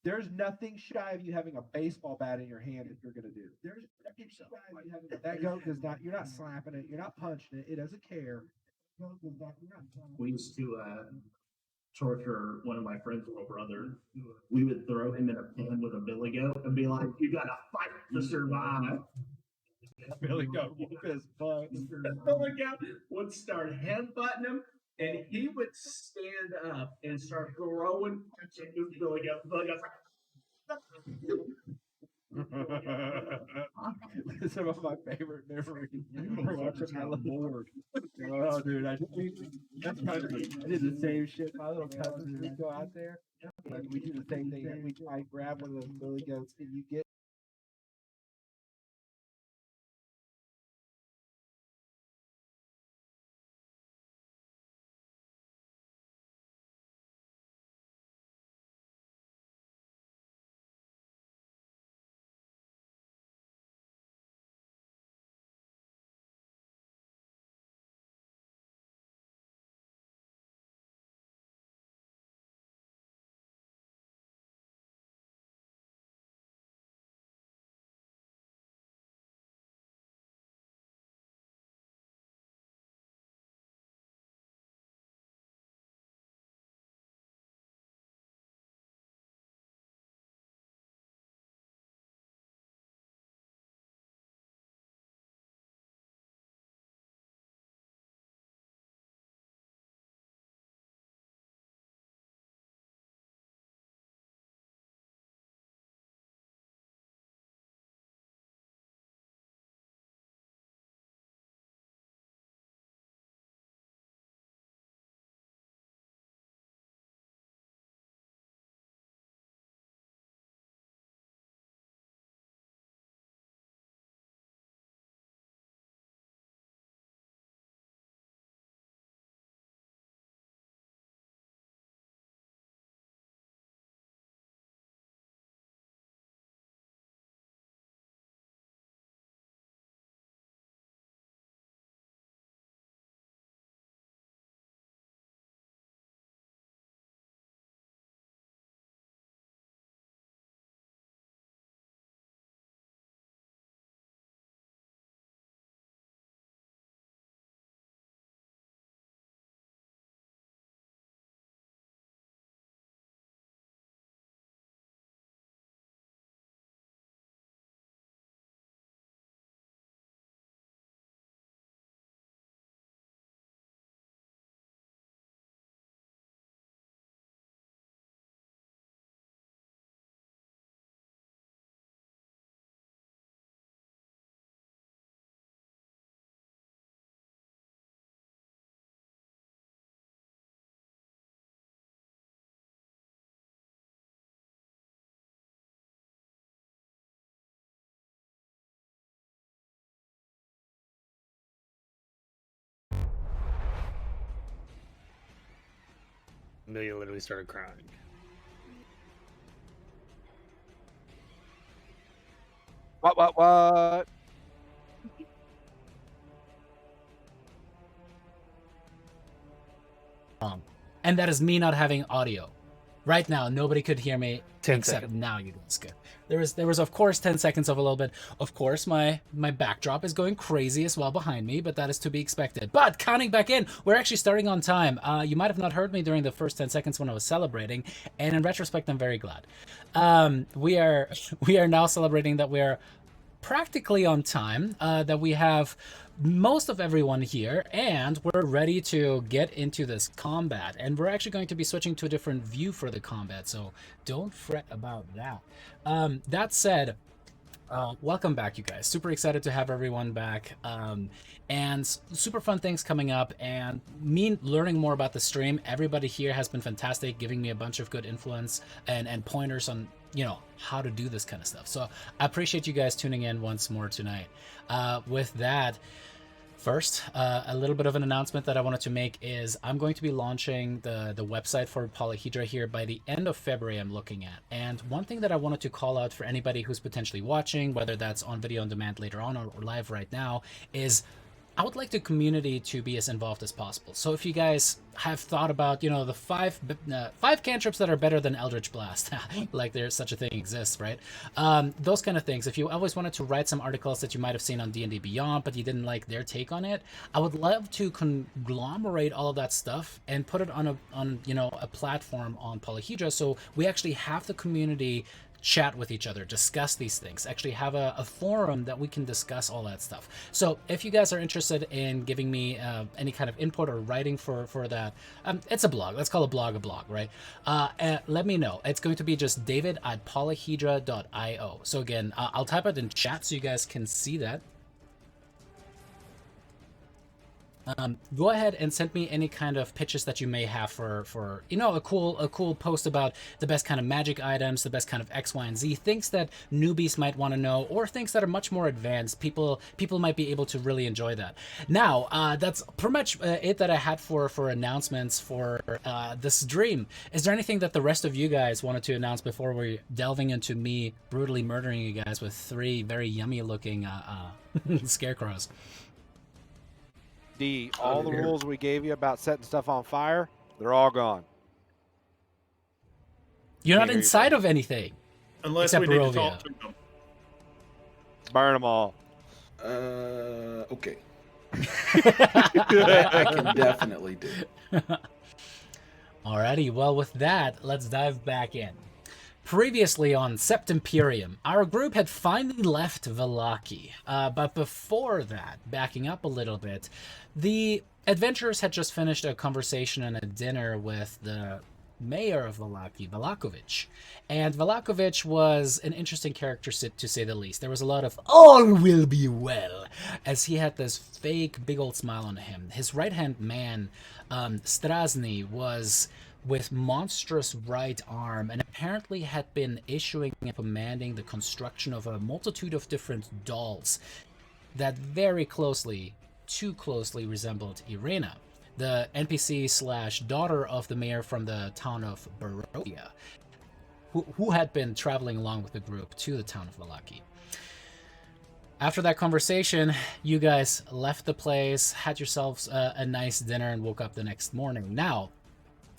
There's nothing shy of you having a baseball bat in your hand that you're gonna do. There's nothing shy of you having that goat does not. You're not slapping it. You're not punching it. It doesn't care. We used to torture one of my friend's little brother. We would throw him in a pen with a billy goat and be like, "You gotta fight to survive." Billy goat whoop his butt. The billy goat would start headbutting him, and he would stand up and start throwing punches at Billy goat. Billy goat's Some of my favorite memories were watching my little board. Oh, dude, I did the same shit. My little cousins would go out there. Like, we do the same thing. We try and grab one of those billy goats, and you get. Amelia literally started crying. What? And that is me not having audio. Right now, nobody could hear me 10 except seconds. now you guys could. There was of course 10 seconds of a little bit. Of course, my backdrop is going crazy as well behind me, but that is to be expected. But counting back in, we're actually starting on time. You might have not heard me during the first 10 seconds when I was celebrating, and in retrospect, I'm very glad. We are now celebrating that we're practically on time, that we have most of everyone here, and we're ready to get into this combat. And we're actually going to be switching to a different view for the combat, so don't fret about that. That said, welcome back, you guys. Super excited to have everyone back, and super fun things coming up, and me learning more about the stream. Everybody here has been fantastic, giving me a bunch of good influence and pointers on, you know, how to do this kind of stuff. So I appreciate you guys tuning in once more tonight. With that, first, a little bit of an announcement that I wanted to make is I'm going to be launching the website for Polyhedra here by the end of February, I'm looking at. And one thing that I wanted to call out for anybody who's potentially watching, whether that's on video on demand later on or live right now, is I would like the community to be as involved as possible. So if you guys have thought about, you know, the five cantrips that are better than Eldritch Blast, like there's such a thing exists, right? Those kind of things. If you always wanted to write some articles that you might have seen on D&D Beyond, but you didn't like their take on it, I would love to conglomerate all of that stuff and put it on a platform on Polyhedra, so we actually have the community chat with each other, discuss these things, actually have a forum that we can discuss all that stuff. So if you guys are interested in giving me any kind of input or writing for that, it's a blog. Let's call a blog, right? Let me know. It's going to be just david@polyhedra.io. So again, I'll type it in chat so you guys can see that. Go ahead and send me any kind of pitches that you may have for you know, a cool post about the best kind of magic items, the best kind of X, Y, and Z, things that newbies might want to know, or things that are much more advanced. People might be able to really enjoy that. Now, that's pretty much it that I had for announcements for this stream. Is there anything that the rest of you guys wanted to announce before we're delving into me brutally murdering you guys with 3 very yummy looking scarecrows? All the rules we gave you about setting stuff on fire, they're all gone. You're not inside of anything. Unless except we need Barovia. to talk to them. Burn them all. Okay. I can definitely do it. Alrighty, well with that, let's dive back in. Previously on Sept Imperium, our group had finally left Vallaki, but before that, backing up a little bit, the adventurers had just finished a conversation and a dinner with the mayor of Vallaki, Valakovich. And Valakovich was an interesting character to say the least. There was a lot of "all will be well," as he had this fake big old smile on him. His right-hand man, Strahd, was with monstrous right arm and apparently had been issuing and commanding the construction of a multitude of different dolls that very closely, too closely resembled Irena, the NPC/daughter of the mayor from the town of Barovia, who had been traveling along with the group to the town of Vallaki. After that conversation, you guys left the place, had yourselves a nice dinner, and woke up the next morning. Now,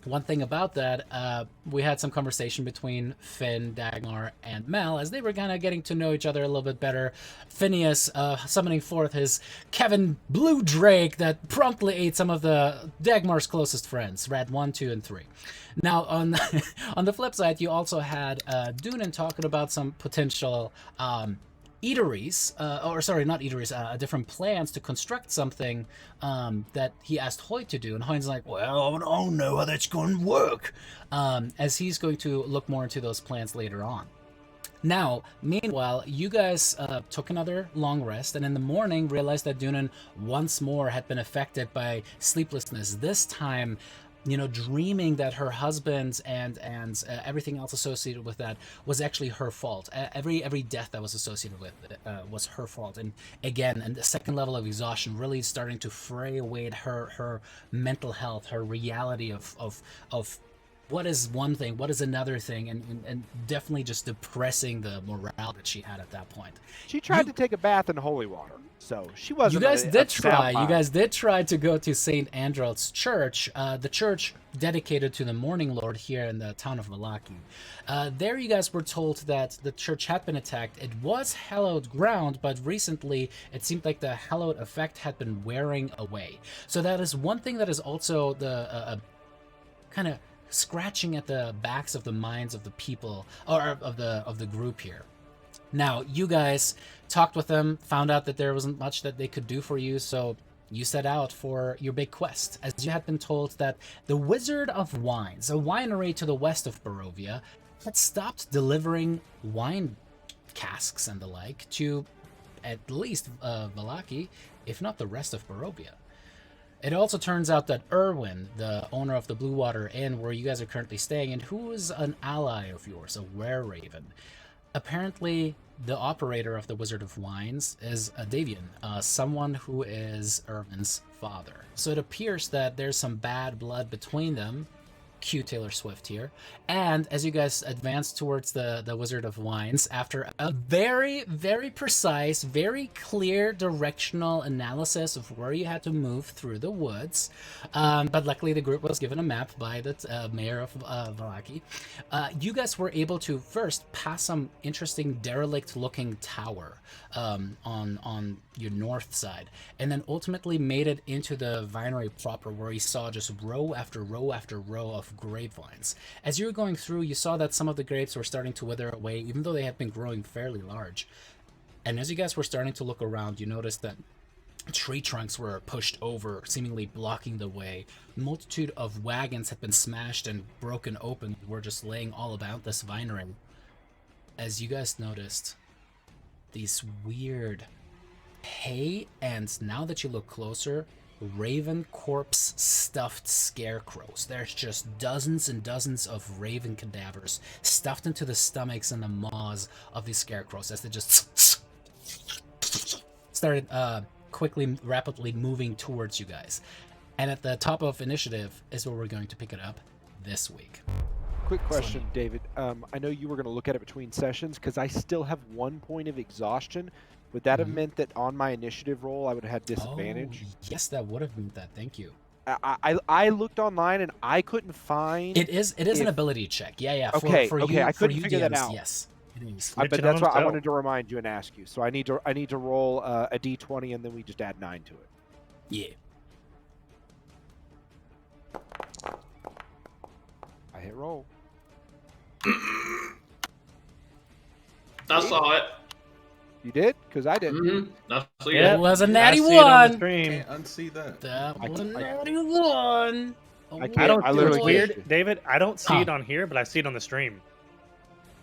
one thing about that, we had some conversation between Finn, Dagmar, and Mel as they were kind of getting to know each other a little bit better. Phineas summoning forth his Kevin Blue Drake that promptly ate some of the Dagmar's closest friends, Rad 1, 2, and 3. Now, on the flip side, you also had Doonan talking about some potential eateries, different plans to construct something that he asked Hoyt to do, and Hoyt's like, well, I don't know how that's going to work, as he's going to look more into those plans later on. Now, meanwhile, you guys took another long rest, and in the morning realized that Doonan once more had been affected by sleeplessness, this time dreaming that her husband and everything else associated with that was actually her fault. Every death that was associated with it was her fault. And again, and the second level of exhaustion really starting to fray away at her mental health, her reality of what is one thing, what is another thing, and definitely just depressing the morale that she had at that point. She tried to take a bath in holy water, so she wasn't. You guys did try. You guys did try to go to St. Andrew's Church, the church dedicated to the Morning Lord here in the town of Vallaki. There you guys were told that the church had been attacked. It was hallowed ground, but recently it seemed like the hallowed effect had been wearing away. So that is one thing that is also the kind of scratching at the backs of the minds of the people, or of the group here. Now, you guys talked with them, found out that there wasn't much that they could do for you, so you set out for your big quest, as you had been told that the Wizard of Wines, a winery to the west of Barovia, had stopped delivering wine casks and the like to at least Vallaki, if not the rest of Barovia. It also turns out that Erwin, the owner of the Blue Water Inn where you guys are currently staying, and who is an ally of yours, a were-raven, apparently the operator of the Wizard of Wines is a Davian, someone who is Erwin's father. So it appears that there's some bad blood between them, Cue Taylor Swift here. And as you guys advance towards the Wizard of Wines, after a very, very precise, very clear directional analysis of where you had to move through the woods, but luckily the group was given a map by the mayor of Vallaki, you guys were able to first pass some interesting derelict-looking tower on your north side, and then ultimately made it into the vinery proper, where you saw just row after row after row of grapevines. As you were going through, you saw that some of the grapes were starting to wither away, even though they had been growing fairly large. And as you guys were starting to look around, you noticed that tree trunks were pushed over, seemingly blocking the way. A multitude of wagons had been smashed and broken open, were just laying all about this vinery. As you guys noticed, these weird hay, and now that you look closer, raven corpse stuffed scarecrows. There's just dozens and dozens of raven cadavers stuffed into the stomachs and the maws of these scarecrows as they just started quickly, rapidly moving towards you guys. And at the top of initiative is where we're going to pick it up this week. Quick question, David. I know you were going to look at it between sessions because I still have 1 point of exhaustion. Would that have meant that on my initiative roll I would have had disadvantage? Oh, yes, that would have meant that. Thank you. I looked online and I couldn't find. It is an ability check. Yeah. Okay, For okay, you, I couldn't for you figure that DMs, out. Yes, it is. But that's why I wanted to remind you and ask you. So I need to roll a d20 and then we just add 9 to it. Yeah. I hit roll. I saw it. You did? Because I didn't. Mm-hmm. I see It it. was a I natty see it on the one. stream. Can't unsee that. That was a I- natty one. I can't- I don't. I It's literally weird, can't. David. I don't see Huh. it on here, but I see it on the stream.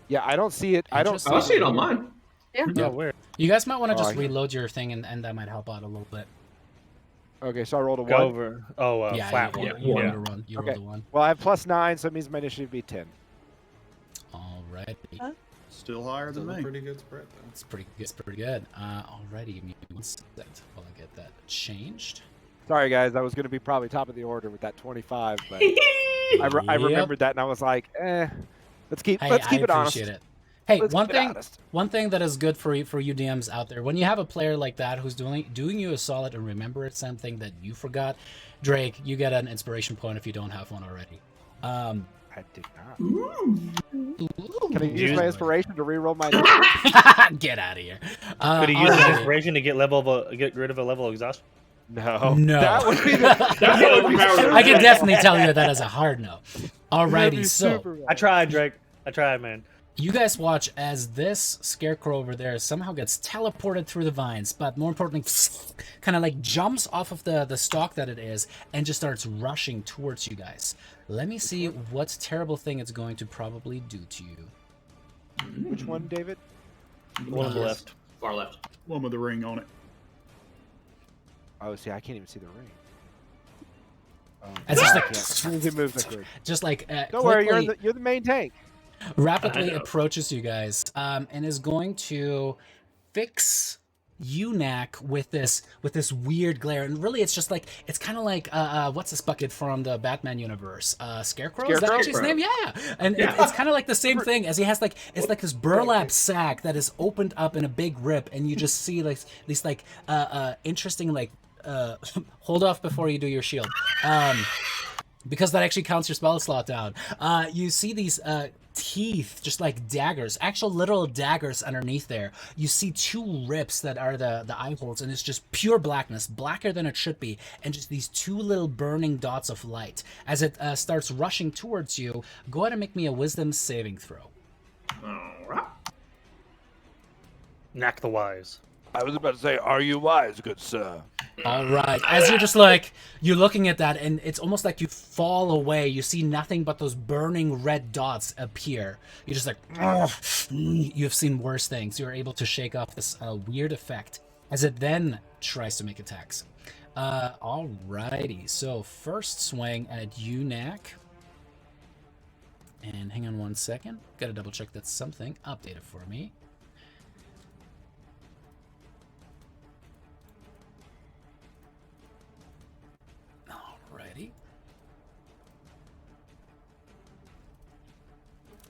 Yeah, I don't see it. I don't. Interesting. I see it on mine. Oh, weird. You guys might want to Oh, just I- reload your thing, and that might help out a little bit. Okay, so I rolled a Go 1. over. Oh, Yeah, flat you, one. you Yeah. rolled a one. You Okay. rolled a one. Well, I have +9, so it means my initiative would be 10. Alrighty. Still higher Still than a me. pretty good spread, though. It's pretty good. It's pretty good. Alrighty. Give me 1 second while I get that changed. Sorry, guys. I was going to be probably top of the order with that 25, but I Yep. remembered that and I was like, let's keep Hey, it I honest. appreciate it. Hey, Let's one keep it thing. honest. One thing that is good for you DMs out there, when you have a player like that who's doing you a solid and remember something that you forgot, Drake, you get an inspiration point if you don't have one already. I did not. Can I use my inspiration to reroll my? Get out of here. Could he use alrighty. an inspiration to get rid of a level of exhaustion? No. No. That would be the. That would be I can definitely tell you that as a hard no. Alrighty, so I tried, Drake. I tried, man. you guys watch as this scarecrow over there somehow gets teleported through the vines, but more importantly, kind of like jumps off of the stalk that it is and just starts rushing towards you guys. Let me see what terrible thing it's going to probably do to you. Which one, David? One on the left. Far left. One with the ring on it. Oh, see, I can't even see the ring. Oh, It's just I like- can't. It moves like crazy. Just like Don't worry, quickly- you're the main tank. rapidly I know. approaches you guys and is going to fix Unac with this weird glare, and really it's just like it's kind of like what's this bucket from the Batman universe, Scarecrow? Is that Scarecrow? actually his name? Yeah. And it's kind of like the same thing, as he has like it's like this burlap sack that is opened up in a big rip, and you just see like these like interesting like hold off before you do your shield, because that actually counts your spell slot down. You see these teeth, just like daggers, actual literal daggers underneath there. You see 2 rips that are the eye holes, and it's just pure blackness, blacker than it should be, and just these 2 little burning dots of light. As it starts rushing towards you, go ahead and make me a wisdom saving throw. Alright. Knack the wise. I was about to say, are you wise, good sir? All right. As you're just like, you're looking at that, and it's almost like you fall away. You see nothing but those burning red dots appear. You're just like, "Ugh." You've seen worse things. You're able to shake off this weird effect as it then tries to make attacks. Alrighty. So first swing at Unac. And hang on 1 second. Gotta double check that something updated for me. Alrighty.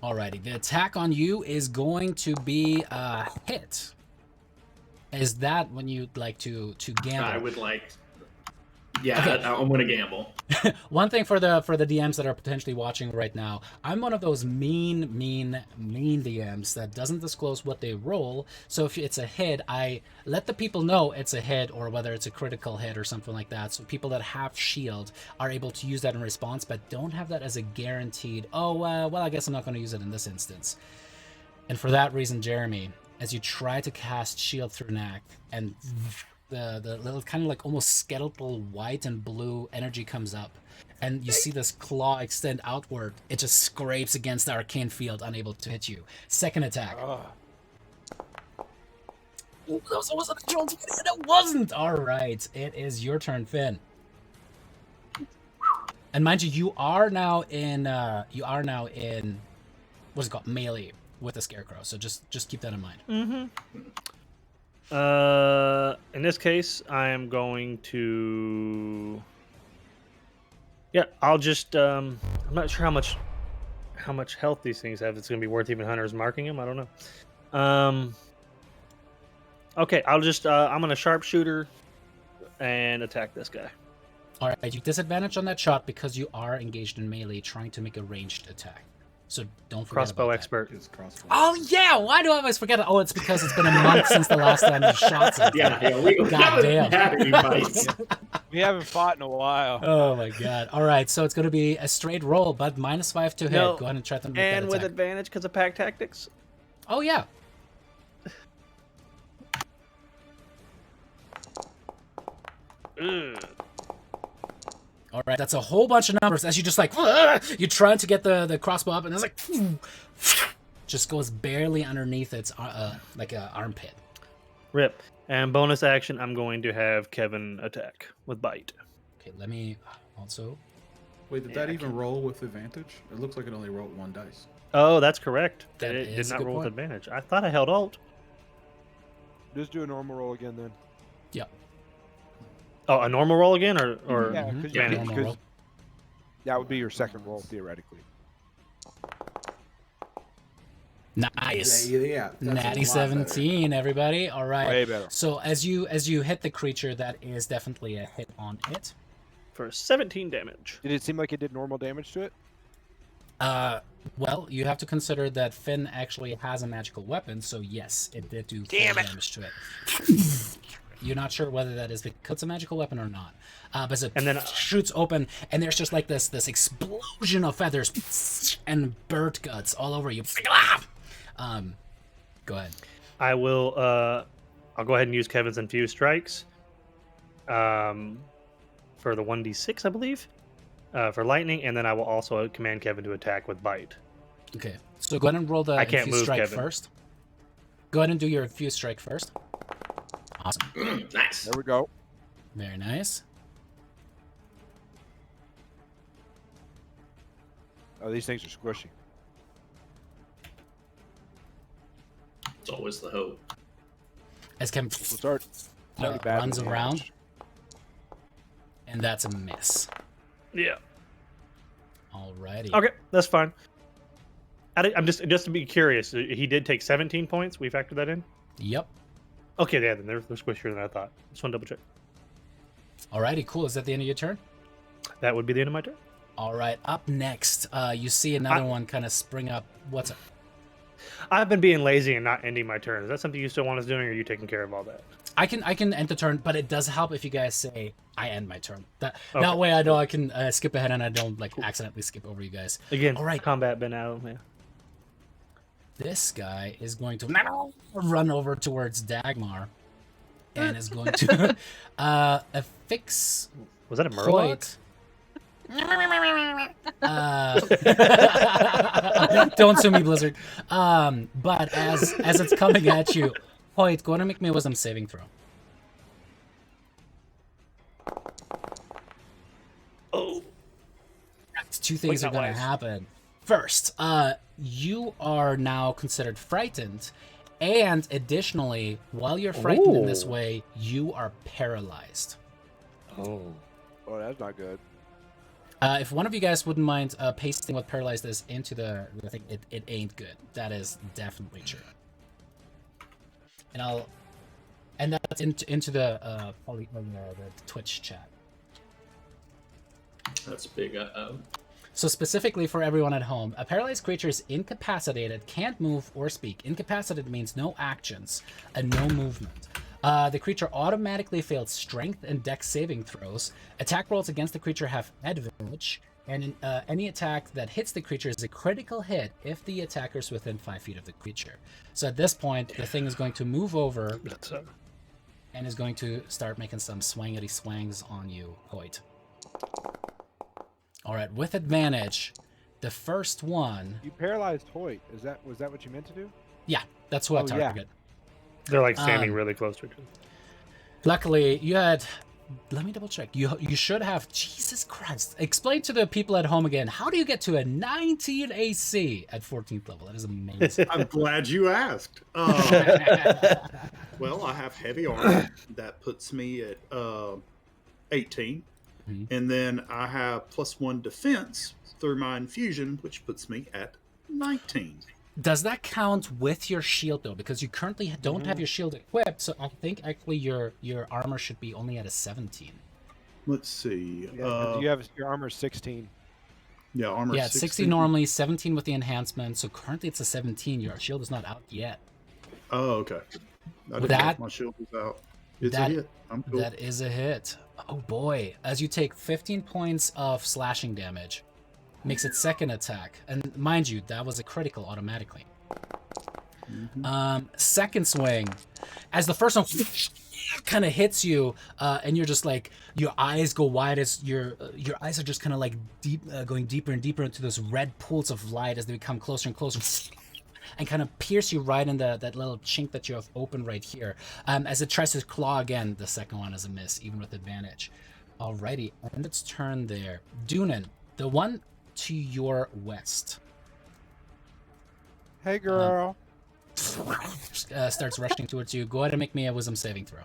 Alrighty, the attack on you is going to be a hit. Is that when you'd like to gamble? I would like. Yeah, Okay. I'm gonna gamble. One thing for the DMs that are potentially watching right now, I'm one of those mean DMs that doesn't disclose what they roll. So if it's a hit, I let the people know it's a hit or whether it's a critical hit or something like that. So people that have shield are able to use that in response, but don't have that as a guaranteed. Oh well, I guess I'm not going to use it in this instance. And for that reason, Jeremy, as you try to cast shield through Knack and the little kind of like almost skeletal white and blue energy comes up and you see this claw extend outward. It just scrapes against the arcane field, unable to hit you. Second attack. Ooh, that was almost a natural 20, and it wasn't. All right, it is your turn, Finn. And mind you, you are now in what's it called, melee with the scarecrow. So just keep that in mind. In this case, I am going to. Yeah, I'll just. I'm not sure how much health these things have. It's going to be worth even hunters marking them. I don't know. Okay, I'll just. I'm going to sharpshooter and attack this guy. All right, you disadvantage on that shot because you are engaged in melee, trying to make a ranged attack. So don't forget Crossbow about expert. It's crossbow. Oh yeah, why do I always forget it? Oh, it's because it's been a month since the last time you shot something. Yeah, we God damn. haven't had any fights. We haven't fought in a while. Oh my god. All right, so it's going to be a straight roll, but -5 to hit. No, Go ahead and try to make And that with attack. advantage because of pack tactics. Oh yeah. All right, that's a whole bunch of numbers as you just like you're trying to get the crossbow up, and it's like just goes barely underneath its like a armpit. Rip. And bonus action, I'm going to have Kevin attack with bite. Okay, let me also. Wait, did that even roll with advantage? It looks like it only rolled 1 dice. Oh, that's correct. That It is did a not good roll with point. advantage. I thought I held alt. Just do a normal roll again then. Yep. Oh, a normal roll again, or Yeah, Mhm. because Yeah, normal roll. that would be your second roll theoretically. Nice. Yeah. That's a Natty lot better. 17, everybody. All right. Way better. So as you hit the creature, that is definitely a hit on it. for 17 damage. Did it seem like it did normal damage to it? Well, you have to consider that Finn actually has a magical weapon, so yes, it did do full damage to it. You're not sure whether that is because it's a magical weapon or not. But as it And then- shoots open, and there's just like this explosion of feathers and bird guts all over you. Go ahead. I will. I'll go ahead and use Kevin's infused strikes. For the 1d6, I believe, for lightning, and then I will also command Kevin to attack with bite. Okay, so go ahead and roll the I can't infused move, strike Kevin. first. Go ahead and do your infused strike first. Awesome. Nice. There we go. Very nice. Oh, these things are squishy. It's always the hope. As Kevin We'll start. Pretty bad runs with around, damage. and that's a miss. Yeah. Alrighty. Okay, that's fine. I'm just to be curious. He did take 17 points. We factored that in. Yep. Okay, yeah, then they're squishier than I thought. Just want to double check. Alrighty, cool. Is that the end of your turn? That would be the end of my turn. All right. Up next, you see another one kind of spring up. What's up? I've been being lazy and not ending my turn. Is that something you still want us doing, or are you taking care of all that? I can end the turn, but it does help if you guys say I end my turn. That Okay. way I know I can skip ahead and I don't like accidentally skip over you guys. Again, All right. combat been out. Yeah. This guy is going to run over towards Dagmar and is going to affix Was that a Murloc? Hoyt. Don't sue me, Blizzard. But as it's coming at you, Hoyt, go ahead and make me a wisdom saving throw. Oh. Two things Wait, are not going to wise. happen. First, you are now considered frightened, and additionally, while you're frightened in this Ooh. way, you are paralyzed. Oh. Oh, that's not good. If one of you guys wouldn't mind pasting what paralyzed is into the thing, it ain't good. That is definitely true. And that's into the Twitch chat. That's big. So specifically for everyone at home, a paralyzed creature is incapacitated, can't move or speak. Incapacitated means no actions and no movement. The creature automatically fails strength and dex saving throws. Attack rolls against the creature have advantage, and any attack that hits the creature is a critical hit if the attacker is within 5 feet of the creature. So at this point, the thing is going to move over and is going to start making some swangity swangs on you, Hoyt. All right, with advantage, the first one. You paralyzed Hoyt. Was that what you meant to do? Yeah, that's who I Oh, targeted. They're like standing really close to each other. Luckily, you had. Let me double check. You should have. Jesus Christ! Explain to the people at home again. How do you get to a 19 AC at 14th level? That is amazing. I'm glad you asked. Well, I have heavy armor that puts me at 18, and then I have +1 defense through my infusion, which puts me at 19. Does that count with your shield though? Because you currently don't have your shield equipped, so I think actually your armor should be only at a 17. Let's see. Yeah, you have your armor 16. Yeah, armor. Yeah, it's 16 normally, 17 with the enhancement. So currently it's a 17. Your shield is not out yet. Oh, okay. I didn't know if my shield was out. It's a hit. I'm cool. That is a hit. Oh boy! As you take 15 points of slashing damage. Makes it second attack, and mind you, that was a critical automatically. Second swing, as the first one kind of hits you, and you're just like your eyes go wide as your eyes are just kind of like going deeper and deeper into those red pools of light as they become closer and closer, and kind of pierce you right in that little chink that you have open right here. As it tries to claw again, the second one is a miss, even with advantage. Alrighty, and its turn there. Dunan, the one to your west. Hey, girl. Starts rushing towards you. Go ahead and make me a wisdom saving throw.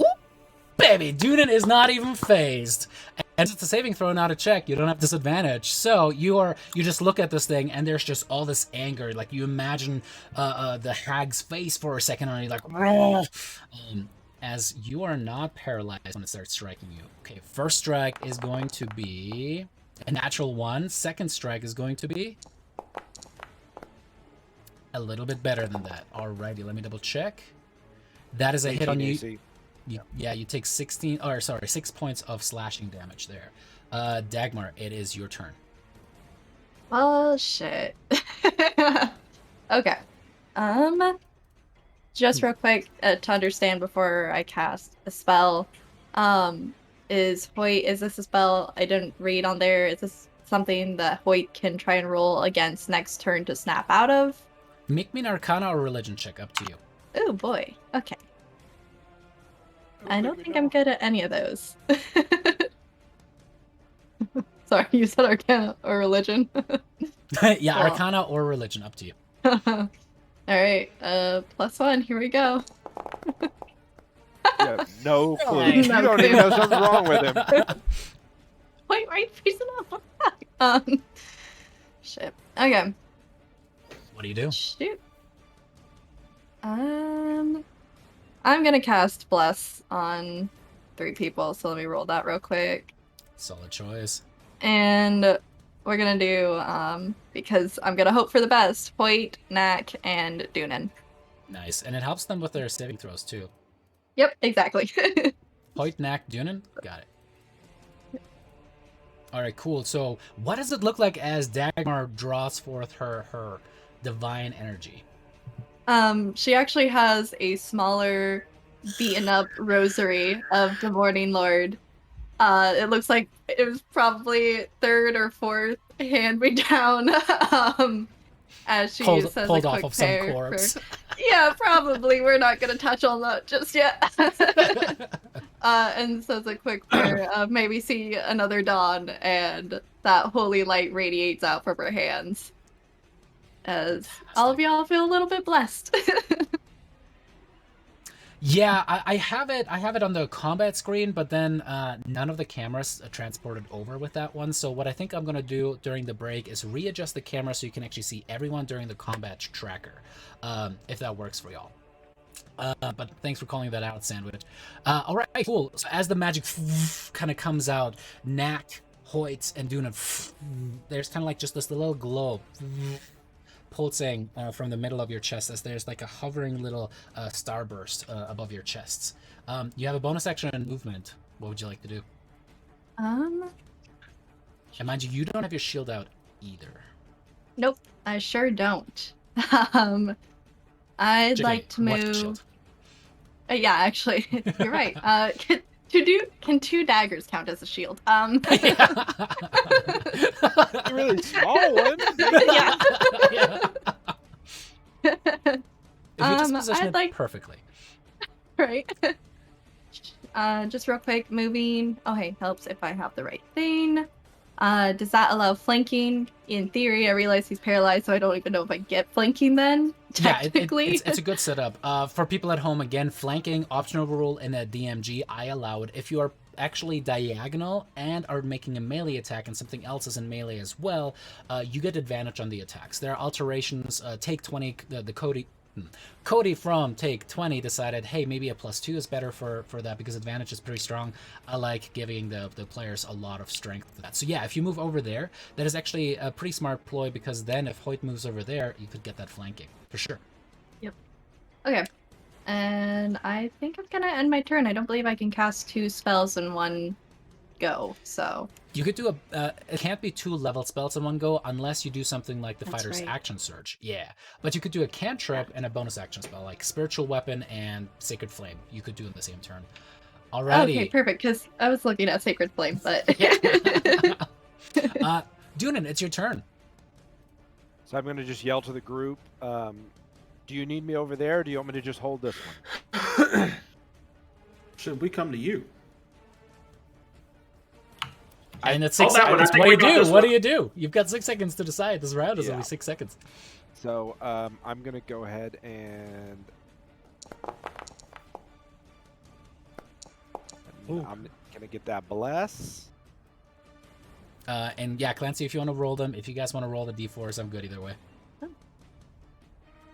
Ooh, baby, Dunan is not even phased. And it's a saving throw, not a check. You don't have disadvantage. So you just look at this thing, and there's just all this anger. Like you imagine the hag's face for a second, and you're like, as you are not paralyzed when it starts striking you. Okay, first strike is going to be a natural 1. Second strike is going to be a little bit better than that. Alrighty, let me double check. That is a hit on you. Yeah, you take 6 points of slashing damage there. Dagmar, it is your turn. Oh shit. Okay. Just real quick to understand before I cast a spell. Is this a spell I didn't read on there? Is this something that Hoyt can try and roll against next turn to snap out of? Make me an Arcana or Religion check, up to you. Oh boy. Okay. I don't think I'm good at any of those. Sorry, you said Arcana or Religion? Yeah, Arcana or Religion, up to you. Alright, +1, here we go. Yeah, no clue. You don't even know something's wrong with him. Wait, right, face it off. Shit. Okay. What do you do? Shoot. I'm gonna cast Bless on 3 people, so let me roll that real quick. Solid choice. And we're gonna do, because I'm gonna hope for the best, Hoyt, Knack, and Dunan. Nice, and it helps them with their saving throws too. Yep, exactly. Hoyt, Knack, Dunan, got it. Alright, cool. So, what does it look like as Dagmar draws forth her divine energy? She actually has a smaller, beaten-up rosary of the Morning Lord. It looks like it was probably 3rd or 4th hand-me-down, as she says pulled a off quick of some prayer corpse. Yeah, probably. We're not gonna touch on that just yet. And says a quick prayer of maybe see another dawn, and that holy light radiates out from her hands. As all of y'all feel a little bit blessed. Yeah, I have it. I have it on the combat screen, but then none of the cameras transported over with that one. So what I think I'm gonna do during the break is readjust the camera so you can actually see everyone during the combat tracker, if that works for y'all. But thanks for calling that out, Sandwich. All right, cool. So as the magic kind of comes out, Knack, Hoyt, and Duna, there's kind of like just this little glow pulsing from the middle of your chest as there's like a hovering little starburst above your chests. You have a bonus action and movement. What would you like to do? And mind you, you don't have your shield out either. Nope, I sure don't. I'd JK, like to what's move. shield? Yeah, actually, you're right. Can 2 daggers count as a shield? A really small one. Yeah. If you just position I'd it like perfectly. right. Just real quick, moving. Oh, hey, helps if I have the right thing. Does that allow flanking? In theory, I realize he's paralyzed, so I don't even know if I get flanking then. Technically, yeah, it's a good setup. For people at home, again, flanking optional rule in a DMG. I allow it if you are actually diagonal and are making a melee attack, and something else is in melee as well. You get advantage on the attacks. There are alterations. Take 20. The Cody from Take 20 decided, hey, maybe a +2 is better for that because advantage is pretty strong. I like giving the players a lot of strength to that. So yeah, if you move over there, that is actually a pretty smart ploy because then if Hoyt moves over there, you could get that flanking for sure. Yep. Okay. And I think I'm gonna end my turn. I don't believe I can cast 2 spells in one go, so... You could do it can't be 2 level spells in one go unless you do something like the That's fighter's right. action surge. Yeah, but you could do a cantrip and a bonus action spell like Spiritual Weapon and Sacred Flame. You could do in the same turn. Alrighty. Okay, perfect, because I was looking at Sacred Flame, but... Dunan, it's your turn. So I'm going to just yell to the group, do you need me over there, or do you want me to just hold this one? Should we come to you? And it's Oh, 6 that one, I seconds. think What do we you got do? this What do one. you do? You've got 6 seconds to decide. This round is Yeah. only 6 seconds. So I'm going to go ahead and I'm going to get that bless. And yeah, Clancy, if you want to roll them, if you guys want to roll the d4s, I'm good either way.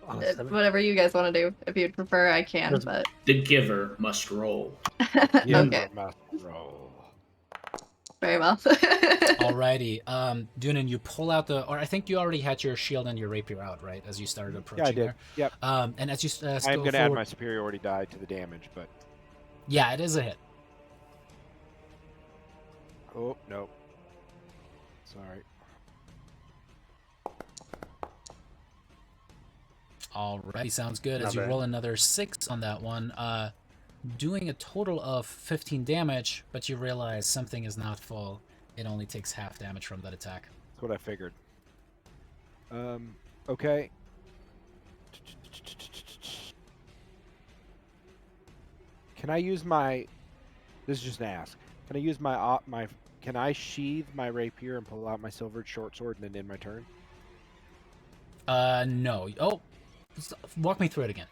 Whatever you guys want to do. If you'd prefer, I can, but... The giver must roll. Okay, Roll. very well. Alrighty. Dunan, you pull out or I think you already had your shield and your rapier out, right? As you started approaching Yeah, I did. there. Yep. And as you I'm go going to add forward, my superiority die to the damage, but... yeah, it is a hit. Oh, no. Sorry. Alrighty, sounds good. Not As you bad. roll another 6 on that one, doing a total of 15 damage, but you realize something is not full. It only takes half damage from that attack. That's what I figured. Okay. Can I use my... This is just an ask. Can I use my... Can I sheathe my rapier and pull out my silvered short sword and then end my turn? No. Oh, walk me through it again.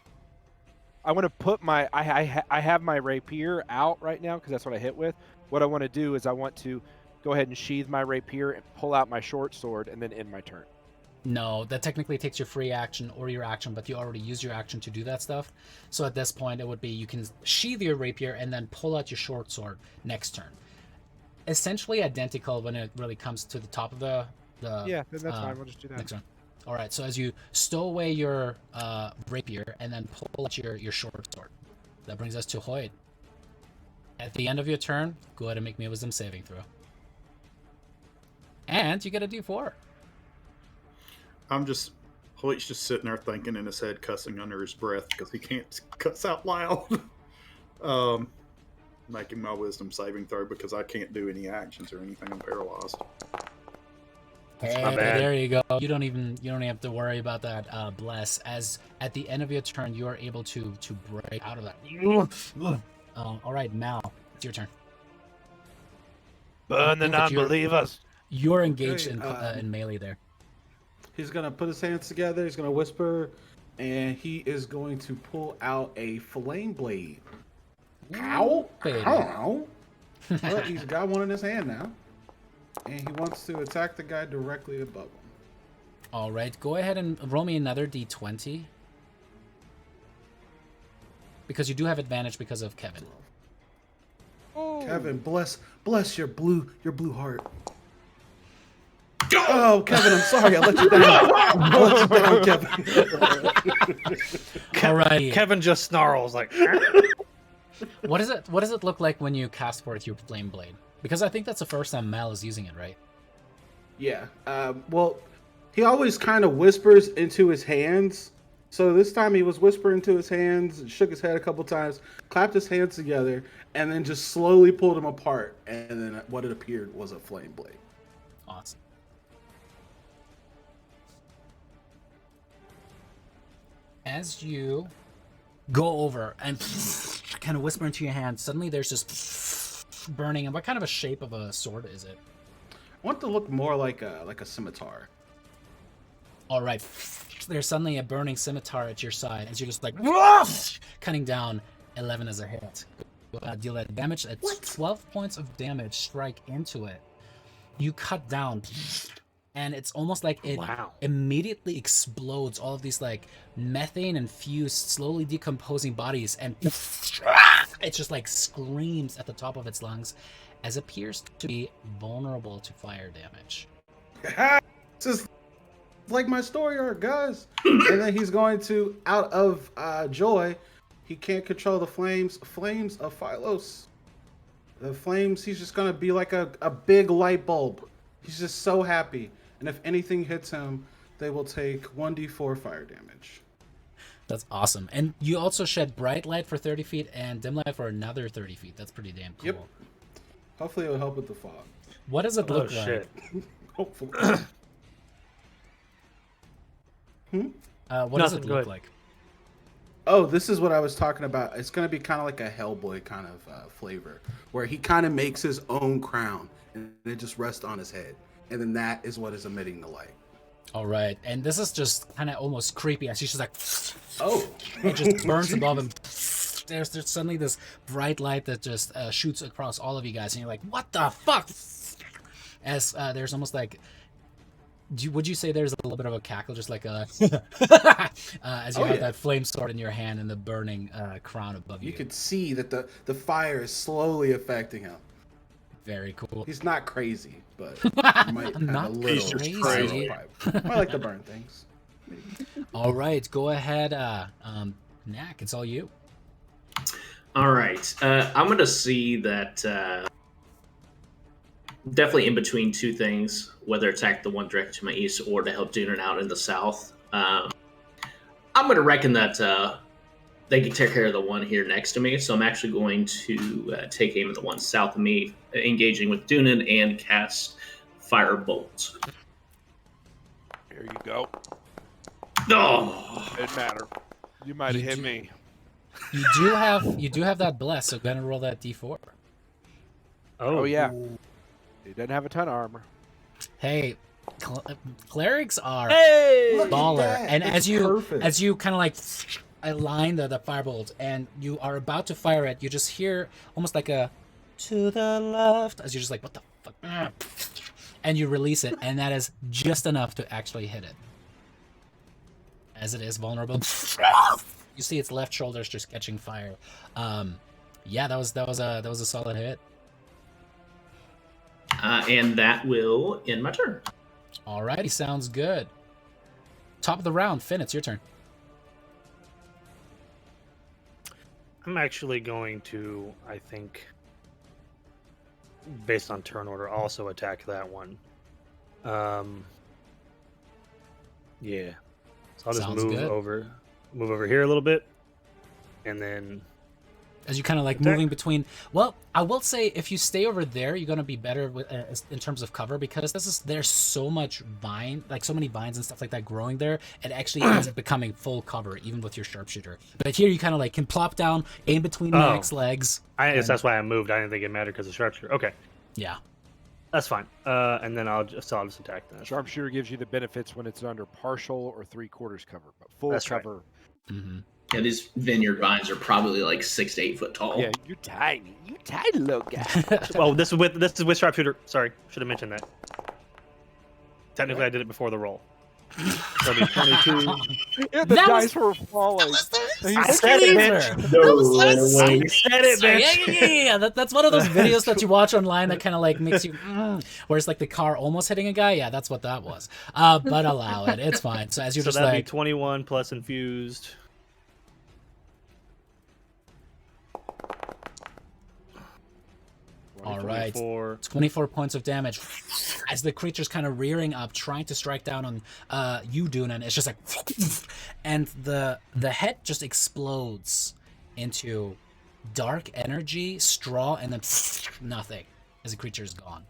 I want to put my... I have my rapier out right now because that's what I hit with. What I want to do is I want to go ahead and sheathe my rapier and pull out my short sword and then end my turn. No, that technically takes your free action or your action, but you already used your action to do that stuff. So at this point, it would be you can sheathe your rapier and then pull out your short sword next turn. Essentially identical when it really comes to the top of the Yeah, then that's fine. We'll just do that. next turn. All right, so as you stow away your rapier and then pull out your short sword, that brings us to Hoyt. At the end of your turn, go ahead and make me a wisdom saving throw. And you get a d4. Hoyt's just sitting there thinking in his head, cussing under his breath because he can't cuss out loud. Making my wisdom saving throw because I can't do any actions or anything. I'm paralyzed. Hey, not bad. there you go. You don't even have to worry about that. Bless, as at the end of your turn, you are able to break out of that. All right, Mal, it's your turn. Burn the But non-believers. You're engaged Okay, in melee there. He's gonna put his hands together. He's gonna whisper, and he is going to pull out a flame blade. Ow, baby. Ow! But he's got one in his hand now, and he wants to attack the guy directly above him. All right, go ahead and roll me another d20. Because you do have advantage because of Kevin. Kevin, bless your blue heart. Oh, Kevin, I'm sorry. I let you down. Kevin. All right. Kevin just snarls like. What does it look like when you cast forth your flame blade? Because I think that's the first time Mal is using it, right? Yeah. Well, he always kind of whispers into his hands. So this time he was whispering to his hands, shook his head a couple times, clapped his hands together, and then just slowly pulled them apart. And then what it appeared was a flame blade. Awesome. As you go over and kind of whisper into your hand, suddenly there's this burning. And what kind of a shape of a sword is it? I want it to look more like a scimitar. All right. There's suddenly a burning scimitar at your side as you're just like cutting down. 11 as a hit. Deal that damage. At 12 points of damage. Strike into it. You cut down. And it's almost like it immediately explodes all of these like methane infused, slowly decomposing bodies, and it just like screams at the top of its lungs, as appears to be vulnerable to fire damage. This is like my story arc, guys. And then he's going to, out of joy, he can't control the flames of Phylos. The flames, he's just gonna be like a big light bulb. He's just so happy. And if anything hits him, they will take 1d4 fire damage. That's awesome. And you also shed bright light for 30 feet and dim light for another 30 feet. That's pretty damn cool. Yep. Hopefully it'll help with the fog. What does it look like? Shit. Hopefully. What does it look like? Oh, this is what I was talking about. It's going to be kind of like a Hellboy kind of flavor, where he kind of makes his own crown, and it just rests on his head. And then that is what is emitting the light. All right. And this is just kind of almost creepy as he's just like, oh, it just burns above him. There's suddenly this bright light that just shoots across all of you guys. And you're like, what the fuck? As there's almost like, would you say there's a little bit of a cackle, just like a, as you have that flame sword in your hand and the burning crown above you? You could see that the fire is slowly affecting him. Very cool. He's not crazy, but he might have a little. He's just crazy. Might like to burn things. Maybe. All right, go ahead, Knack. It's all you. All right, I'm gonna see that definitely in between two things, whether attack the one directly to my east or to help Dunan out in the south. I'm gonna reckon that they can take care of the one here next to me, so I'm actually going to take aim at the one south of me, engaging with Dunan, and cast Firebolt. Here you go. Oh! Didn't matter. You might have hit me. You do have that bless, so go ahead and roll that d4. Oh yeah. He doesn't have a ton of armor. Hey, clerics are Hey! baller, and as you Perfect. kind of like align the firebolt and you are about to fire it, you just hear almost like a to the left as you're just like, what the fuck, and you release it, and that is just enough to actually hit it, as it is vulnerable. You see its left shoulder's just catching fire. Yeah, that was a solid hit. And that will end my turn. Alrighty, sounds good. Top of the round, Finn, it's your turn. I'm actually going to, I think, based on turn order, also attack that one. Yeah. So I'll just Sounds good. move over here a little bit, and then As you kind of like attack. moving between. Well, I will say if you stay over there, you're gonna be better with, in terms of cover, because there's so much vine, like so many vines and stuff like that growing there. It actually ends up becoming full cover, even with your sharpshooter. But here you kind of like can plop down, aim between the next legs. I guess that's why I moved. I didn't think it mattered because of sharpshooter. Okay. Yeah. That's fine. And then I'll just attack them. Sharpshooter gives you the benefits when it's under partial or 3/4 cover, but full That's right. cover. Mm-hmm. Yeah, these vineyard vines are probably like 6 to 8 foot tall. Yeah, you're tiny. You tiny little guy. Well, this is with sharpshooter. Sorry, should have mentioned that. Technically, I did it before the roll. So it'll be 22. Yeah, the That dice was- were falling. I said it, bitch. I said it, bitch. Yeah. That's one of those videos that you watch online that kind of like makes you, where it's like the car almost hitting a guy. Yeah, that's what that was. But allow it. It's fine. So as you're So just that'd like, be 21 plus infused. all right, 24. 24 points of damage as the creature's kind of rearing up, trying to strike down on you, Dunan. It's just like, and the head just explodes into dark energy, straw, and then nothing as the creature is gone.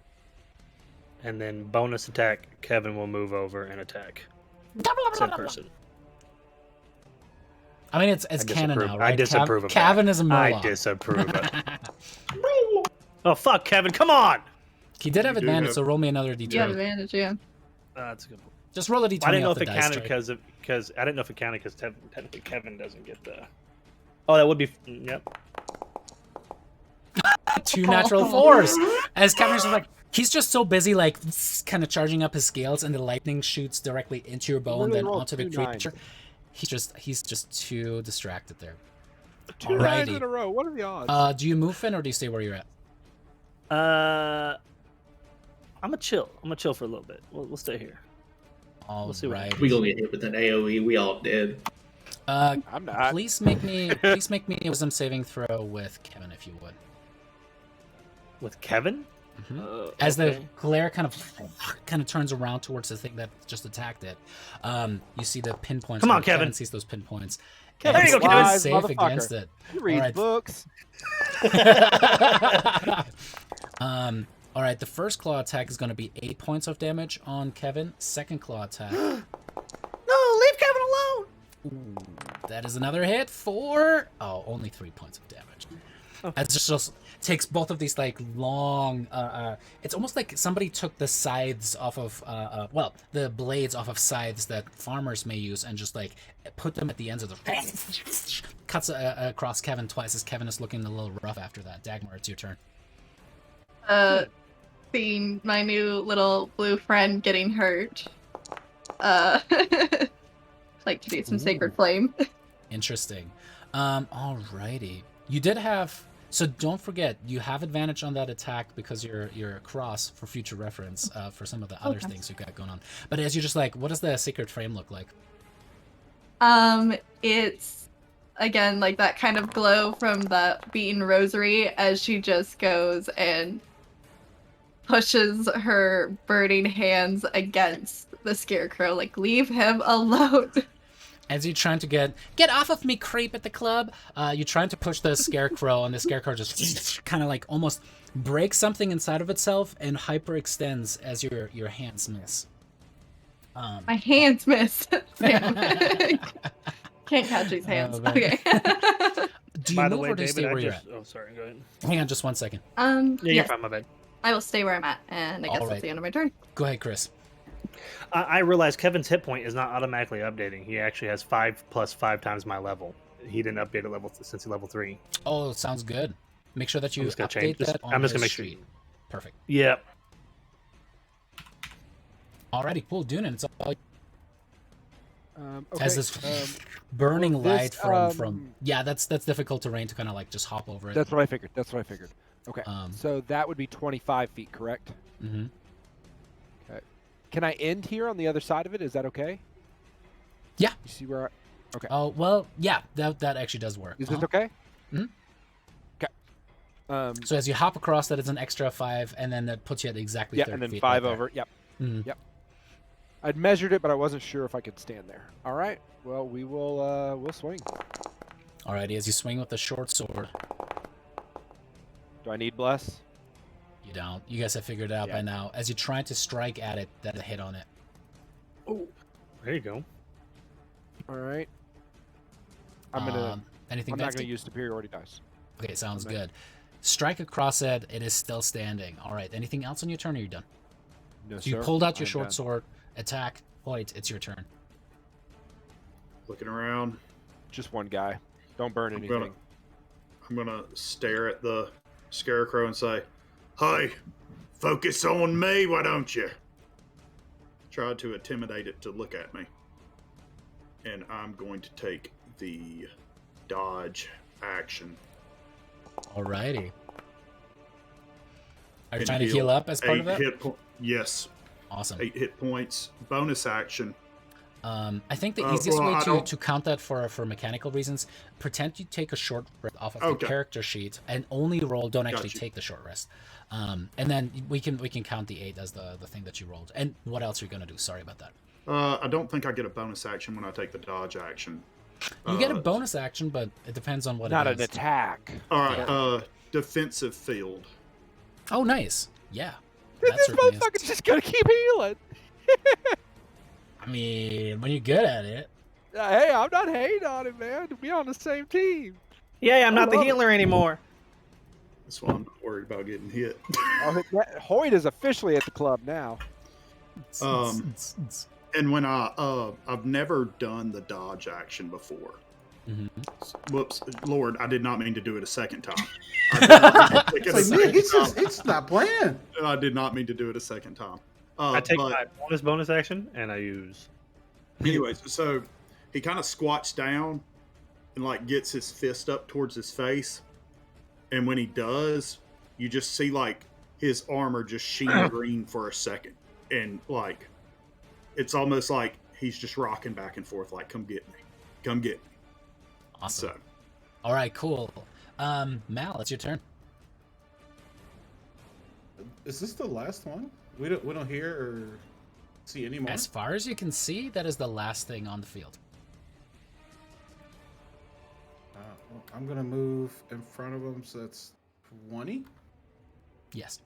And then bonus attack, Kevin will move over and attack said person. I mean, it's I canon disapprove. now, right? I disapprove of that. Kevin is a Murloc. I disapprove of it. Oh, fuck, Kevin, come on! He did have You do advantage, have- so roll me another d20. You have advantage, yeah. That's a good point. Just roll a d20 I didn't know off if the it dice counted tray. because I didn't know if it counted because technically Kevin doesn't get the. Oh, that would be. Yep. 2 natural 4s. As Kevin's just like, he's just so busy, like, kind of charging up his scales, and the lightning shoots directly into your bow and Literally then rolled onto the 2 creature. nines. He's just too distracted there. 2 nines Alrighty. in a row. What are the odds? Do you move, Finn, or do you stay where you're at? I'm gonna chill. I'm gonna chill for a little bit. We'll stay here. All see what right. We gonna get hit with an AOE. We all did. I'm not. Please make me a wisdom saving throw with Kevin, if you would. With Kevin? As the okay. glare kind of turns around towards the thing that just attacked it, you see the pinpoints. Come on, or Kevin. sees those pinpoints. Kevin, there you go, And Kevin. it's safe Motherfucker. against it. You read Alright. books. All right, the first claw attack is going to be 8 points of damage on Kevin. Second claw attack. No, leave Kevin alone. Ooh, that is another hit for only 3 points of damage. It just takes both of these like long. It's almost like somebody took the scythes off of the blades off of scythes that farmers may use and just like put them at the ends of the cuts across Kevin twice as Kevin is looking a little rough after that. Dagmar, it's your turn. Seeing my new little blue friend getting hurt. Like to do some sacred flame. Interesting. Alrighty. You did have. So don't forget, you have advantage on that attack because you're across for future reference for some of the other things you've got going on. But as you're just like, what does the sacred flame look like? It's again like that kind of glow from the beaten rosary as she just goes and pushes her burning hands against the scarecrow, like leave him alone. As you're trying to get off of me, creep at the club, you're trying to push the scarecrow, and the scarecrow just kind of like almost breaks something inside of itself and hyperextends as your hands miss. My hands missed. Damn. Can't catch these hands. man. Okay. Do you By the move way, or do you David, stay where I you're just. Oh, sorry. Go ahead. at? Hang on just 1 second. Yeah, you're Yes, fine. My bad. I will stay where I'm at, and I guess All right. that's the end of my turn. Go ahead, Chris. I realized Kevin's hit point is not automatically updating. He actually has 5 plus 5 times my level. He didn't update a level since level 3. Oh, sounds good. Make sure that you I'm just gonna update change this. that on I'm just gonna his make sure. sheet. Perfect. Yep. Alrighty, cool. Dunan, it's all Okay. as this burning well, this, light from that's difficult terrain to kind of like just hop over it. That's what I figured. Okay. Um, So that would be 25 feet, correct? Mhm. Okay. Can I end here on the other side of it? Is that okay? Yeah. You see where? Okay. Oh well, yeah, that actually does work. Is this okay? Mhm. Okay. So as you hop across, that is an extra 5, and then that puts you at exactly 30 and then feet 5 right over. Yep. Mhm. Yep. I'd measured it, but I wasn't sure if I could stand there. All right. Well, we will. We'll swing. Alrighty, as you swing with the short sword, Do I need bless? you don't. You guys have figured it out by now. As you try to strike at it, that hit on it. Oh, there you go. All right. I'm gonna. Anything I'm not nasty? gonna use superiority dice. Okay, sounds good. strike across it. It is still standing. All right. Anything else on your turn? Or are you done? No, So you sir. pulled out your I'm short done. sword. Attack. Hoyt, it's your turn. Looking around. Just one guy. Don't burn anything. I'm gonna stare at the scarecrow and say, "Hey, focus on me, why don't you?" Try to intimidate it to look at me. And I'm going to take the dodge action. Alrighty. Are you And trying to heal up as part of that? Yes. Awesome. 8 hit points. Bonus action. I think the easiest well, way I to, don't- to count that for mechanical reasons, pretend you take a short rest off of the Okay. character sheet and only roll. Don't actually Got you. take the short rest, and then we can count the 8 as the thing that you rolled. And what else are you gonna do? Sorry about that. I don't think I get a bonus action when I take the dodge action. You get a bonus action, but it depends on what Not it an is. attack. All right. Defensive field. Oh, nice. Yeah. This That certainly is. motherfucker's just gonna keep healing. I mean, when you're good at it. Hey, I'm not hating on it, man. We on the same team. Yeah, I'm not the love it. healer anymore. That's why I'm not worried about getting hit. Hoyt is officially at the club now. And when I've never done the dodge action before. Whoops, Lord, I did not mean to do it a second time. It's like, Nick, it's not playing. I did not mean to do it a second time. I take but my bonus action and I use. anyways, so he kind of squats down and like gets his fist up towards his face, and when he does, you just see like his armor just sheen green for a second, and like it's almost like he's just rocking back and forth, like "Come get me, come get me." Awesome. So, All right, cool. Mal, it's your turn. Is this the last one? We don't hear or see any more. As far as you can see, that is the last thing on the field. Well, I'm gonna move in front of him, so that's 20. Yes.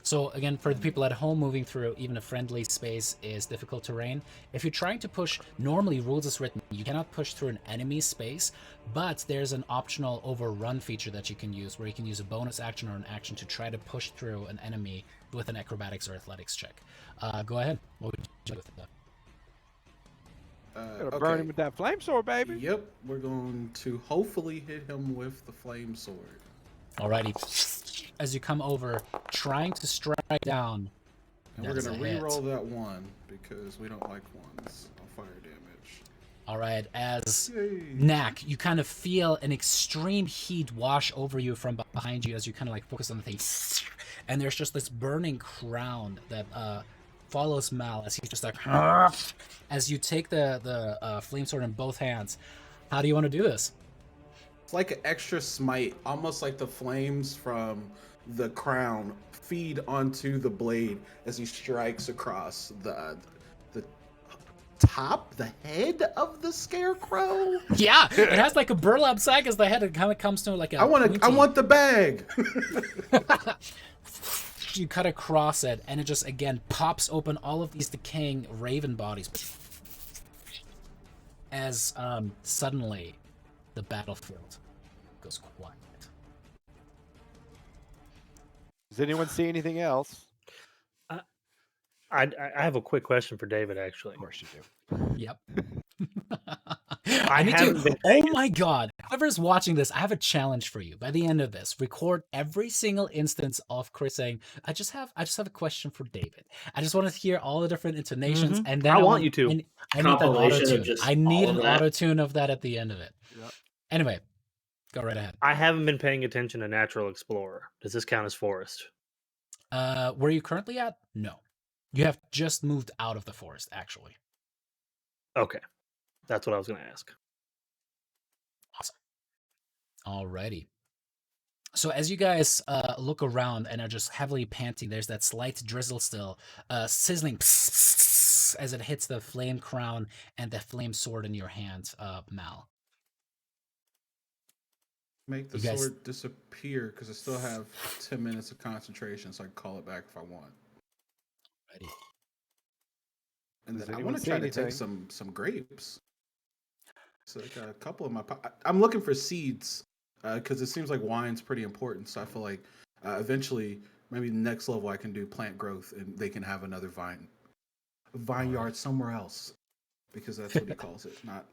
So again, for the people at home, moving through even a friendly space is difficult terrain. If you're trying to push, normally rules is written, you cannot push through an enemy space, but there's an optional overrun feature that you can use, where you can use a bonus action or an action to try to push through an enemy with an acrobatics or athletics check. Go ahead. What would you do with that? Gonna burn him with that flame sword, baby. Yep, we're going to hopefully hit him with the flame sword. Alrighty. As you come over, trying to strike down. And we're gonna re-roll that one because we don't like ones on fire damage. Alright, as Yay. Knack, you kind of feel an extreme heat wash over you from behind you as you kind of like focus on the thing. And there's just this burning crown that follows Mal as he's just like, as you take the flame sword in both hands. How do you want to do this? It's like an extra smite, almost like the flames from the crown feed onto the blade as he strikes across the top, the head of the scarecrow. Yeah, it has like a burlap sack as the head. It kind of comes to like a. I want the bag. You cut across it, and it just again pops open all of these decaying raven bodies. As suddenly, the battlefield goes quiet. Does anyone see anything else? I have a quick question for David, actually. Of course you do. Yep. I need haven't to. been Oh my god! Whoever's watching this, I have a challenge for you. By the end of this, record every single instance of Chris saying, "I just have a question for David." I just want to hear all the different intonations, and then I want you to. I need that Compilation of auto-tune. just I need all of an that. auto-tune of that at the end of it. Yep. Anyway, go right ahead. I haven't been paying attention to Natural Explorer. Does this count as forest? Where are you currently at? No. You have just moved out of the forest, actually. Okay. That's what I was going to ask. Awesome. Alrighty. So as you guys look around and are just heavily panting, there's that slight drizzle still, sizzling as it hits the flame crown and the flame sword in your hand, Mal. Make the You guys- sword disappear because I still have 10 minutes of concentration, so I can call it back if I want. Ready. And Does then I anyone want to see try to take some grapes. So I got a couple in my pocket. I'm looking for seeds because it seems like wine's pretty important. So I feel like eventually, maybe next level, I can do plant growth, and they can have another vineyard somewhere else, because that's what he calls it, not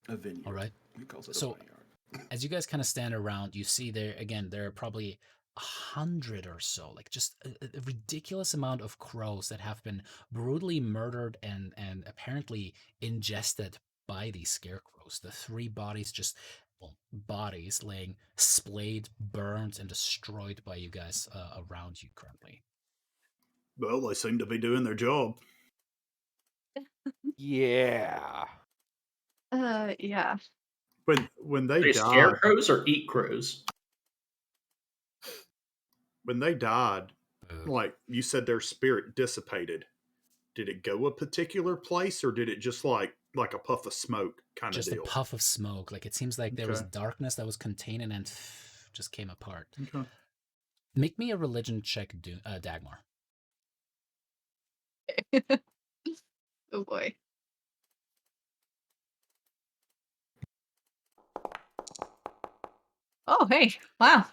a vineyard. All right. He calls it So- a vineyard. As you guys kind of stand around, you see there are probably 100 or so, like just a ridiculous amount of crows that have been brutally murdered and apparently ingested by these scarecrows. The 3 bodies just bodies laying splayed, burned, and destroyed by you guys around you currently. Well, they seem to be doing their job. Yeah. Yeah. When they They died, scare crows or eat crows? when they died, like you said, their spirit dissipated. Did it go a particular place, or did it just like a puff of smoke kind of Just deal? a puff of smoke. Like it seems like there was Okay. darkness that was contained and then just came apart. Okay. Make me a religion check, Dagmar. Oh boy. Oh, hey. Wow.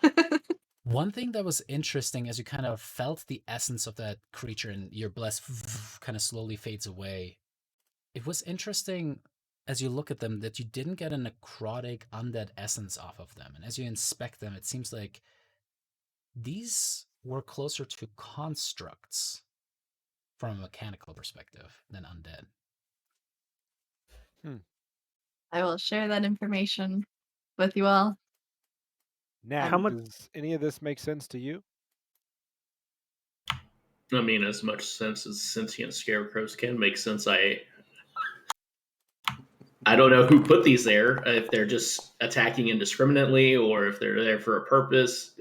One thing that was interesting as you kind of felt the essence of that creature and your bless kind of slowly fades away. It was interesting as you look at them that you didn't get a necrotic undead essence off of them. And as you inspect them, it seems like these were closer to constructs from a mechanical perspective than undead. I will share that information with you all. Now, How much- does any of this make sense to you? I mean, as much sense as sentient scarecrows can make sense. I don't know who put these there. If they're just attacking indiscriminately, or if they're there for a purpose.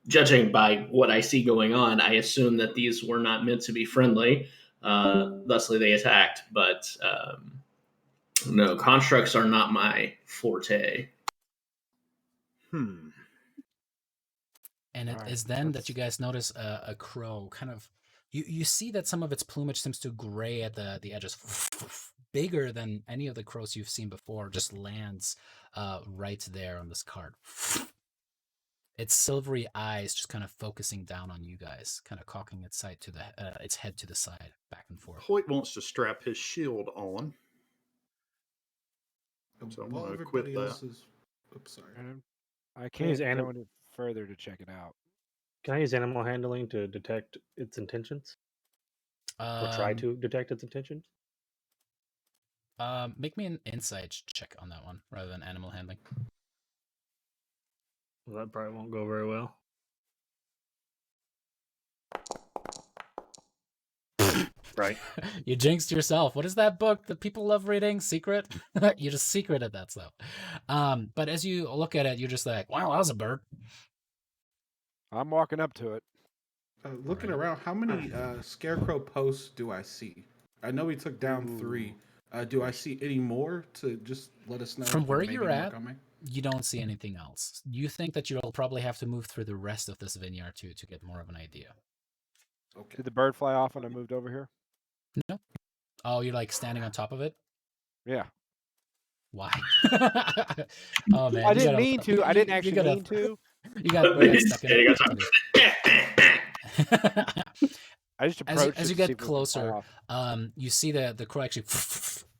Judging by what I see going on, I assume that these were not meant to be friendly. Thusly, they attacked. But no, constructs are not my forte. And it Alright, is then that you that's- guys notice a crow kind of. You see that some of its plumage seems to gray at the edges, bigger than any of the crows you've seen before. Just lands right there on this cart. Its silvery eyes just kind of focusing down on you guys, kind of cocking its side to its head to the side, back and forth. Hoyt wants to strap his shield on. So I'm While gonna everybody quit that. else is, oops, sorry. And I Can you use can't go any further to check it out. Can I use animal handling to detect its intentions? Or try to detect its intentions? Make me an insight check on that one rather than animal handling. Well, that probably won't go very well. Right. You jinxed yourself. What is that book that people love reading? Secret? You just secreted that stuff. But as you look at it, you're just like, wow, that was a bird. I'm walking up to it. Looking Alright. around, how many scarecrow posts do I see? I know we took down 3. Do I see any more to just let us know? From if where maybe you're more at, coming? you don't see anything else. You think that you'll probably have to move through the rest of this vineyard to get more of an idea. Okay. Did the bird fly off when I moved over here? No. Oh, you're like standing on top of it? Yeah. Why? Oh man, I you didn't gotta- mean to. I didn't you actually gotta- mean to. You got stuck in it. I just As approached you it to see get if it would fly closer, off. you see the crow actually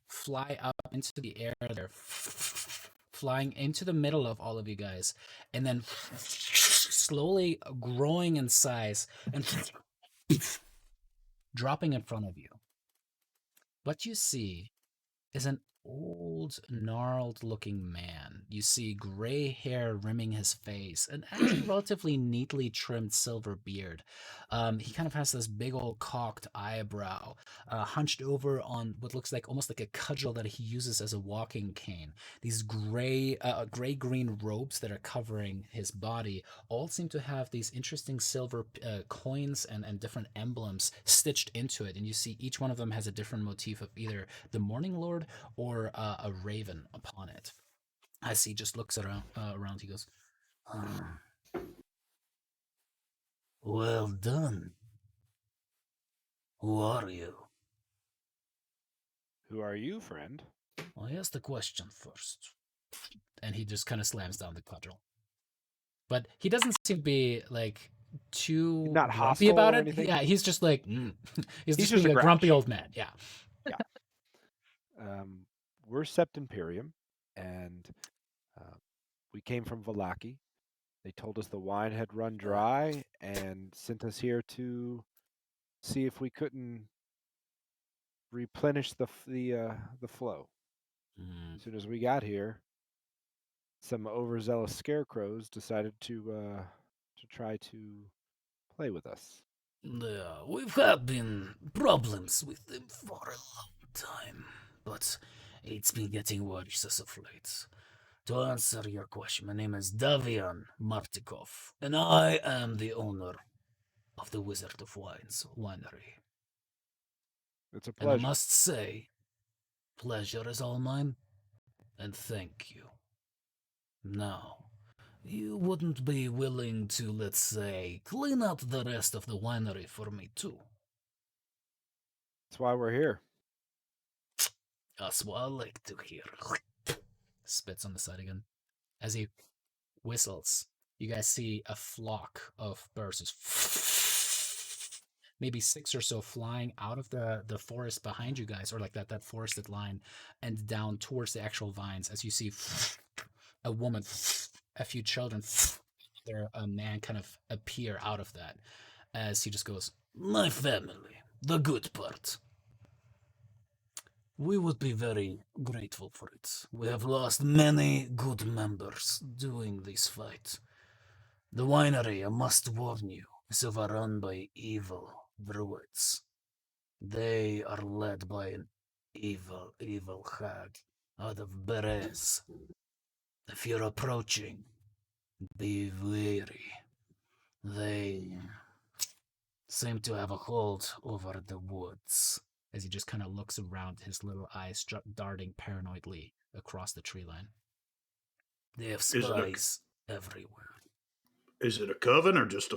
fly up into the air there, flying into the middle of all of you guys, and then slowly growing in size and dropping in front of you. What you see is an old, gnarled looking man. You see gray hair rimming his face, and actually relatively neatly trimmed silver beard. He kind of has this big old cocked eyebrow, hunched over on what looks like almost like a cudgel that he uses as a walking cane. These gray-green robes that are covering his body all seem to have these interesting silver coins and different emblems stitched into it, and you see each one of them has a different motif of either the Morning Lord or a raven upon it. As he just looks around, he goes, "Well done. Who are you?" Who are you, friend? I asked the question first. and he just kind of slams down the cudgel. But he doesn't seem to be like too Not grumpy hostile about or it. anything? Yeah, he's just like he's just just being a a grumpy grouch. old man. Yeah. We're Sept Imperium, and we came from Valaki. They told us the wine had run dry and sent us here to see if we couldn't replenish the flow. As soon as we got here, some overzealous scarecrows decided to try to play with us. Yeah, we've had been problems with them for a long time, but it's been getting worse as of late. To answer your question, my name is Davian Martikov, and I am the owner of the Wizard of Wines winery. It's a And I pleasure. must say, pleasure is all mine, and thank you. Now, you wouldn't be willing to, let's say, clean up the rest of the winery for me too. That's why we're here. That's what I like to hear. Spits on the side again. As he whistles, you guys see a flock of birds, maybe 6 or so, flying out of the forest behind you guys, or like that forested line, and down towards the actual vines. As you see a woman, a few children, a man kind of appear out of that, as he just goes, "My family, the good part. We would be very grateful for it. We have lost many good members during this fight. The winery, I must warn you, is overrun by evil druids. They are led by an evil, evil hag out of Berez. If you're approaching, be wary. They seem to have a hold over the woods." As he just kind of looks around, his little eyes darting paranoidly across the tree line. They have spies everywhere. Is it a coven or just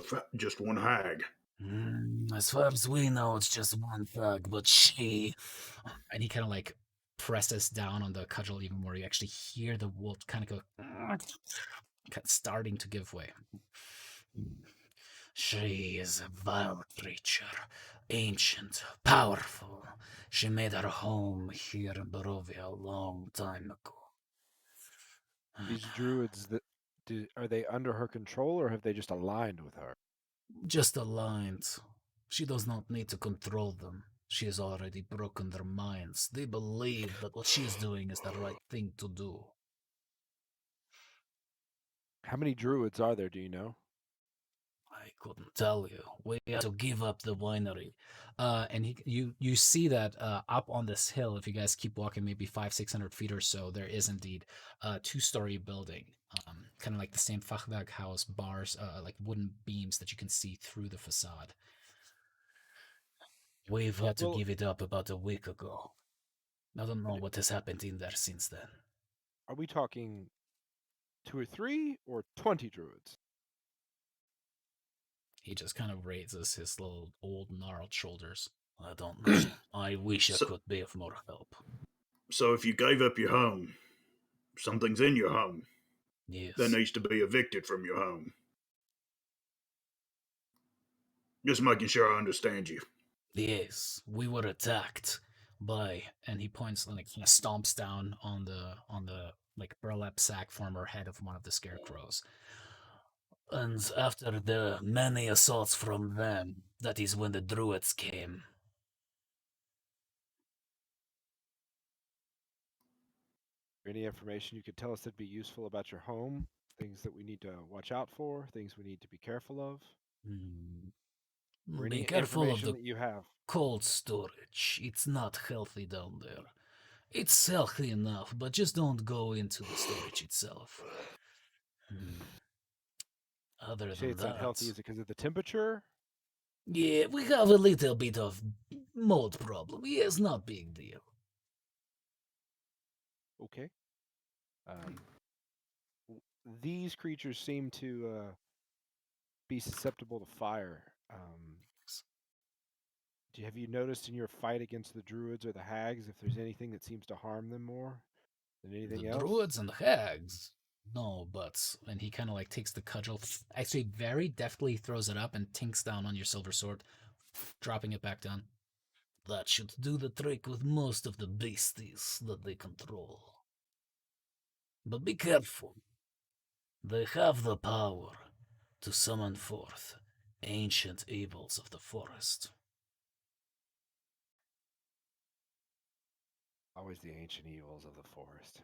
one hag? As far as we know, it's just one thug, but she... And he kind of like presses down on the cudgel even more. You actually hear the wolf kind of go... starting to give way. She is a vile creature, ancient, powerful. She made her home here in Barovia a long time ago. These druids, are they under her control, or have they just aligned with her? Just aligned. She does not need to control them. She has already broken their minds. They believe that what she is doing is the right thing to do. How many druids are there, do you know? I couldn't tell you. We had to give up the winery. And you see that up on this hill, if you guys keep walking maybe 500-600 feet or so, there is indeed a 2-story building. Kind of like the same Fachwerk house, bars, like wooden beams that you can see through the facade. We've had to give it up about a week ago. I don't know what has happened in there since then. Are we talking 2 or 3 or 20 druids? He just kind of raises his little old gnarled shoulders. I don't know. I wish I could be of more help. So if you gave up your home, something's in your home. Yes. That needs to be evicted from your home. Just making sure I understand you. Yes, we were attacked by, and he points and like kind of stomps down on the like burlap sack former head of one of the scarecrows. And after the many assaults from them, that is when the druids came. Any information you could tell us that'd be useful about your home? Things that we need to watch out for? Things we need to be careful of? Or Be any careful of information the that you have? cold storage. It's not healthy down there. It's healthy enough, but just don't go into the storage itself. Other You say than it's that, unhealthy. Is it because of the temperature? yeah, we have a little bit of mold problem. Yes, not big deal. Okay. These creatures seem to be susceptible to fire. Have you noticed in your fight against the druids or the hags if there's anything that seems to harm them more? Anything The else? druids and hags. No, but and he kind of like takes the cudgel, actually very deftly throws it up and tinks down on your silver sword, dropping it back down. That should do the trick with most of the beasties that they control. But be careful. They have the power to summon forth ancient evils of the forest. Always the ancient evils of the forest.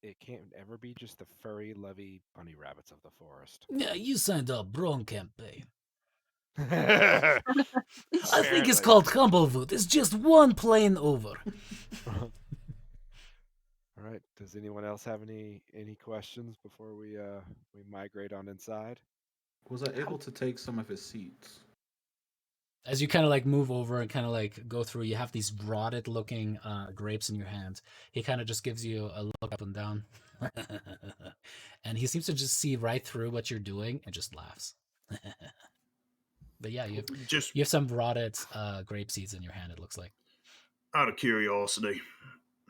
It can't ever be just the furry, lovey bunny rabbits of the forest. Yeah, you signed up wrong campaign. I I think it's called Humblewood. It's just one plane over. All right. Does anyone else have any questions before we migrate on inside? Was I able to take some of his seeds? As you kind of like move over and kind of like go through, you have these rotted looking grapes in your hand. He kind of just gives you a look up and down. And he seems to just see right through what you're doing and just laughs. But yeah, you have some rotted grape seeds in your hand, it looks like. Out of curiosity,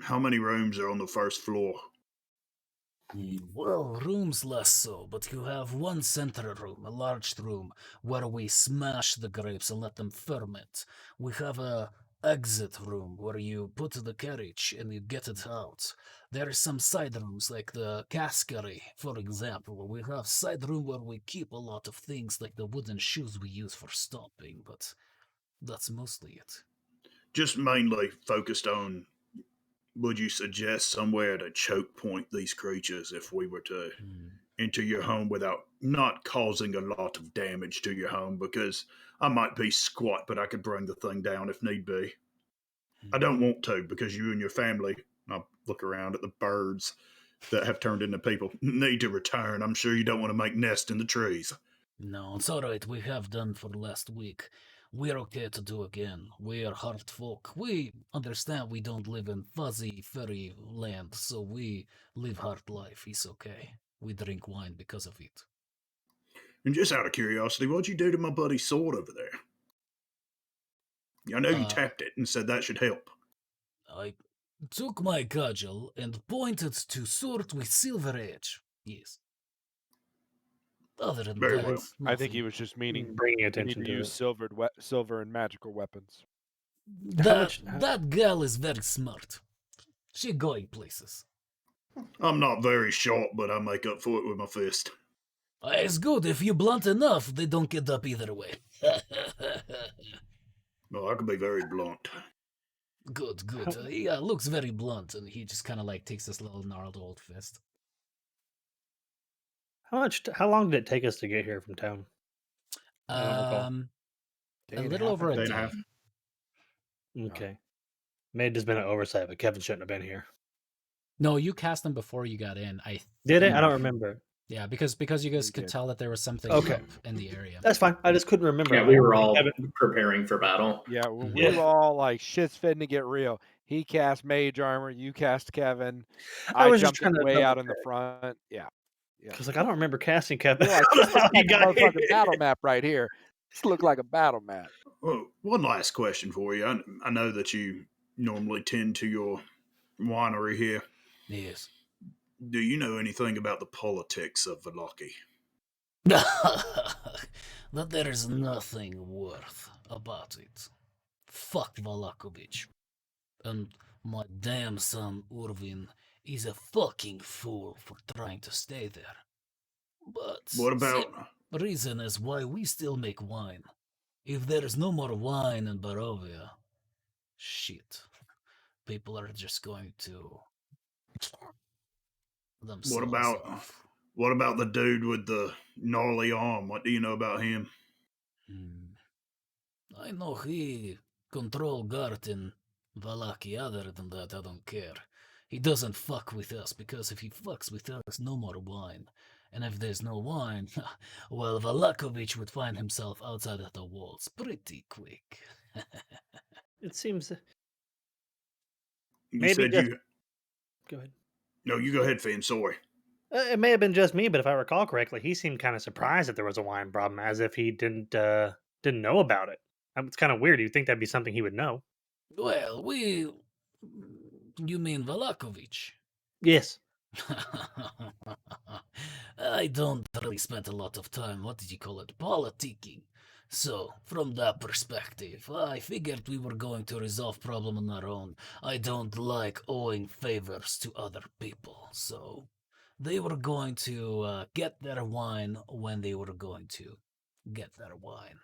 how many rooms are on the first floor? Well, rooms less so, but you have one central room, a large room, where we smash the grapes and let them ferment. We have a exit room where you put the carriage and you get it out. There are some side rooms, like the caskery, for example. We have side room where we keep a lot of things, like the wooden shoes we use for stomping, but that's mostly it. Just mainly focused on, would you suggest somewhere to choke point these creatures if we were to enter your home without not causing a lot of damage to your home? Because I might be squat, but I could bring the thing down if need be. I don't want to, because you and your family, I look around at the birds that have turned into people, need to return. I'm sure you don't want to make nests in the trees. No, it's alright. We have done for last week. We're okay to do again. We are hard folk. We understand we don't live in fuzzy, furry land, so we live hard life. It's okay. We drink wine because of it. And just out of curiosity, what'd you do to my buddy's sword over there? I know you tapped it and said that should help. I took my cudgel and pointed to sword with silver edge. Yes. Other than Very that, well. I think he was just meaning Bringing we need attention to to use silver and magical weapons. that gal is very smart. She going places. I'm not very short, but I make up for it with my fist. It's good. If you blunt enough, they don't get up either way. Well, I can be very blunt. Good. Yeah, looks very blunt, and he just kind of like takes this little gnarled old fist. How long did it take us to get here from town? I don't recall. A little over a Day day. and a half. Okay. May have just been an oversight, but Kevin shouldn't have been here. No, you cast them before you got in. Did it? I don't remember. Yeah, because you guys could did. tell that there was something Okay. up in the area. That's fine. I just couldn't remember. Yeah, we were all preparing for battle. Yeah, we Yeah. were all like, shit's fitting to get real. He cast mage armor, you cast Kevin. I was just jumped trying to way out double in the front. Yeah. Because like I don't remember casting Kevin. You're like, this looks You like a got motherfucking it. battle map right here. This looks like a battle map. Well, one last question for you. I know that you normally tend to your winery here. Yes. Do you know anything about the politics of Valaki? That there is nothing worth about it. Fuck Valakovich. And my damn son Urvin is a fucking fool for trying to stay there. But What about... the reason is why we still make wine. If there is no more wine in Barovia, shit. People are just going to themselves off. What about the dude with the gnarly arm? What do you know about him? I know he control guard in Valaki. Other than that, I don't care. He doesn't fuck with us, because if he fucks with us, no more wine. And if there's no wine, well, Valakovich would find himself outside of the walls pretty quick. It seems. You Maybe said just- you... Go ahead. No, you go ahead, Finn. Sorry. It may have been just me, but if I recall correctly, he seemed kind of surprised that there was a wine problem, as if he didn't know about it. It's kind of weird. You'd think that'd be something he would know. Well, you mean Valakovich? Yes. I don't really spend a lot of time, what did you call it, politicking. So, from that perspective, I figured we were going to resolve problem on our own. I don't like owing favors to other people, so they were going to get their wine when they were going to get their wine.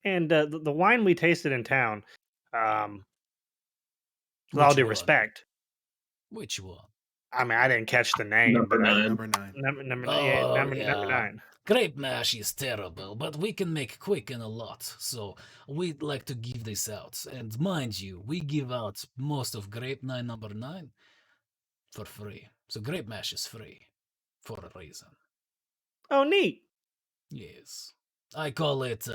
And the wine we tasted in town, with all Which due one? respect, Which one? I mean, I didn't catch the name, Number but nine. Number 9. number Yeah. 9. Grape mash is terrible, but we can make quick and a lot, so we'd like to give this out. And mind you, we give out most of Grape 9 number 9 for free. So grape mash is free for a reason. Oh, neat. Yes. I call it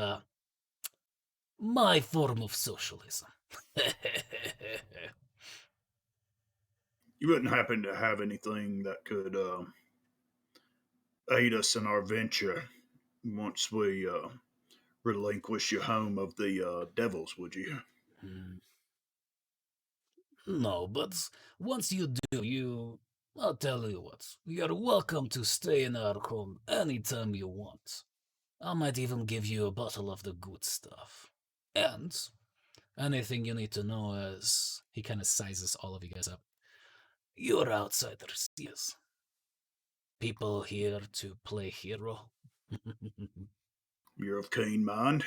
my form of socialism. You wouldn't happen to have anything that could aid us in our venture once we relinquish your home of the devils, would you? No, but once you do, I'll tell you what, you're welcome to stay in our home anytime you want. I might even give you a bottle of the good stuff. And anything you need to know is, he kind of sizes all of you guys up. You're outsiders, yes. People here to play hero. You're of keen mind.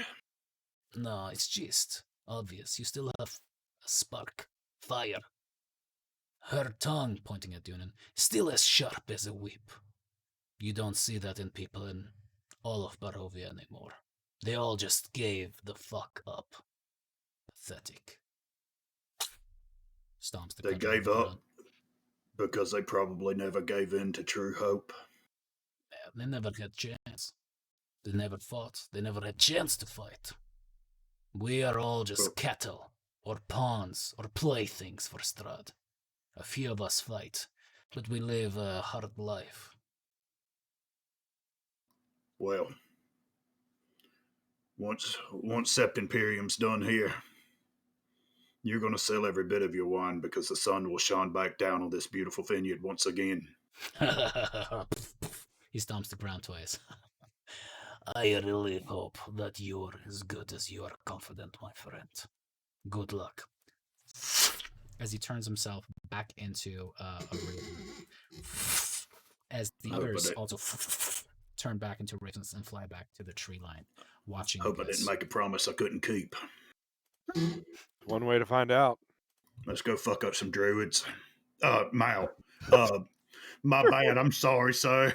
No, it's just obvious. You still have a spark, fire. Her tongue, pointing at Dunan, still as sharp as a whip. You don't see that in people in all of Barovia anymore. They all just gave the fuck up. Pathetic. Stomps the They country gave on the up ground. because they probably never gave in to true hope. They never had chance. They never fought. They never had chance to fight. We are all just cattle, or pawns, or playthings for Strahd. A few of us fight, but we live a hard life. Well, once Sept Imperium's done here, you're going to sell every bit of your wine because the sun will shine back down on this beautiful vineyard once again. He stomps the ground twice. I really hope that you're as good as you are confident, my friend. Good luck. As he turns himself back into a raven. As the others also turn back into ravens and fly back to the tree line, watching Hope you I guys. didn't make a promise I couldn't keep. One way to find out. Let's go fuck up some druids. Mal. My bad. I'm sorry, sir.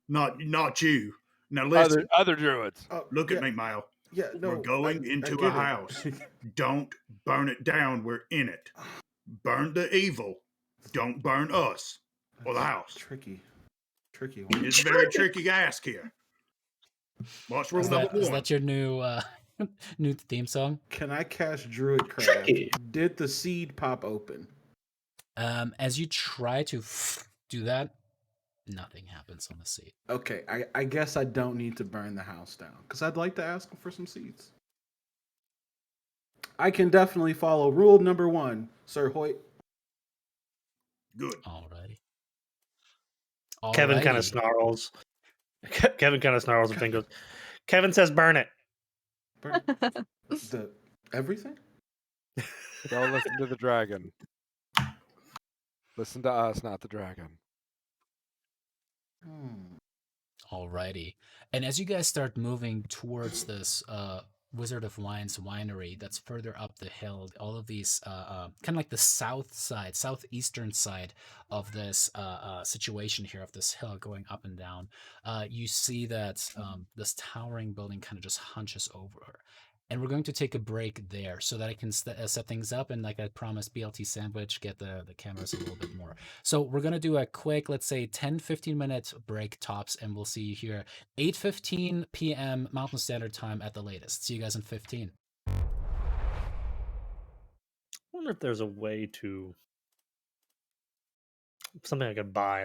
Not you. Now listen. Other druids. Look at me, Mal. Yeah, no. We're going into get a house. Don't burn it down. We're in it. Burn the evil. Don't burn us or the house. Tricky one. It's a very tricky ask here. What's rule number Is one? that your new new theme song? Can I cast Druid Craft? Tricky. Did the seed pop open? As you try to do that, nothing happens on the seed. Okay, I guess I don't need to burn the house down because I'd like to ask him for some seeds. I can definitely follow rule number 1, Sir Hoyt. Good. Alrighty. Kevin kind of snarls. Kevin kind of snarls and then goes, Kevin says burn it. Burn the everything? Don't listen to the dragon. Listen to us, not the dragon. Alrighty. And as you guys start moving towards this Wizard of Wine's winery that's further up the hill, all of these kind of like the southeastern side of this situation here, of this hill going up and down, you see that this towering building kind of just hunches over. And we're going to take a break there so that I can set things up. And like I promised, BLT sandwich, get the cameras a little bit more. So we're going to do a quick, let's say 10-15 minute break tops. And we'll see you here 8:15 p.m. Mountain Standard Time at the latest. See you guys in 15. I wonder if there's a way to something I could buy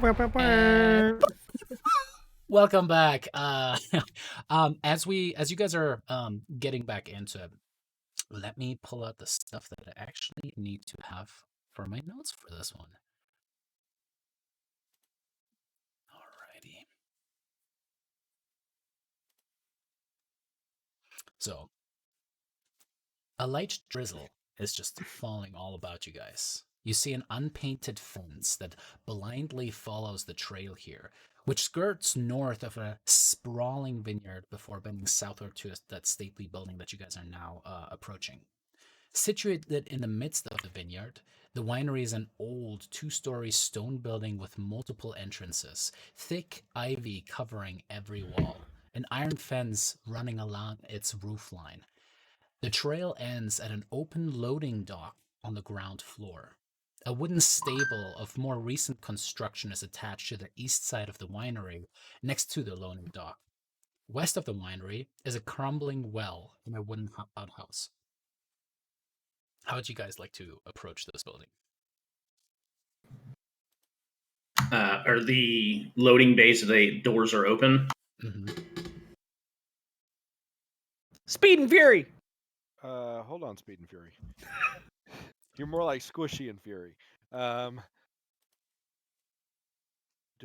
And welcome back. As you guys are getting back into it, let me pull out the stuff that I actually need to have for my notes for this one. Alrighty. So, a light drizzle is just falling all about you guys. You see an unpainted fence that blindly follows the trail here, which skirts north of a sprawling vineyard before bending southward to that stately building that you guys are now approaching. Situated in the midst of the vineyard, the winery is an old two-story stone building with multiple entrances, thick ivy covering every wall, an iron fence running along its roofline. The trail ends at an open loading dock on the ground floor. A wooden stable of more recent construction is attached to the east side of the winery, next to the loading dock. West of the winery is a crumbling well in a wooden outhouse. How would you guys like to approach this building? Are the loading bays, the doors are open? Mm-hmm. Speed and Fury. Hold on, Speed and Fury. You're more like Squishy and Fury. Do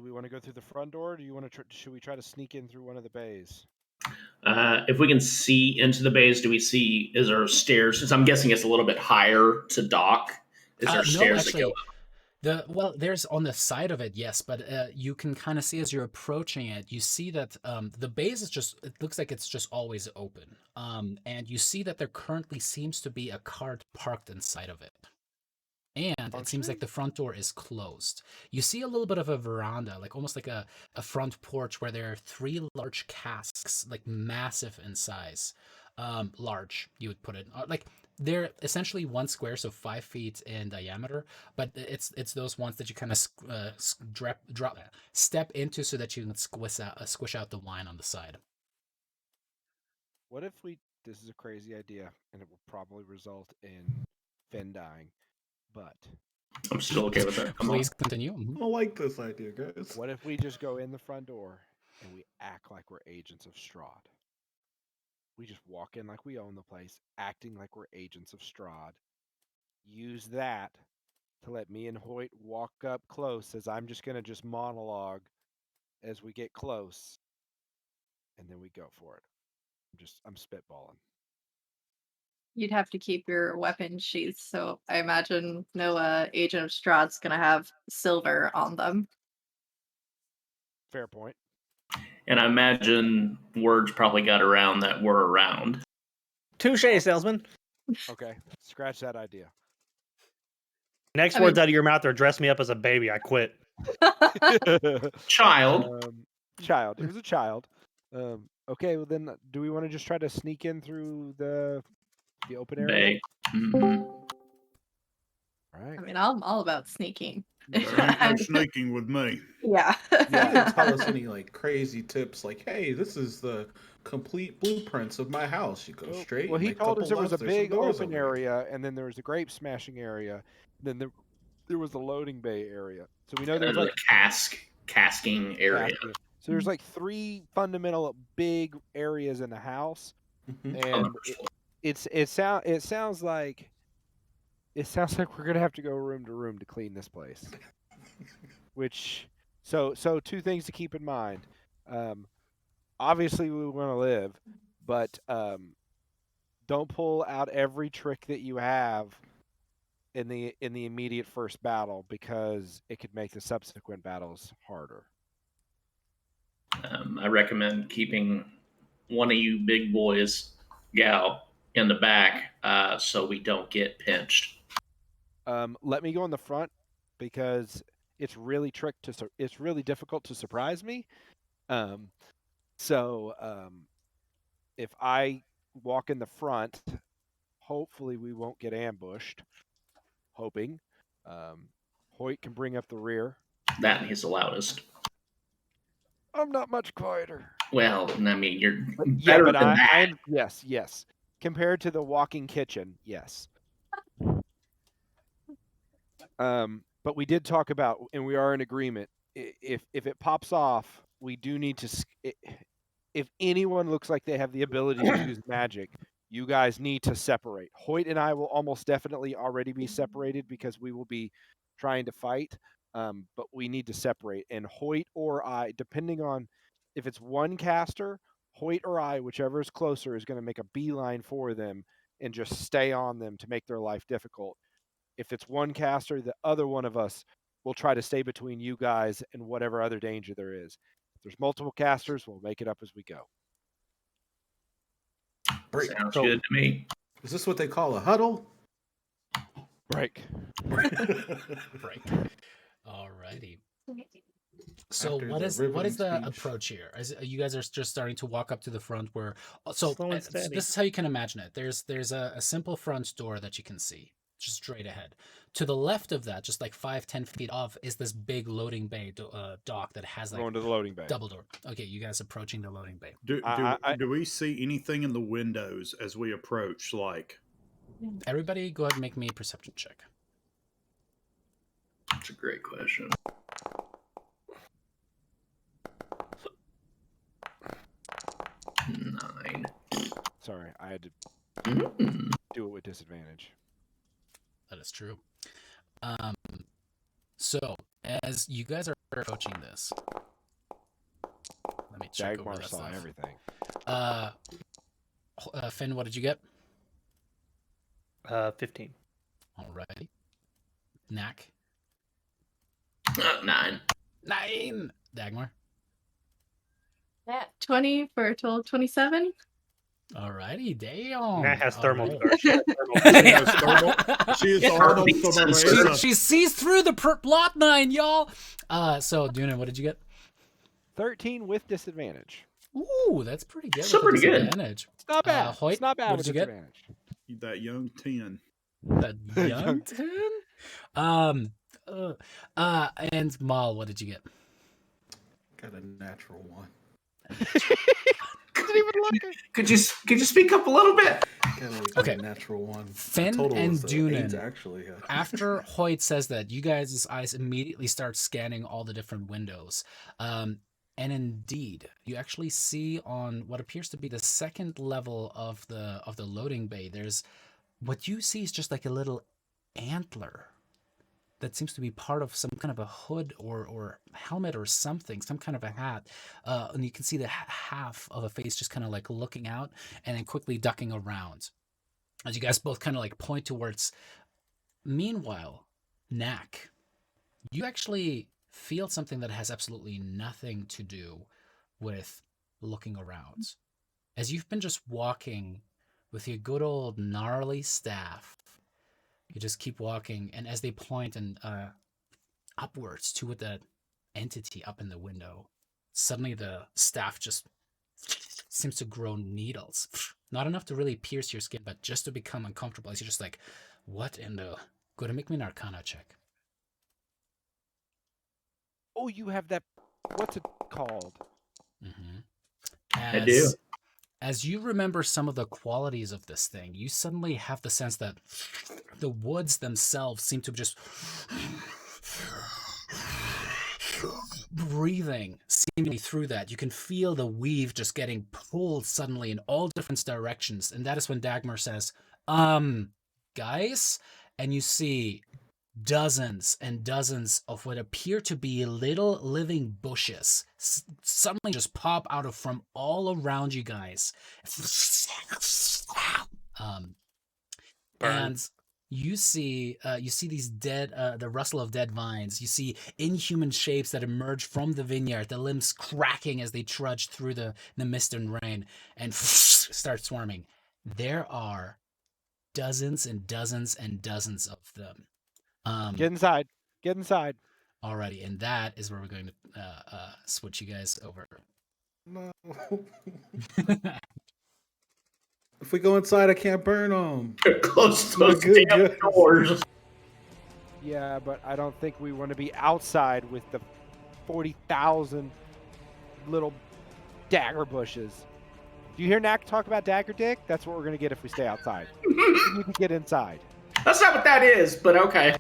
we want to go through the front door? Or do you want to? Should we try to sneak in through one of the bays? If we can see into the bays, do we see? Is there stairs? Since I'm guessing it's a little bit higher to dock. Is there No, stairs actually, that go there's on the side of it, yes, but you can kind of see as you're approaching it, you see that the base is it looks like it's just always open. And you see that there currently seems to be a cart parked inside of it. And it seems like the front door is closed. You see a little bit of a veranda, like almost like a front porch where there are 3 large casks, like massive in size. Large, you would put it. Like they're essentially 1 square, so 5 feet in diameter, but it's those ones that you kind of step into so that you can squish out the wine on the side. What if this is a crazy idea, and it will probably result in Finn dying, but I'm still okay with that. Please continue. I don't like this idea, guys. what if we just go in the front door and we act like we're agents of Strahd? We just walk in like we own the place, acting like we're agents of Strahd. Use that to let me and Hoyt walk up close, as I'm just going to just monologue as we get close, and then we go for it. I'm spitballing. You'd have to keep your weapon sheaths, so I imagine no agent of Strahd's gonna have silver on them. Fair point. And I imagine words probably got around that we're around. Touche, salesman. Okay, scratch that idea. Next words out of your mouth are dress me up as a baby. I quit. Child. Child. It was a child. Okay, well then, do we want to just try to sneak in through the open area? Mm-hmm. Right. I mean, I'm all about sneaking. No sneaking with me. Yeah. You didn't tell us any like crazy tips, like, "Hey, this is the complete blueprints of my house. You go straight." Well, he and a told us there couple was a lefts, there's some big doors open over there. area, and then there was a grape smashing area. Then there was the loading bay area. So we know there's like casking area. Casking. So there's like 3 fundamental big areas in the house, and it sounds like we're gonna have to go room to room to clean this place. Which so 2 things to keep in mind. Obviously we want to live, but don't pull out every trick that you have in the immediate first battle, because it could make the subsequent battles harder. I recommend keeping one of you big boys, gal, in the back, so we don't get pinched. Let me go in the front, because it's really difficult to surprise me. If I walk in the front, hopefully we won't get ambushed. Hoping. Hoyt can bring up the rear. That he's the loudest. I'm not much quieter. Well, I mean, you're yeah, better but than that. Yes. Compared to the walking kitchen, yes. But we did talk about, and we are in agreement, if it pops off, we do need to. If anyone looks like they have the ability to use magic, you guys need to separate. Hoyt and I will almost definitely already be separated because we will be trying to fight. But we need to separate. And Hoyt or I, depending on if it's one caster, Hoyt or I, whichever is closer, is going to make a beeline for them and just stay on them to make their life difficult. If it's one caster, the other one of us will try to stay between you guys and whatever other danger there is. If there's multiple casters, we'll make it up as we go. Break. Sounds good to me. Is this what they call a huddle? Break. Break. Alrighty. So After what the is riveting the speech. approach here? You guys are just starting to walk up to the front where so Slow and steady. this is how you can imagine it. There's a simple front door that you can see just straight ahead. To the left of that, just like 5-10 feet off, is this big loading bay dock that has like Going to the loading bay. double door. Okay, you guys approaching the loading bay. Do we see anything in the windows as we approach? Like, Everybody, go ahead and make me a perception check. That's a great question. Nine. Sorry, I had to do it with disadvantage. That is true. So as you guys are approaching this, let me check over Dagmar that saw stuff. everything. Finn, what did you get? 15. Alrighty. Knack. 9. 9. Dagmar. 20 for a total of 27. Alrighty, damn. That has thermal Alright. scar. she is Arnold Schwarzenegger. She sees through the plot line, y'all. So, Duna, what did you get? 13 with disadvantage. Ooh, that's pretty good. Still with pretty good. disadvantage. It's not bad. Hoyt, it's not bad what with did you get? disadvantage. That young 10. That young 10? And Mal, what did you get? Got a natural one. Could you speak up a little bit? Okay. A natural one. Finn Total and was, 8 Dunan, actually. Yeah. after Hoyt says that, you guys' eyes immediately start scanning all the different windows. And indeed, you actually see on what appears to be the second level of the loading bay, there's what you see is just like a little antler that seems to be part of some kind of a hood or helmet or something, some kind of a hat. And you can see the half of a face just kind of like looking out and then quickly ducking around. As you guys both kind of like point towards. Meanwhile, Knack, you actually feel something that has absolutely nothing to do with looking around. As you've been just walking with your good old gnarly staff, you just keep walking, and as they point and upwards to that entity up in the window, suddenly the staff just seems to grow needles. Not enough to really pierce your skin, but just to become uncomfortable. As you're just like, what in the... Go to make me an Arcana check. Oh, you have that. What's it called? Mm-hmm. I do. As you remember some of the qualities of this thing, you suddenly have the sense that the woods themselves seem to just breathing seemingly through that. You can feel the weave just getting pulled suddenly in all different directions. And that is when Dagmar says, guys, and you see dozens and dozens of what appear to be little living bushes suddenly just pop out of from all around you guys. And you see these dead, the rustle of dead vines. You see inhuman shapes that emerge from the vineyard, the limbs cracking as they trudge through the mist and rain and start swarming. There are dozens and dozens and dozens of them. Get inside. Get inside. Alrighty, and that is where we're going to switch you guys over. No. If we go inside, I can't burn them. Close to those damn doors. Yeah, but I don't think we want to be outside with the 40,000 little dagger bushes. Do you hear Knack talk about dagger dick? That's what we're going to get if we stay outside. We need to get inside. That's not what that is, but okay.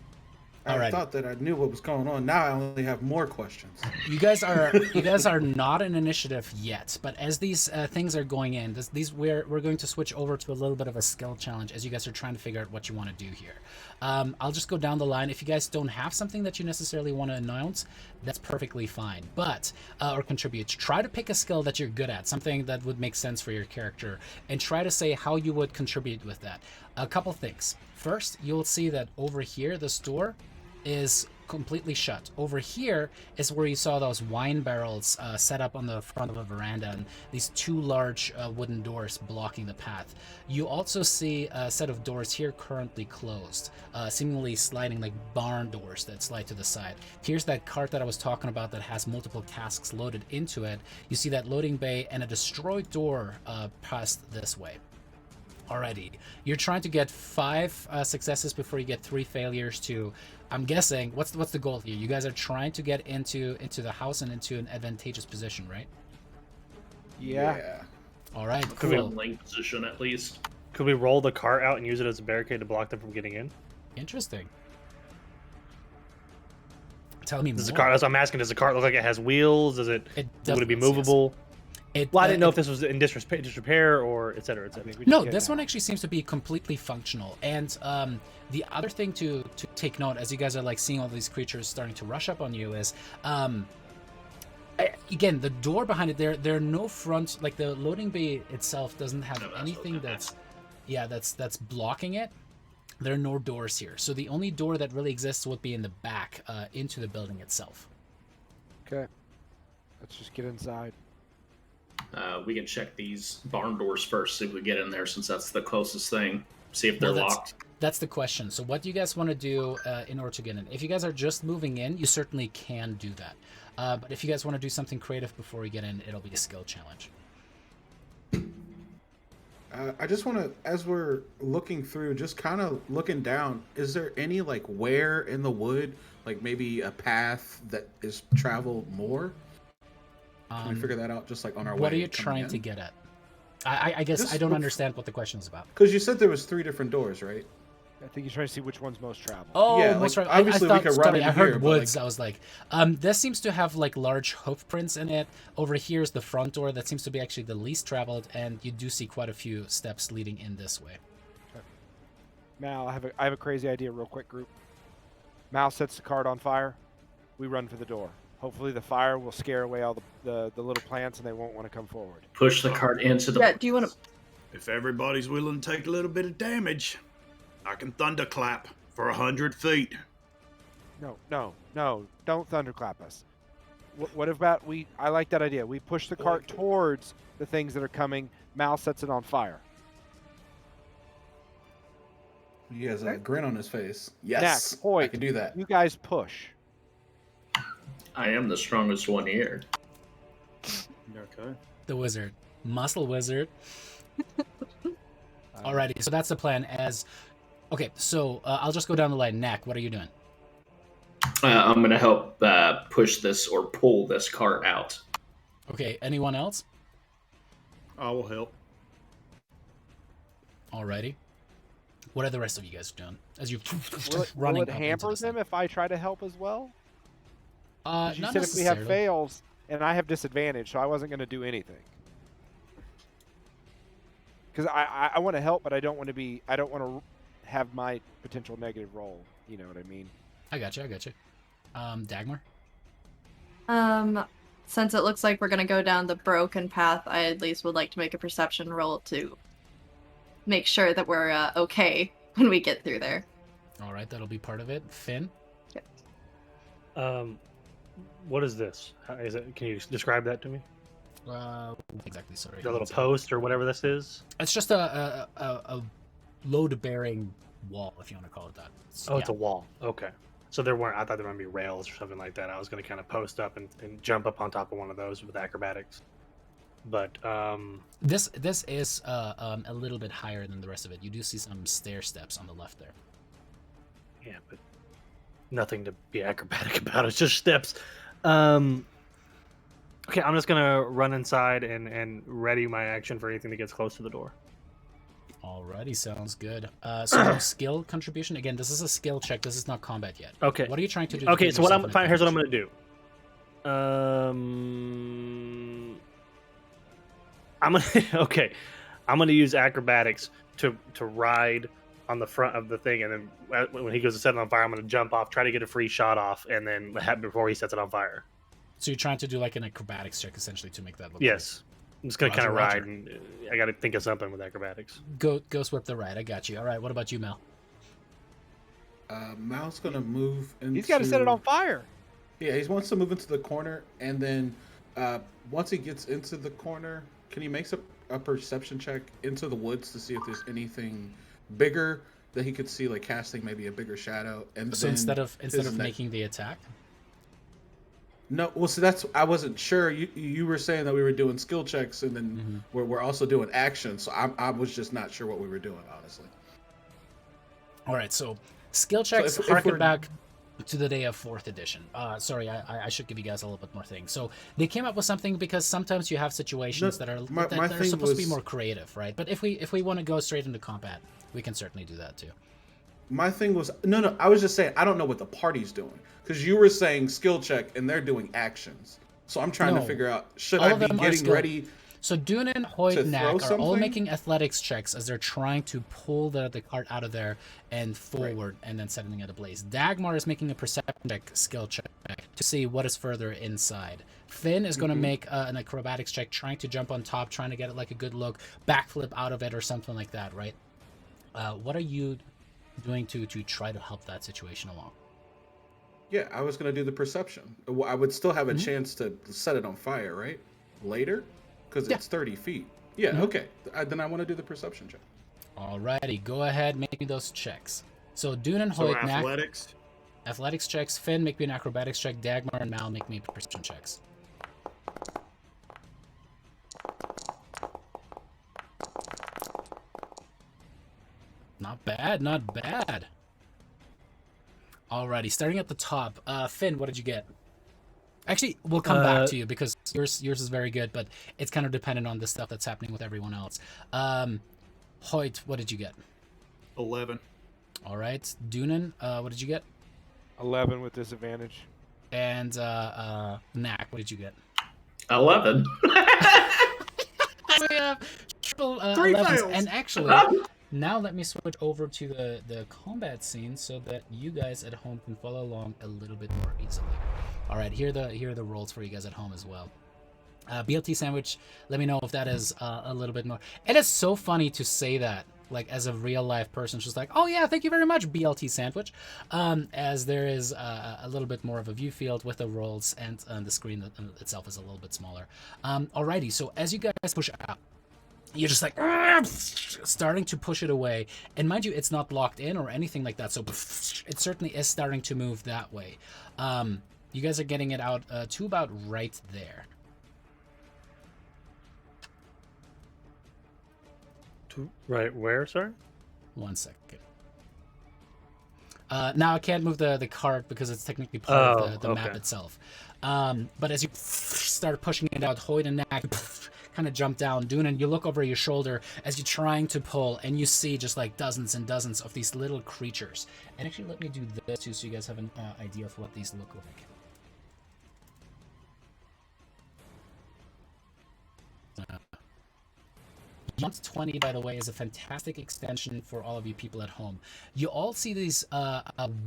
I Alrighty. thought that I knew what was going on. Now I only have more questions. You guys are not in initiative yet, but as these things are going in, we're going to switch over to a little bit of a skill challenge as you guys are trying to figure out what you want to do here. I'll just go down the line. If you guys don't have something that you necessarily want to announce, that's perfectly fine. But or contribute. Try to pick a skill that you're good at, something that would make sense for your character, and try to say how you would contribute with that. A couple things. First, you'll see that over here, this door is completely shut. Over here is where you saw those wine barrels set up on the front of a veranda, and these two large wooden doors blocking the path. You also see a set of doors here currently closed, seemingly sliding like barn doors that slide to the side. Here's that cart that I was talking about that has multiple casks loaded into it. You see that loading bay and a destroyed door past this way. Alrighty, you're trying to get 5 successes before you get 3 failures to, I'm guessing, what's the goal here? You guys are trying to get into the house and into an advantageous position, right? Yeah. All right, Could be in cool. lane position at least. Could we roll the cart out and use it as a barricade to block them from getting in? Interesting. Tell me Does the more. cart? That's what I'm asking. Does the cart look like it has wheels? Does it? It Would it be does, yes. movable? Well, I didn't know if it- this was in disrepair or et cetera, et cetera. No, this one actually seems to be completely functional. And the other thing to take note as you guys are like seeing all these creatures starting to rush up on you is, again, the door behind it, there are no front, like the loading bay itself doesn't have anything that's blocking it. There are no doors here. So the only door that really exists would be in the back into the building itself. Okay. Let's just get inside. We can check these barn doors first, see if we get in there, since that's the closest thing. See if they're Well, locked. That's the question. So what do you guys want to do in order to get in? If you guys are just moving in, you certainly can do that. But if you guys want to do something creative before you get in, it'll be a skill challenge. I just want to, as we're looking through, just kind of looking down, is there any like wear in the wood, like maybe a path that is traveled more? Can we figure that out just like on our way? What are you trying to get at? I guess Just I don't look- understand what the question is about. Because you said there was 3 different doors, right? I think you're trying to see which one's most traveled. Oh, Yeah, most like, right. obviously we I thought, could run sorry, into I heard here, but, woods. like- I was like, this seems to have like large hoof prints in it. Over here is the front door that seems to be actually the least traveled, and you do see quite a few steps leading in this way. Mal, I have a crazy idea real quick, group. Mal sets the cart on fire. We run for the door. Hopefully the fire will scare away all the little plants and they won't want to come forward. Push the cart into the. Yeah, do you want to? If everybody's willing to take a little bit of damage, I can thunderclap for 100 feet. No. Don't thunderclap us. What about I like that idea. We push the cart towards the things that are coming. Mal sets it on fire. He has a grin on his face. Yes, Neck, point. I can do that. You guys push. I am the strongest one here. Okay. The wizard, muscle wizard. Alrighty, so that's the plan. So I'll just go down the line. Knack, what are you doing? I'm going to help push this or pull this cart out. Okay, anyone else? I will help. Alrighty. What are the rest of you guys doing as you're Will running it up hamper into them if I try to help as well? 'Cause you not said if we have necessarily. fails, and I have disadvantage, so I wasn't going to do anything. Because I want to help, but I don't want to have my potential negative roll. You know what I mean? I got you. Dagmar? Since it looks like we're gonna go down the broken path, I at least would like to make a perception roll to make sure that we're okay when we get through there. All right, that'll be part of it. Finn? What is this? How is it? Can you describe that to me? Exactly, sorry. The little post or whatever this is. It's just a load-bearing wall, if you want to call it that. Oh, it's a wall. Okay. So there weren't. I thought there might be rails or something like that. I was going to kind of post up and jump up on top of one of those with acrobatics. But This is a little bit higher than the rest of it. You do see some stair steps on the left there. yeah, but nothing to be acrobatic about. It's just steps. Okay, I'm just gonna run inside and ready my action for anything that gets close to the door. Alrighty. Alrighty, sounds good. So no skill contribution. Again, this is a skill check. This is not combat yet. Okay. What are you trying to do? To Okay, get so what yourself I'm an fine. Here's what I'm advantage? gonna do. I'm gonna okay. I'm gonna use acrobatics to ride on the front of the thing, and then when he goes to set it on fire, I'm gonna jump off, try to get a free shot off, and then before he sets it on fire. So you're trying to do like an acrobatics check essentially to make that look. Yes, I'm just gonna kind of Roger, ride, and I got to think of something with acrobatics. Ghost whip the ride. I got you. All right. What about you, Mel? Mal's gonna move into... He's got to set it on fire. Yeah, he wants to move into the corner, and then once he gets into the corner, can he make a perception check into the woods to see if there's anything bigger that he could see, like casting maybe a bigger shadow? And So then instead of his making the attack. No, well, so that's I wasn't sure. You were saying that we were doing skill checks, and then we're also doing action. So I was just not sure what we were doing, honestly. All right. So skill checks if harken we're- back to the day of 4th edition. Sorry, I should give you guys a little bit more things. So they came up with something because sometimes you have situations that are that are thing supposed to be was- more creative, right? But if we want to go straight into combat, we can certainly do that too. My thing was no. I was just saying I don't know what the party's doing because you were saying skill check and they're doing actions. So I'm trying to No. figure out should All I of be them are getting skill. ready? So Dunan, Hoyt, to and Knack throw are all something? making athletics checks as they're trying to pull the cart out of there and forward and then setting it ablaze. Dagmar is making a perception check, skill check to see what is further inside. Finn is going to make an acrobatics check, trying to jump on top, trying to get it like a good look, backflip out of it or something like that, right? What are you doing to try to help that situation along? Yeah, I was gonna do the perception. I would still have a chance to set it on fire, right? Later, because it's 30 feet. Yeah, okay. Then I want to do the perception check. Alrighty, go ahead, make me those checks. So Dunan, So Hoyt, Knack, athletics. athletics checks. Finn, make me an acrobatics check. Dagmar and Mal, make me perception checks. Not bad, not bad. Alrighty, starting at the top. Finn, what did you get? Actually, we'll come back to you because yours is very good, but it's kind of dependent on the stuff that's happening with everyone else. Hoyt, what did you get? 11. All right, Dunan, what did you get? 11 with disadvantage. And Knack, what did you get? 11. So we have triple 3 11s. fails. And actually, now let me switch over to the combat scene so that you guys at home can follow along a little bit more easily. All right, here are the rolls for you guys at home as well. BLT sandwich, let me know if that is a little bit more. It is so funny to say that, like, as a real life person, just like, oh yeah, thank you very much, BLT sandwich. As there is a little bit more of a view field with the rolls, and the screen itself is a little bit smaller. Alrighty, so as you guys push out, you're just like starting to push it away, and mind you, it's not locked in or anything like that, so it certainly is starting to move that way. You guys are getting it out to about right there. Right where, sir? 1 second. Now I can't move the cart because it's technically part of the map itself. But as you start pushing it out, Hoyt and Knack kind of jump down. Dunan, you look over your shoulder as you're trying to pull, and you see just like dozens and dozens of these little creatures. And actually, let me do this too, so you guys have an idea of what these look like. Beyond 20, by the way, is a fantastic extension for all of you people at home. You all see these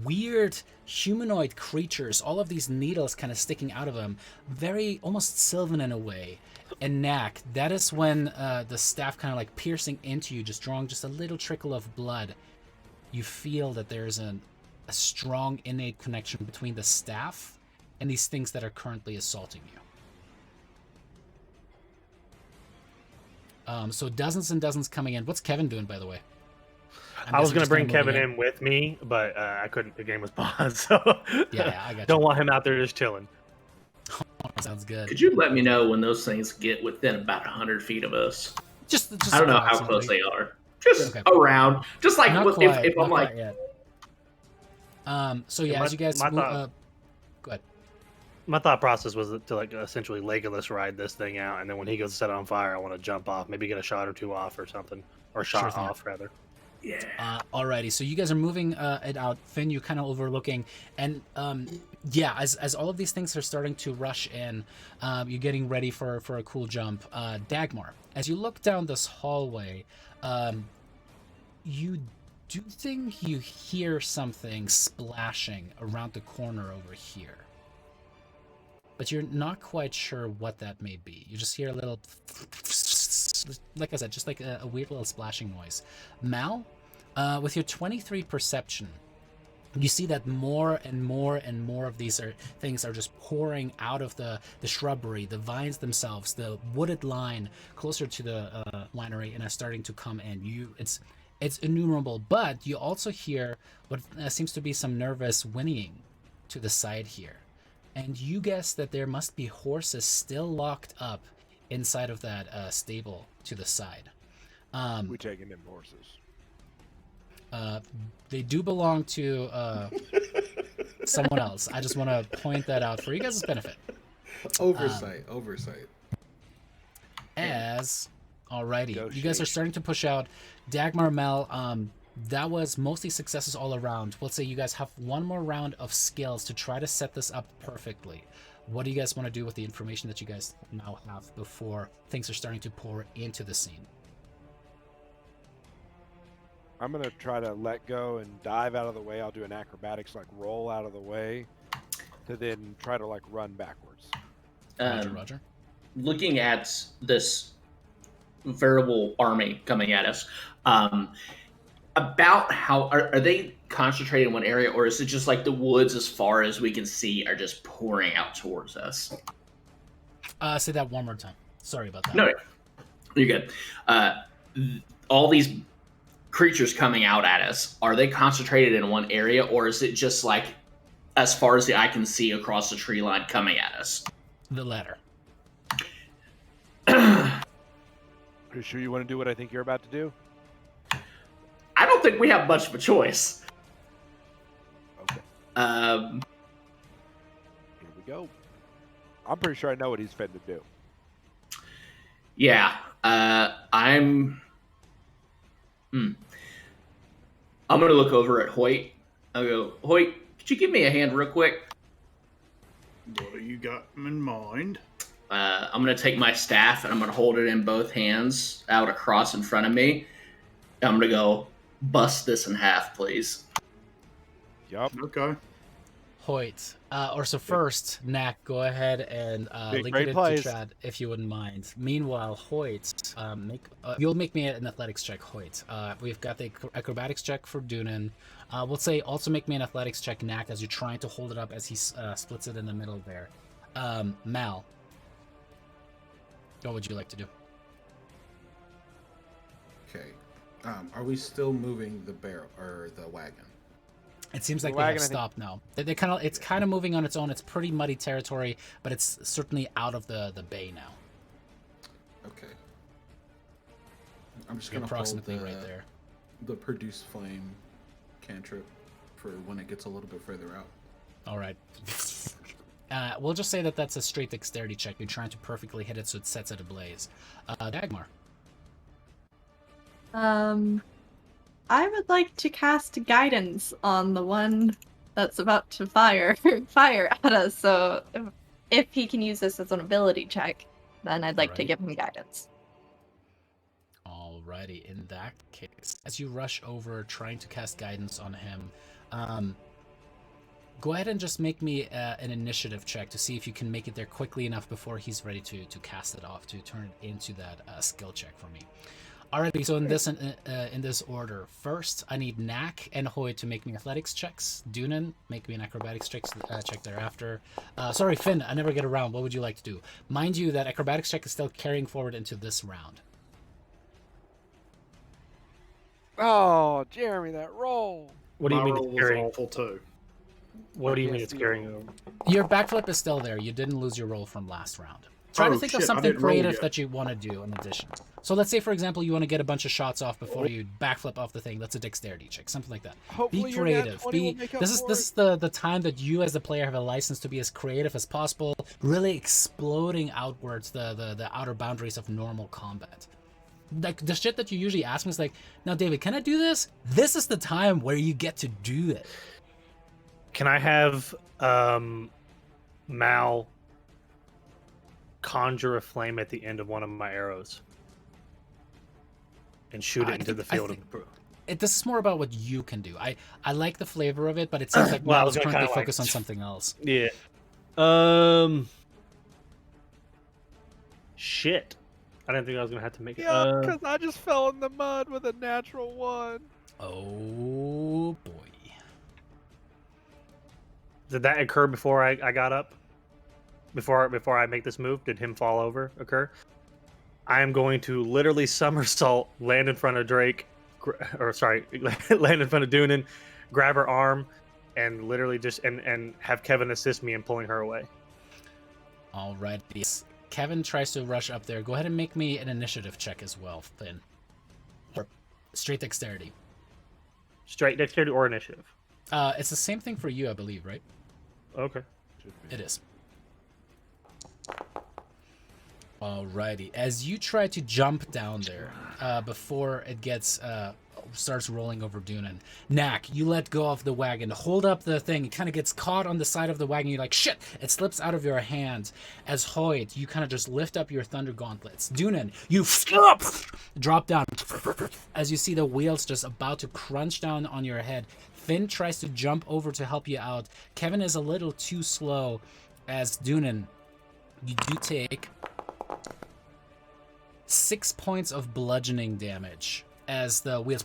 weird humanoid creatures, all of these needles kind of sticking out of them, very almost sylvan in a way. And Knack, that is when the staff kind of like piercing into you, just drawing just a little trickle of blood. You feel that there's a strong innate connection between the staff and these things that are currently assaulting you. So dozens and dozens coming in. What's Kevin doing, by the way? I was going to bring Kevin in with me, but I couldn't. The game was paused, so yeah, I got you. Don't want him out there just chilling. Sounds good. Could you let me know when those things get within about 100 feet of us? Just I don't know how close they are. Just around. Just like if I'm like. Yet. So yeah, as you guys move, go ahead. My thought process was to like essentially Legolas ride this thing out, and then when he goes to set it on fire, I want to jump off, maybe get a shot or two off or something. or Sure shot thing. off rather. Alrighty, so you guys are moving it out. Finn, you kind of overlooking, and yeah, as all of these things are starting to rush in, you're getting ready for a cool jump. Dagmar, as you look down this hallway, you do think you hear something splashing around the corner over here, but you're not quite sure what that may be. You just hear a little, like I said, just like a weird little splashing noise. Mal, with your 23 perception, you see that more and more and more of these things are just pouring out of the shrubbery, the vines themselves, the wooded line closer to the winery, and are starting to come in. It's innumerable, but you also hear what seems to be some nervous whinnying to the side here. And you guess that there must be horses still locked up inside of that stable to the side. We taking them horses. They do belong to someone else. I just want to point that out for you guys' benefit. Oversight. Alrighty, you guys are starting to push out. Dagmar, Mel, that was mostly successes all around. Let's say you guys have one more round of skills to try to set this up perfectly. What do you guys want to do with the information that you guys now have before things are starting to pour into the scene? I'm gonna try to let go and dive out of the way. I'll do an acrobatics, like roll out of the way, to then try to like run backwards. Roger. Looking at this variable army coming at us, about how are they concentrated in one area, or is it just like the woods as far as we can see are just pouring out towards us? Say that one more time. Sorry about that. No, you're good. All these creatures coming out at us, are they concentrated in one area, or is it just like as far as the eye can see across the tree line coming at us? The latter. Pretty sure you want to do what I think you're about to do? I don't think we have much of a choice. Okay. Here we go. I'm pretty sure I know what he's finna do. Yeah. I'm going to look over at Hoyt. I'll go, Hoyt, could you give me a hand real quick? What do you got in mind? I'm going to take my staff and I'm going to hold it in both hands out across in front of me. I'm going to go, bust this in half, please. Yup. Okay. Hoyt. First, Knack, go ahead and link it into Strahd if you wouldn't mind. Meanwhile, Hoyt, you'll make me an athletics check, Hoyt. We've got the acrobatics check for Dunan. We'll say also make me an athletics check, Knack, as you're trying to hold it up as he splits it in the middle there. Mal, what would you like to do? Okay. Are we still moving the barrel or the wagon? It seems like they have stopped now. It's kind of moving on its own. It's pretty muddy territory, but it's certainly out of the bay now. Okay. I'm just You're gonna approximately hold right there. The produce flame cantrip for when it gets a little bit further out. All right. We'll just say that that's a straight dexterity check. You're trying to perfectly hit it so it sets it ablaze. Dagmar. I would like to cast guidance on the one that's about to fire at us. So if he can use this as an ability check, then I'd like to give him guidance. Alrighty, in that case, as you rush over trying to cast guidance on him, go ahead and just make me an initiative check to see if you can make it there quickly enough before he's ready to cast it off, to turn it into that skill check for me. Alrighty, so in this order, first I need Knack and Hoyt to make me athletics checks. Dunan, make me an acrobatics check thereafter. Sorry, Finn, I never get around. What would you like to do? Mind you, that acrobatics check is still carrying forward into this round. Oh, Jeremy, that roll. What do you mean roll it's was carrying? awful too. What do you mean it's carrying over? Your backflip is still there. You didn't lose your roll from last round. Try to think of something creative that you want to do in addition. So let's say, for example, you want to get a bunch of shots off before you backflip off the thing. That's a dexterity check, something like that. Hopefully be creative. This is the time that you as the player have a license to be as creative as possible, really exploding outwards the outer boundaries of normal combat. like the shit that you usually ask me is like, now David, can I do this? This is the time where you get to do it. Can I have Mal conjure a flame at the end of one of my arrows and shoot it into the field? This is more about what you can do. I like the flavor of it, but it seems like Well, I Mal was is gonna currently kinda, like, focused on something else. Yeah. Shit. I didn't think I was gonna have to make it. Yeah, because I just fell in the mud with a natural 1. Oh boy. Did that occur before I got up? Before I make this move, did him fall over occur? I am going to literally somersault, land in front of Drake, land in front of Doonan, grab her arm, and literally just and have Kevin assist me in pulling her away. All right. Kevin tries to rush up there. Go ahead and make me an initiative check as well, Finn. Or straight dexterity. Straight dexterity or initiative? It's the same thing for you, I believe, right? Okay. It is. Alrighty. As you try to jump down there, before it gets starts rolling over Doonan, Knack, you let go of the wagon, hold up the thing, it kind of gets caught on the side of the wagon, you're like, shit! It slips out of your hands. As Hoyt, you kind of just lift up your thunder gauntlets. Doonan, you drop down. As you see the wheels just about to crunch down on your head, Finn tries to jump over to help you out. Kevin is a little too slow. As Doonan, you do take 6 points of bludgeoning damage as the wheels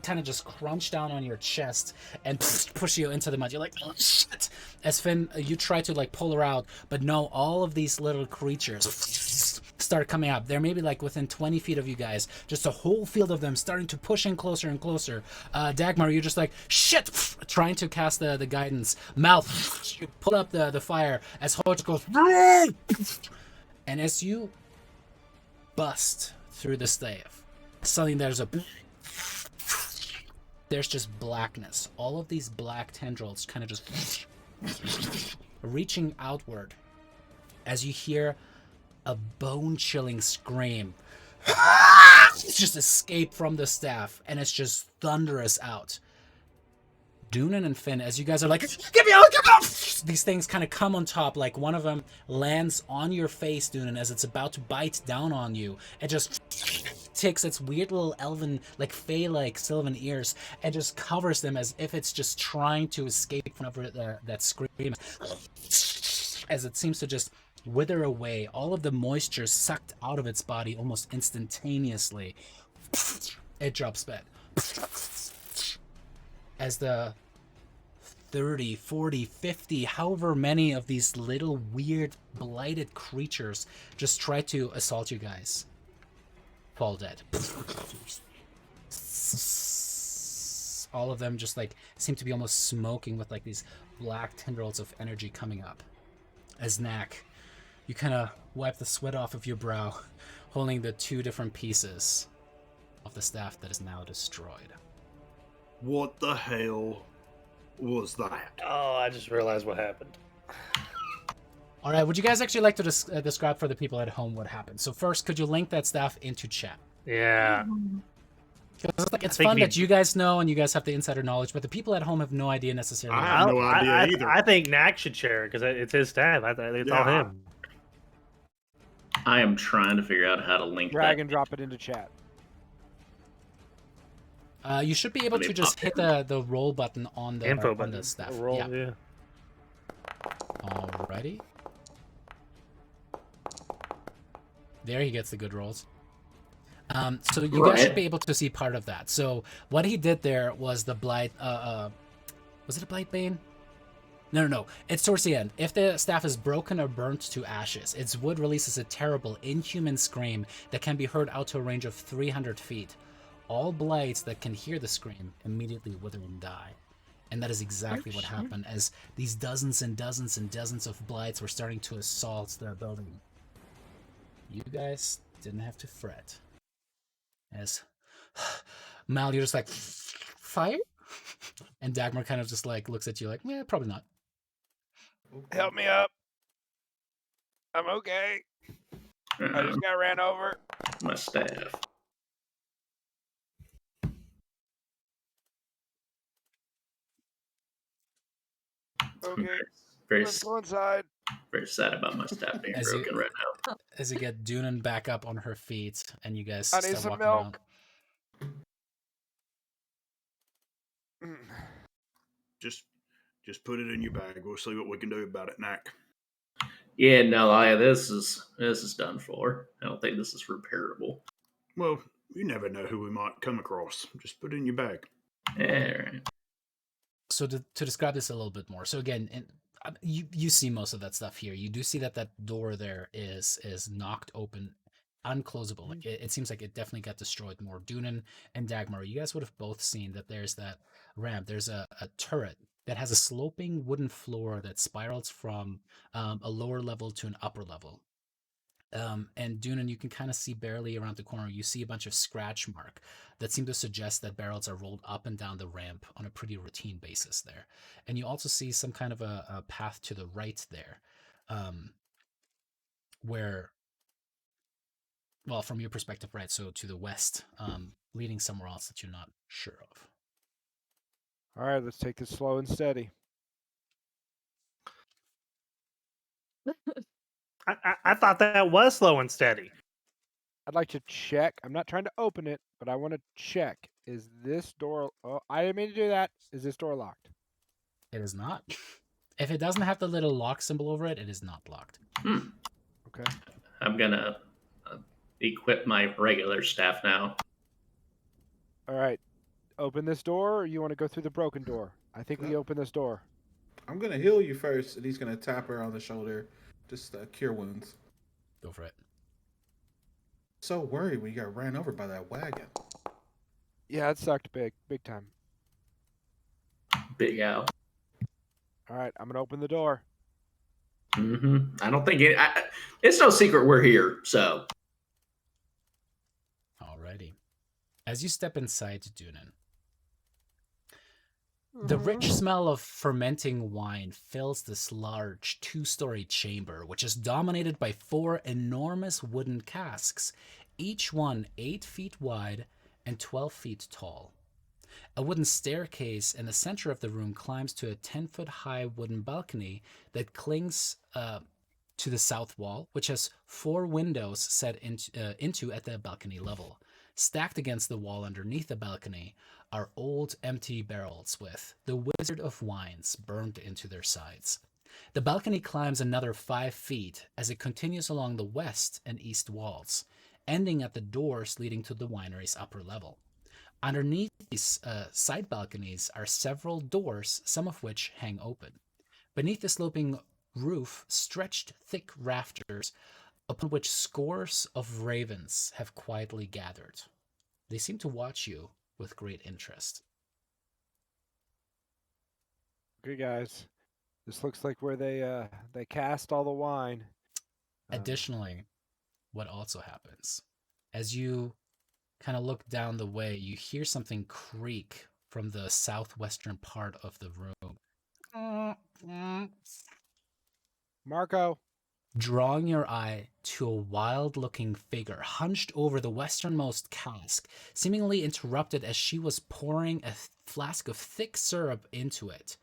kind of just crunch down on your chest and push you into the mud. You're like, oh shit! As Finn, you try to like pull her out, but no, all of these little creatures start coming up. They're maybe like within 20 feet of you guys. Just a whole field of them starting to push in closer and closer. Dagmar, you're just like, shit! Trying to cast the guidance. Mouth, you pull up the fire as Hodge goes, and as you bust through the stave, suddenly there's just blackness. All of these black tendrils kind of just reaching outward as you hear a bone-chilling scream just escape from the staff, and it's just thunderous out. Doonan and Finn, as you guys are like, get me out, these things kind of come on top, like one of them lands on your face, Doonan, as it's about to bite down on you. It just takes its weird little elven, like fey-like sylvan ears and just covers them as if it's just trying to escape from that scream. As it seems to just wither away, all of the moisture sucked out of its body almost instantaneously. It drops back. As the 30, 40, 50, however many of these little weird blighted creatures just try to assault you guys, fall dead. All of them just like seem to be almost smoking with like these black tendrils of energy coming up. As Knack, you kind of wipe the sweat off of your brow, holding the 2 different pieces of the staff that is now destroyed. What the hell was that? Oh, I just realized what happened. All right, would you guys actually like to describe for the people at home what happened? So first, could you link that staff into chat? Yeah. It's fun that you guys know and you guys have the insider knowledge, but the people at home have no idea necessarily. I have no idea either. I think Knack should share it because it's his staff. It's all him. I am trying to figure out how to link Drag that. and drop it into chat. You should be able to just hit the roll button on the info on button. the staff. Roll, yeah. Alrighty. There he gets the good rolls. So you guys should be able to see part of that. So what he did there was the blight. Was it a blight bane? No. It's towards the end. If the staff is broken or burnt to ashes, its wood releases a terrible, inhuman scream that can be heard out to a range of 300 feet. All blights that can hear the scream immediately wither and die. And that is exactly what happened as these dozens and dozens and dozens of blights were starting to assault their building. You guys didn't have to fret. As Mal, you're just like, fire? And Dagmar kind of just like looks at you like, yeah, probably not. Help me up. I'm okay. I just got ran over. My staff. Okay. Very, Let's go inside. very sad about my staff being As you- broken right now. As you get Dunan back up on her feet, and you guys I need start some walking milk. around. Just put it in your bag. We'll see what we can do about it, Knack. Yeah, no, this is done for. I don't think this is repairable. Well, you never know who we might come across. Just put it in your bag. Yeah, right. So to describe this a little bit more, so again, you see most of that stuff here. You do see that door there is knocked open, unclosable. Like it seems like it definitely got destroyed more. Dunan and Dagmar, you guys would have both seen that there's that ramp. There's a turret that has a sloping wooden floor that spirals from a lower level to an upper level. And Dunan, you can kind of see barely around the corner. You see a bunch of scratch mark that seem to suggest that barrels are rolled up and down the ramp on a pretty routine basis there. And you also see some kind of a path to the right there, where, well, from your perspective, right, so to the west, leading somewhere else that you're not sure of. All right, let's take this slow and steady. I thought that was slow and steady. I'd like to check. I'm not trying to open it, but I want to check. Is this door... Oh, I didn't mean to do that. Is this door locked? It is not. If it doesn't have the little lock symbol over it, it is not locked. Okay. I'm gonna equip my regular staff now. All right. Open this door, or you want to go through the broken door? I think we open this door. I'm gonna heal you first, and he's gonna tap her on the shoulder, just cure wounds. Go for it. So worried when you got ran over by that wagon. Yeah, it sucked big time. Big Al. All right, I'm gonna open the door. I don't think it's no secret we're here. So. Alrighty. As you step inside Dunan, the rich smell of fermenting wine fills this large 2-story chamber, which is dominated by 4 enormous wooden casks, each one 8 feet wide and 12 feet tall. A wooden staircase in the center of the room climbs to a 10-foot-high wooden balcony that clings to the south wall, which has 4 windows set into at the balcony level. Stacked against the wall underneath the balcony are old empty barrels with the Wizard of Wines burned into their sides. The balcony climbs another 5 feet as it continues along the west and east walls, ending at the doors leading to the winery's upper level. Underneath these side balconies are several doors, some of which hang open. Beneath the sloping roof stretched thick rafters upon which scores of ravens have quietly gathered. They seem to watch you with great interest. Okay, guys. This looks like where they cast all the wine. Additionally, what also happens, as you kind of look down the way, you hear something creak from the southwestern part of the room. Marco. Drawing your eye to a wild-looking figure hunched over the westernmost cask, seemingly interrupted as she was pouring a flask of thick syrup into it.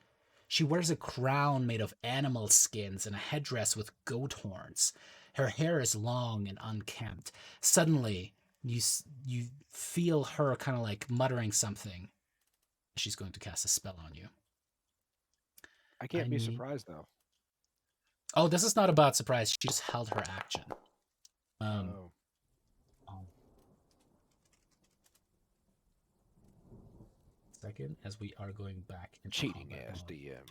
She wears a crown made of animal skins and a headdress with goat horns. Her hair is long and unkempt. Suddenly, you feel her kind of like muttering something. She's going to cast a spell on you. I can't be surprised, though. Oh, this is not about surprise. She just held her action. Second, as we are going back into cheating ass DM.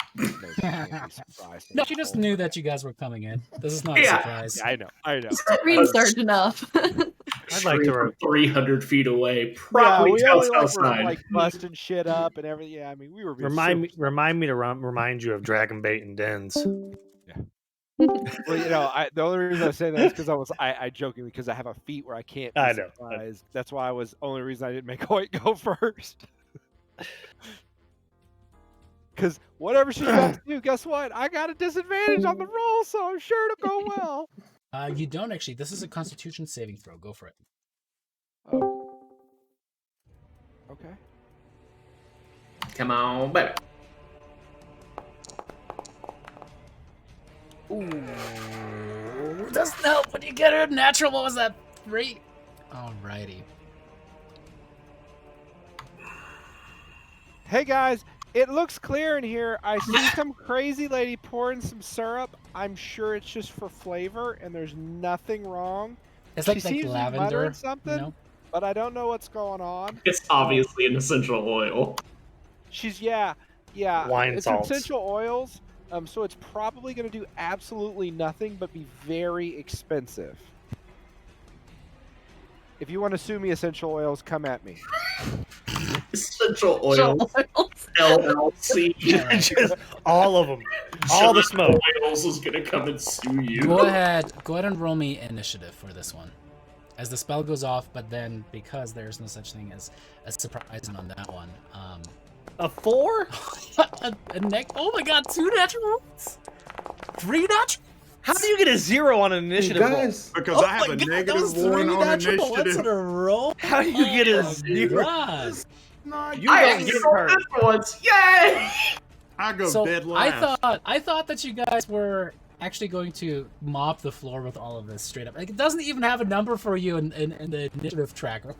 No, she just knew that you guys were coming in. This is not a surprise. Yeah, I know. Screen started enough. I'd like to from 300 feet away. Yeah, Probably we only tells were outside. like busting shit up and everything. Yeah, I mean, we were being remind me to remind you of Dragon Bait and Dens. Well, you know, the only reason I say that is because I jokingly because I have a feat where I can't be surprised. That's why only reason I didn't make Hoyt go first. Because whatever she's about to do, guess what? I got a disadvantage on the roll, so I'm sure it'll go well. You don't actually. This is a Constitution saving throw. Go for it. Oh. Okay. Come on, baby. Ooh, doesn't help when you get a natural. What was that? 3. Alrighty. Hey guys, it looks clear in here. I see some crazy lady pouring some syrup. I'm sure it's just for flavor, and there's nothing wrong. It's She like seems to be lavender. muttering something, You know? but I don't know what's going on. It's obviously an essential oil. She's yeah. Wine It's salts. essential oils, so it's probably going to do absolutely nothing but be very expensive. If you want to sue me, essential oils, come at me. Essential oils. LLC. Just all of them. All the smoke. Oils is gonna come and sue you. Go ahead and roll me initiative for this one. As the spell goes off, but then because there's no such thing as a surprise on that one. A 4? Oh my god, 2 natural ones? 3 natural? How do you get a 0 on an initiative roll? Guys, Because Oh I have my a God, negative those 3 one on natural ones in initiative. a row? How do you get a Oh 0? God. Not You I don't have get 0 hurt. natural ones. Yay! I go So dead last. I thought that you guys were actually going to mop the floor with all of this straight up. Like, it doesn't even have a number for you in the initiative tracker.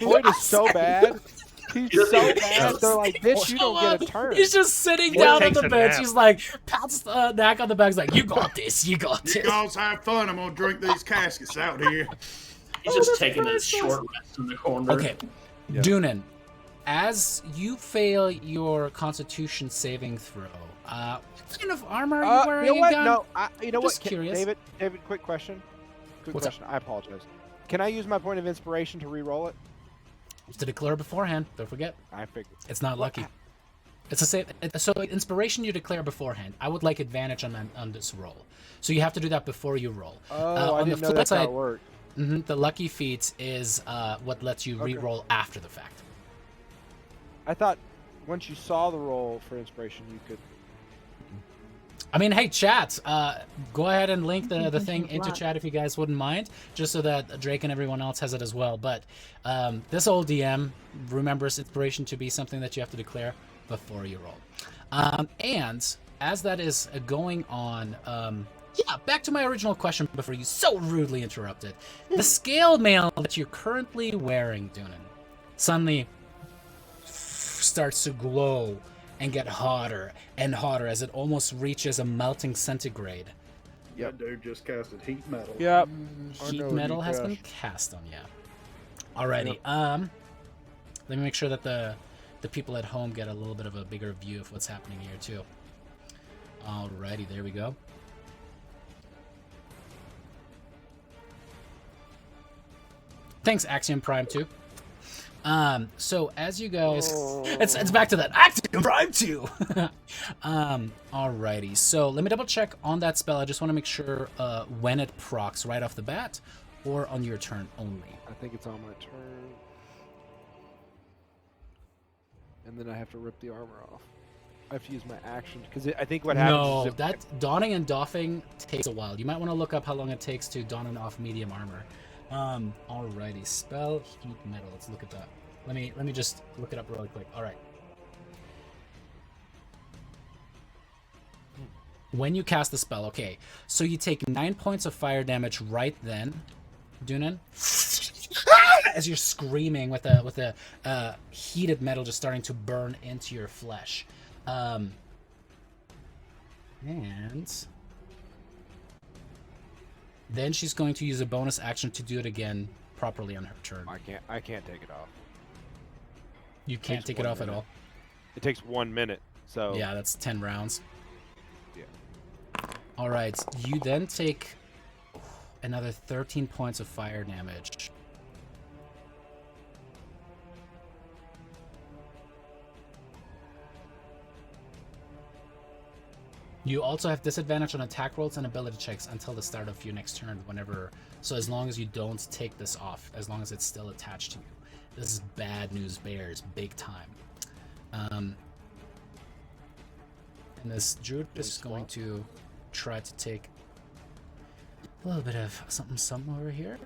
Boyd is so bad. He's so bad. They're like, bitch, you don't get a turn. He's just sitting Boyd down on takes the a bench. nap. He's like, pats the neck on the back. He's like, you got this. You got You this. guys have fun. I'm gonna drink these caskets out here. He's just taking a short rest in the corner. Okay, Yeah. Doonan, as you fail your Constitution saving throw, what kind of armor are you wearing you know what? again? No, you know Just what? curious. David, quick question. What's up? I apologize. Can I use my point of inspiration to re-roll it? To declare beforehand. Don't forget, I figured. it's not lucky. It's a save. So inspiration you declare beforehand. I would like advantage on this roll. So you have to do that before you roll. Oh, I on the didn't know flip that's how side, it worked. the lucky feat is what lets you Okay. re-roll after the fact. I thought once you saw the roll for inspiration, you could. I mean, hey, chat, go ahead and link the thing into chat if you guys wouldn't mind, just so that Drake and everyone else has it as well. But this old DM remembers inspiration to be something that you have to declare before you roll. And as that is going on, back to my original question before you so rudely interrupted. The scale mail that you're currently wearing, Doonan, suddenly starts to glow and get hotter and hotter as it almost reaches a melting centigrade. That dude just casted heat metal. Yep. Heat metal has been cast on you. Alrighty. Let me make sure that the people at home get a little bit of a bigger view of what's happening here too. Alrighty, there we go. Thanks, Axiom Prime 2. So as you guys, it's back to that Axiom Prime 2. Alrighty. So let me double check on that spell. I just want to make sure when it procs right off the bat, or on your turn only. I think it's on my turn, and then I have to rip the armor off. I have to use my action because I think what happens No, is if that donning and doffing takes a while. You might want to look up how long it takes to don and off medium armor. Alrighty, spell heat metal. Let's look at that. Let me just look it up really quick. All right. When you cast the spell, okay, so you take 9 points of fire damage right then, Doonan, as you're screaming with a heated metal just starting to burn into your flesh, and then she's going to use a bonus action to do it again properly on her turn. I can't take it off. You can't takes take it 1 off at minute. all. It takes 1 minute, so Yeah, that's 10 rounds. Yeah. All right, you then take another 13 points of fire damage. You also have disadvantage on attack rolls and ability checks until the start of your next turn, so as long as you don't take this off, as long as it's still attached to you. This is bad news bears, big time. And this druid is going to try to take A little bit of something over here.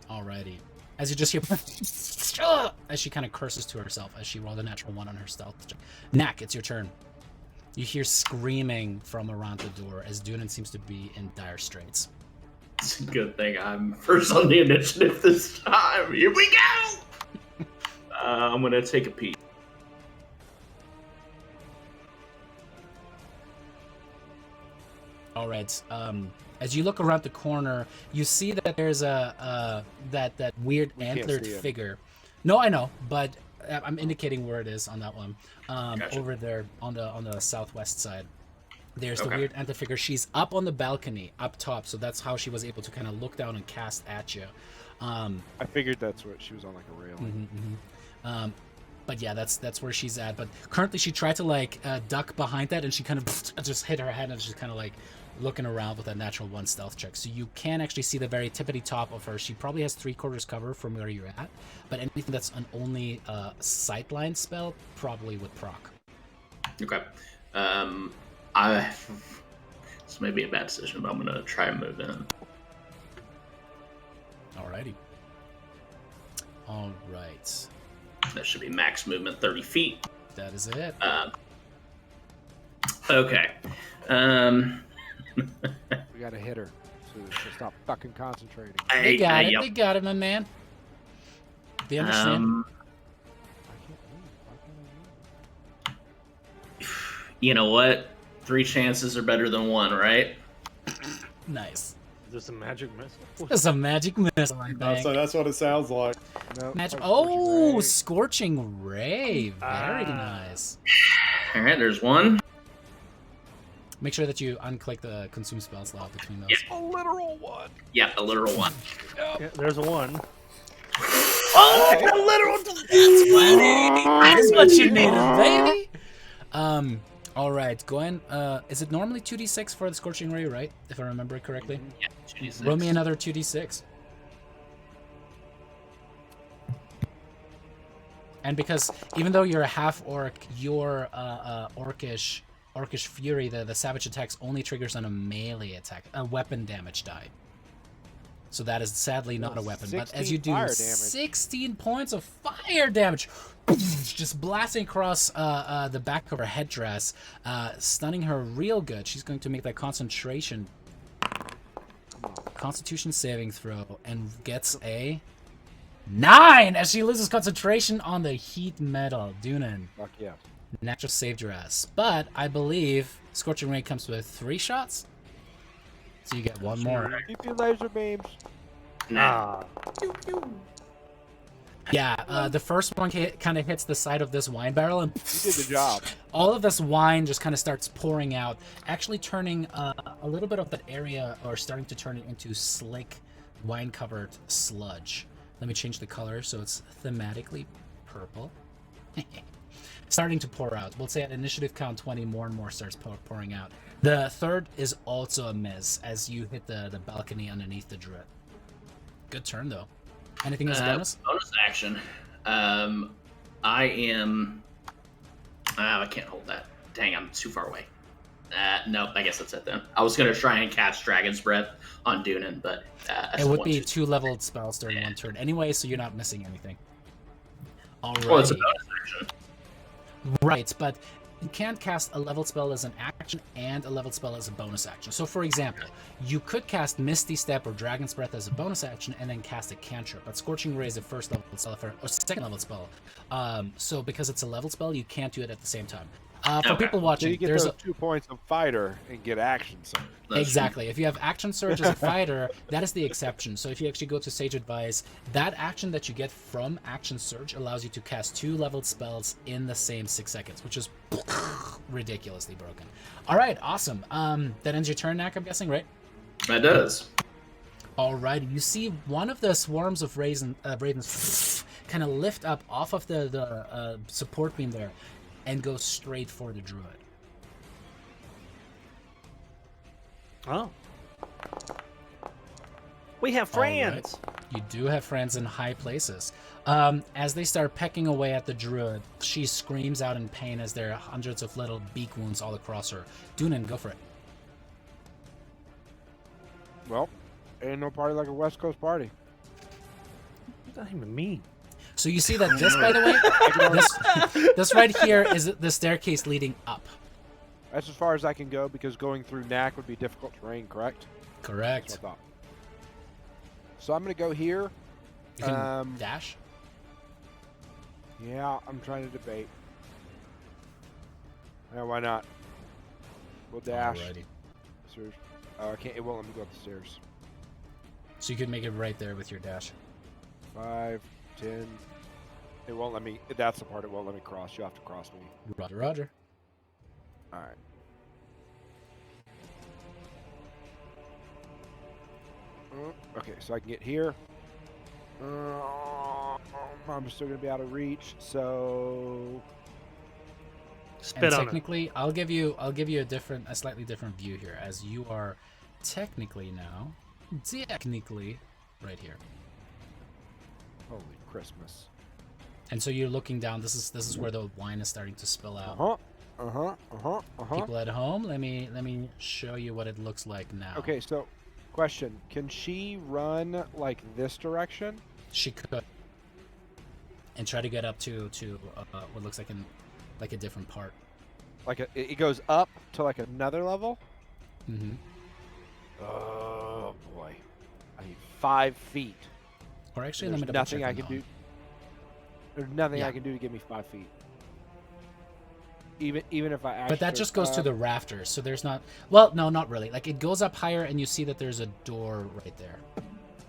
Alrighty. As you just hear, as she kind of curses to herself as she rolled a natural 1 on her stealth check. Knack, it's your turn. You hear screaming from around the door as Dunan seems to be in dire straits. It's a good thing I'm first on the initiative this time. Here we go! I'm gonna take a peek. All right. As you look around the corner, you see that there's that weird antlered figure. No, I know, but I'm indicating where it is on that one. Gotcha. Over there on the southwest side. There's the weird antlered figure. She's up on the balcony, up top, so that's how she was able to kind of look down and cast at you. I figured that's what she was on, like a railing. But yeah, that's where she's at. But currently, she tried to like duck behind that, and she kind of just hit her head, and she's kind of like looking around with a natural 1 stealth check. So you can actually see the very tippity top of her. She probably has 3/4 cover from where you're at, but anything that's an only sightline spell probably would proc. Okay. This may be a bad decision, but I'm gonna try and move in. Alrighty. All right. That should be max movement 30 feet. That is it. Okay. We gotta hit her to stop fucking concentrating. They got it. They got it, my man. They understand. You know what? 3 chances are better than 1, right? Nice. Is this a magic missile? There's a magic missile, I think. So that's what it sounds like. No, Scorching Ray. Very nice. All right, there's 1. Make sure that you unclick the consume spell slot between those. Yeah. a literal 1. Yeah, a literal 1. Yeah, there's a 1. Oh, a literal! That's what you needed, baby. All right, go ahead. Is it normally 2d6 for the Scorching Ray, right? If I remember it correctly. Yeah, 2d6. Roll me another 2d6. And because even though you're a half orc, your orcish fury, the savage attacks only triggers on a melee attack, a weapon damage die. So that is sadly not a weapon. But as you do 16 points of fire damage, just blasting across the back of her headdress, stunning her real good. She's going to make that Constitution saving throw and gets a 9 as she loses concentration on the heat metal. Dunan. Fuck yeah. Natural saved your ass. But I believe Scorching Ray comes with 3 shots. So you get 1 more. Keep your laser beams. Nah. Yeah, the first one kind of hits the side of this wine barrel, and You did the job. all of this wine just kind of starts pouring out, actually turning a little bit of that area, or starting to turn it into slick, wine-covered sludge. Let me change the color so it's thematically purple. Starting to pour out. We'll say at initiative count 20, more and more starts pouring out. The third is also a miss as you hit the balcony underneath the druid. Good turn, though. Anything as a bonus? Bonus action. I am... I can't hold that. Dang, I'm too far away. Nope, I guess that's it then. I was going to try and cast Dragon's Breath on Dunan, but... it would be 2 leveled spells during 1 turn anyway, so you're not missing anything. Alright. Well, it's a bonus action. Right, but you can't cast a leveled spell as an action and a leveled spell as a bonus action. So, for example, you could cast Misty Step or Dragon's Breath as a bonus action and then cast a cantrip, but Scorching Ray is a first level spell or second level spell. So, because it's a leveled spell, you can't do it at the same time. For people So watching, you get there's those 2 points of fighter and get action surge. exactly. If you have action surge as a fighter, that is the exception. So if you actually go to Sage Advice, that action that you get from action surge allows you to cast 2 leveled spells in the same 6 seconds, which is ridiculously broken. All right, awesome. That ends your turn, Knack, I'm guessing, right? That does. All right. You see one of the swarms of ravens kind of lift up off of the support beam there and go straight for the druid. Oh. We have friends. You do have friends in high places. As they start pecking away at the druid, she screams out in pain as there are hundreds of little beak wounds all across her. Dunan, go for it. Well, ain't no party like a West Coast party. What does that even mean? So you see that this, by the way, this right here is the staircase leading up. That's as far as I can go because going through Knack would be difficult terrain, correct? Correct. That's what I thought. So I'm going to go here. You can dash. Yeah, I'm trying to debate. Yeah, why not? We'll dash. Alrighty. Stairs. Oh, I can't. It won't let me go up the stairs. So you can make it right there with your dash. 5, 10. It won't let me. That's the part it won't let me cross. You have to cross me. Roger, roger. All right. Okay, so I can get here. I'm still gonna be out of reach. So Spit and on it. technically, I'll give you a slightly different view here, as you are technically right here. Holy Christmas. And so you're looking down. This is where the wine is starting to spill out. People at home, let me show you what it looks like now. Okay, so question: can she run like this direction? She could, and try to get up to what looks like a different part. Like it goes up to like another level. Mm-hmm. Oh boy, I need 5 feet. Or actually, There's let me double nothing check I on can that do. one. There's nothing Yeah. I can do to give me 5 feet. Even if I actually. But that just goes to the rafters, so there's not. Well, no, not really. Like it goes up higher, and you see that there's a door right there.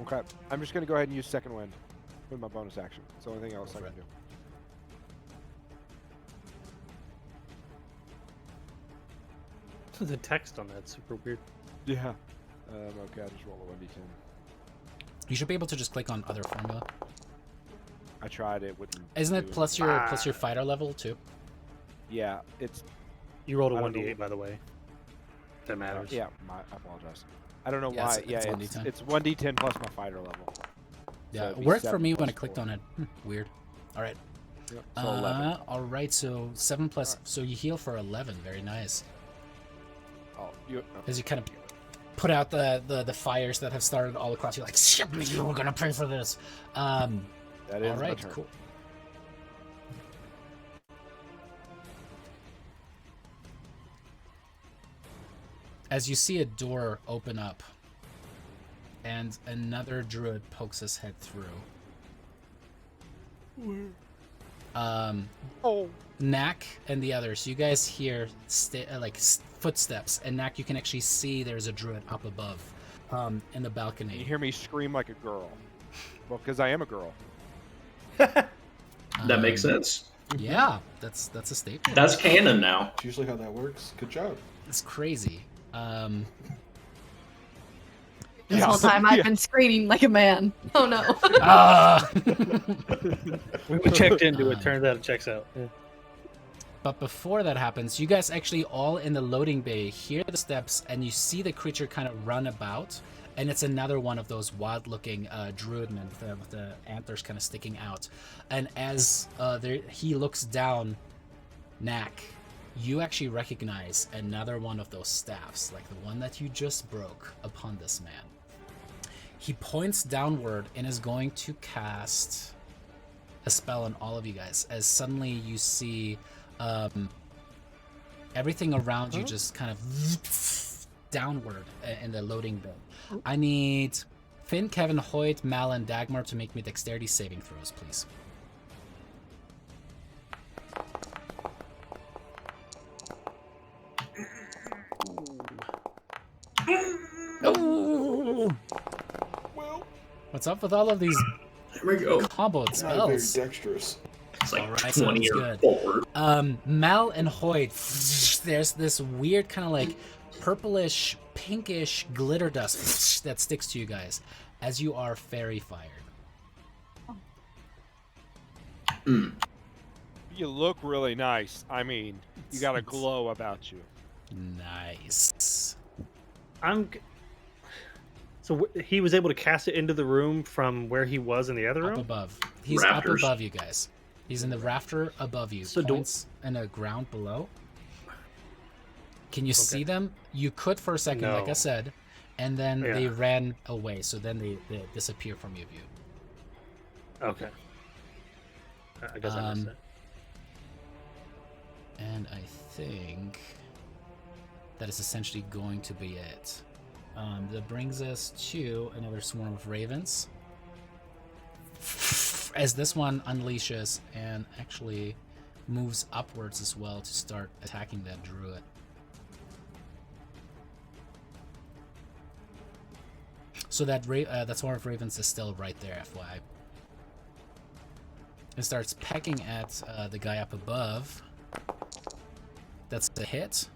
Okay, I'm just gonna go ahead and use second wind with my bonus action. It's the only thing else I can do. The text on that's super weird. Yeah. Okay, I'll just roll a 1d10. You should be able to just click on other formula. I tried it. Wouldn't Isn't do it plus your fighter level too? Yeah, it's. You rolled a I don't 1d8, know. by the way. That matters. Yeah, I apologize. I don't know Yeah, why. it's 1d10. It's 1d10 plus my fighter level. Yeah, it'd it be worked for 7 me when I plus clicked 4. on it. Weird. All right. Yep, so 11. All right. So 7 plus. Alright. So you heal for 11. Very nice. Oh, you. As you kind of put out the fires that have started all across, you're like, shit, you were gonna pray for this. That is All my right. turn. Cool. As you see a door open up, and another druid pokes his head through. Oh. Knack and the others, you guys hear footsteps, and Knack, you can actually see there's a druid up above, in the balcony. You hear me scream like a girl. Well, because I am a girl. That makes sense. Yeah, that's a statement. That's canon now. That's usually how that works. Good job. It's crazy. This whole time I've been screaming like a man. Oh no. We checked into it. Turns out it checks out. Yeah. But before that happens, you guys actually all in the loading bay hear the steps, and you see the creature kind of run about, and it's another one of those wild-looking druidmen with the antlers kind of sticking out. And as he looks down, Knack, you actually recognize another one of those staffs, like the one that you just broke upon this man. He points downward and is going to cast a spell on all of you guys, as suddenly you see everything around you just kind of downward in the loading bay. I need Finn, Kevin, Hoyt, Mal, and Dagmar to make me dexterity saving throws, please. What's up with all of these Here we go. comboed Not very spells? dexterous. It's like All right, 20 sounds or good. forward. Mal and Hoyt, there's this weird kind of like purplish, pinkish glitter dust that sticks to you guys as you are fairy fired. You look really nice. I mean, you got a glow about you. Nice. So he was able to cast it into the room from where he was in the other Up room? above. He's Rafters. up above you guys. He's in the rafter above you. So Points and a ground below. Can you see them? You could for a second, like I No. said, and then Yeah. they ran away. So then they disappear from your view. Okay. I guess I missed it. And I think that is essentially going to be it. That brings us to another swarm of ravens. As this one unleashes and actually moves upwards as well to start attacking that druid. So that swarm of ravens is still right there, FYI. It starts pecking at the guy up above. That's the hit.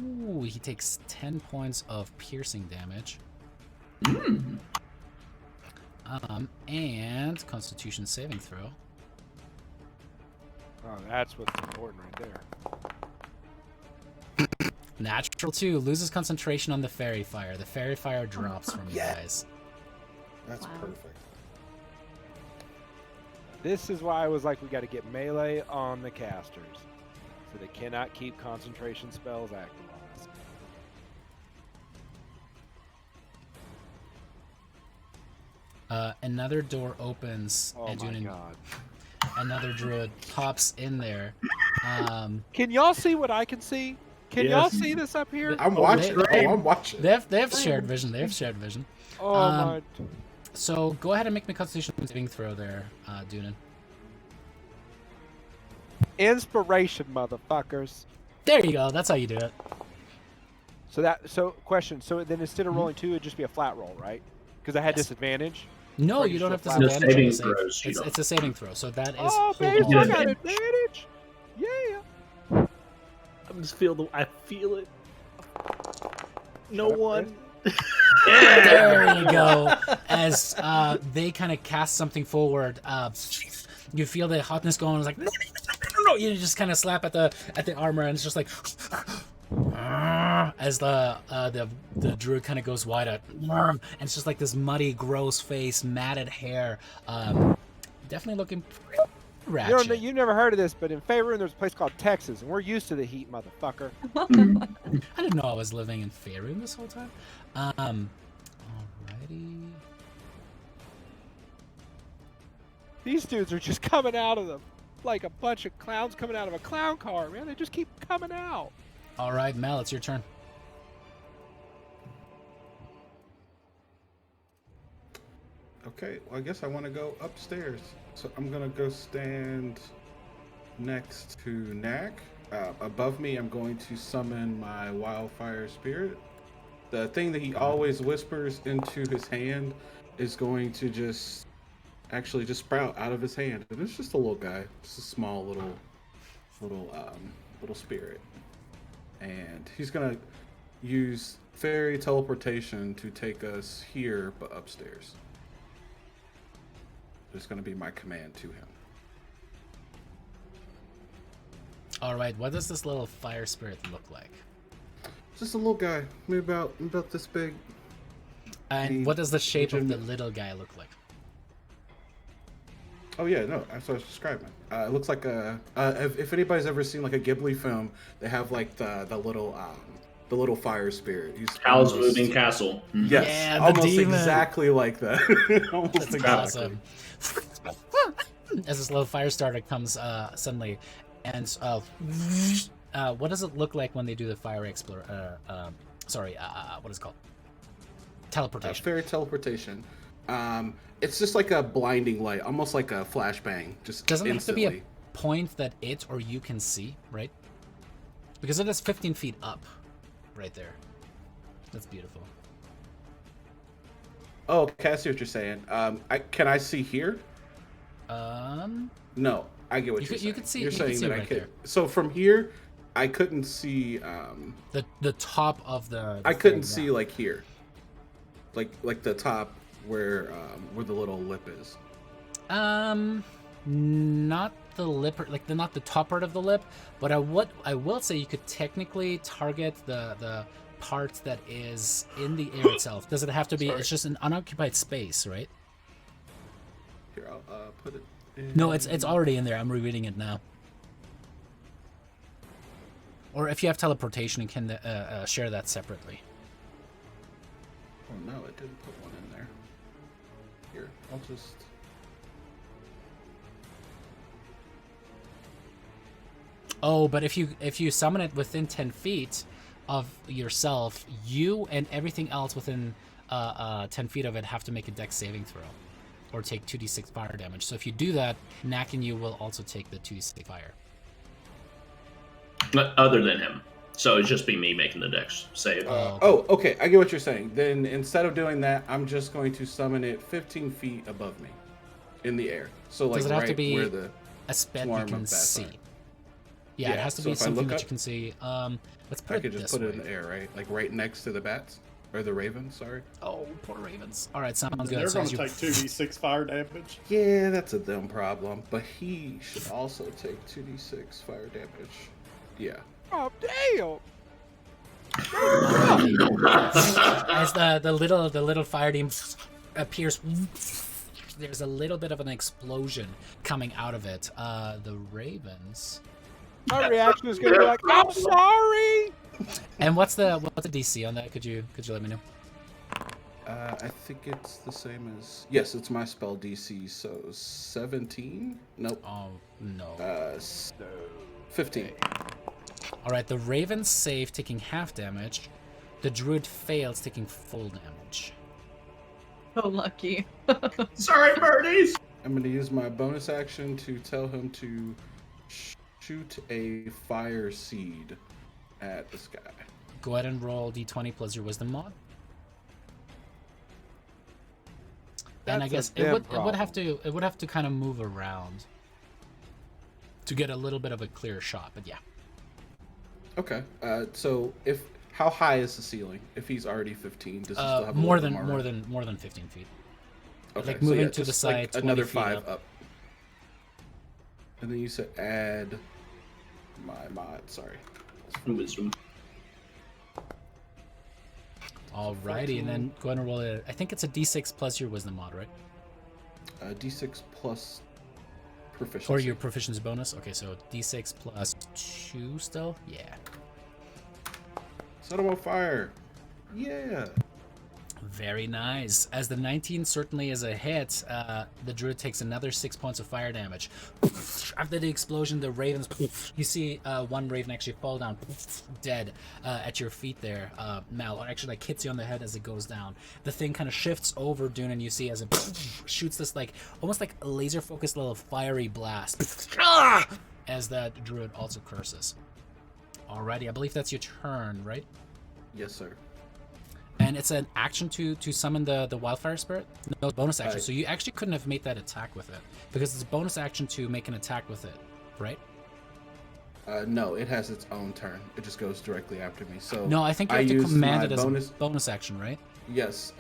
Ooh, he takes 10 points of piercing damage. And Constitution saving throw. Oh, that's what's important right there. Natural 2, loses concentration on the fairy fire. The fairy fire drops from you guys. That's Wow. perfect. This is why I was like, we got to get melee on the casters, so they cannot keep concentration spells active on us. Another door opens, Oh and my Dunan- god! another druid pops in there. Can y'all see what I can see? Can y'all Yes. see this up here? I'm watching. they- I'm watching. They have shared vision. They have shared vision. Oh my! So go ahead and make me a Constitution saving throw there, Dunan. Inspiration, motherfuckers. There you go. That's how you do it. So question. So then instead of rolling 2, it'd just be a flat roll, right? Because I had Yes. disadvantage. No, Or you you don't have still flat- disadvantage on saving the save. throws, you don't. It's a saving throw, so that is. Oh, hold baby, on. I got advantage. Yeah. I just feel I feel it. No Shut up, one. There you go. As they kind of cast something forward, you feel the hotness going. It's like no. You just kind of slap at the armor, and it's just like as the druid kind of goes wide out, and it's just like this muddy, gross face, matted hair. Definitely looking pretty ratchet. You never heard of this, but in Faerun there's a place called Texas, and we're used to the heat, motherfucker. I didn't know I was living in Faerun this whole time. Alrighty. These dudes are just coming out of them like a bunch of clowns coming out of a clown car, man. They just keep coming out. All right, Mel, it's your turn. Okay, well, I guess I want to go upstairs. So I'm going to go stand next to Knack. Above me, I'm going to summon my wildfire spirit. The thing that he always whispers into his hand is going to just actually just sprout out of his hand. And it's just a little guy, just a small little spirit. And he's going to use fairy teleportation to take us here, but upstairs. It's going to be my command to him. All right, what does this little fire spirit look like? Just a little guy, maybe about this big. And what does the shape of the legitimate- little guy look like? Oh yeah, no, that's what I was describing. It looks like a. If anybody's ever seen like a Ghibli film, they have like the little fire spirit. He's Howl's almost- Moving Castle. Mhm. Yes, Yeah, the almost demon. exactly like that. Almost That's exactly. awesome. As this little fire starter comes suddenly, and what does it look like when they do the fire what is it called? Teleportation. Fairy teleportation. It's just like a blinding light, almost like a flashbang. Just Doesn't it have to be instantly. a point that it or you can see, right? Because it is 15 feet up, right there. That's beautiful. Oh, okay, I see what you're saying. Can I see here? No, I get what You you're could- saying. you could see- You're you could saying see that I right could. there. So from here, I couldn't see. The top of the I couldn't thing, see yeah. like here, like the top where the little lip is. Not the lip, not the top part of the lip, but I will say you could technically target the part that is in the air itself? Does it have to be? Sorry. It's just an unoccupied space, right? Here, I'll put it in. No, it's already in there. I'm rereading it now. Or if you have teleportation, you can share that separately. Oh no, it didn't put one in there. Here, I'll just. Oh, but if you summon it within 10 feet of yourself, you and everything else within 10 feet of it have to make a dex saving throw, or take 2d6 fire damage. So if you do that, Knack and you will also take the 2d6 fire. Other than him. So it'd just be me making the dex save. Okay, I get what you're saying. Then instead of doing that, I'm just going to summon it 15 feet above me, in the air. So like Does it have right to be where the a spec you swarm can of bats see? are. Yeah, it has to so be if I something look that up- you can see. Let's put I it could just this put way. it in the air, right? Like right next to the bats or the ravens. Sorry. Oh, poor ravens. All right, sounds They're good. So going as to you- take 2d6 fire damage. Yeah, that's a them problem. But he should also take 2d6 fire damage. Yeah. Oh damn! as the little fire team appears, there's a little bit of an explosion coming out of it. The ravens. My reaction is gonna be like, I'm sorry. And what's the DC on that? Could you let me know? I think it's the same as. Yes, it's my spell DC. So 17. Nope. Oh no. 15. All right, the ravens save, taking half damage. The druid fails, taking full damage. So lucky. Sorry, birdies! I'm going to use my bonus action to tell him to shoot a fire seed at this guy. Go ahead and roll d20 plus your wisdom mod. And I That's guess a it would damn it would have to kind of move around to get a little bit of a clear shot. But yeah. Okay. So how high is the ceiling? If he's already 15, does he still have a more little than more room? more than 15 feet. Okay, like so moving yeah, to the just side, like 20 another feet 5 up. And then you said add my mod. Sorry. Wisdom. Alrighty, and then go ahead and roll it. I think it's a d6 plus your wisdom mod, right? D6 plus proficiency. Or your proficiency bonus. Okay, so d6 plus 2 still. Yeah. Set him on fire. Yeah. Very nice. As the 19 certainly is a hit, the druid takes another 6 points of fire damage. After the explosion, the ravens, you see one raven actually fall down dead at your feet there, Mal, or actually like hits you on the head as it goes down. The thing kind of shifts over Dune, and you see as it shoots this like almost like a laser focused little fiery blast as that druid also curses. Alrighty, I believe that's your turn, right? Yes, sir. And it's an action to summon the wildfire spirit? No, bonus action. Right. So you actually couldn't have made that attack with it. Because it's a bonus action to make an attack with it, right? No, it has its own turn. It just goes directly after me. So No, I think you have to used command my it as bonus. a bonus action, right? Yes,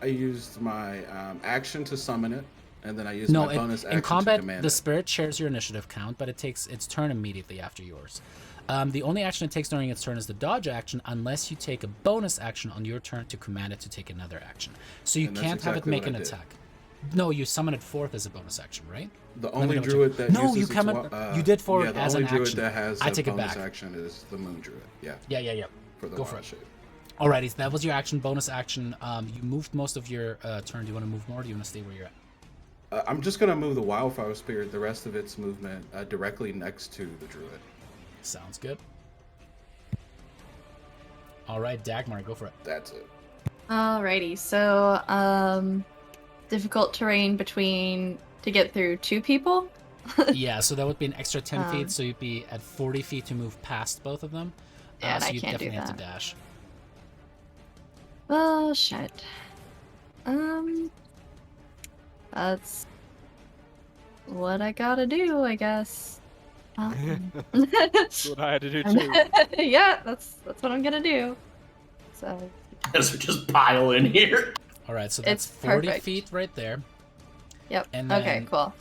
I used my action to summon it, and then I used No, my bonus action in combat, to command the it. spirit shares your initiative count, but it takes its turn immediately after yours. The only action it takes during its turn is the dodge action, unless you take a bonus action on your turn to command it to take another action. So you And that's can't have it exactly make what an I did. attack. No, you summon it forth as a bonus action, right? The Let me only double check. druid that No, uses you its come you did forward the as only an druid action. that has I a take it bonus back. action is the moon druid. Yeah, Yeah. for the Go for wild it. shape. Alrighty, so that was your action. Bonus action. You moved most of your turn. Do you want to move more, or do you want to stay where you're at? I'm just gonna move the wildfire spirit, the rest of its movement, directly next to the druid. Sounds good. Alright, Dagmar, go for it. That's it. Alrighty, so difficult terrain to get through 2 people. Yeah, so that would be an extra 10 Um, feet, so you'd be at 40 feet to move past both of them. Yeah, and so I you can't do definitely have to that. dash. Oh shit. That's what I gotta do, I guess. That's what I had to do too. Yeah, that's what I'm gonna do. So As we just pile in here. Alright, so that's It's 40 perfect. feet right there. yep. And Okay, then- cool.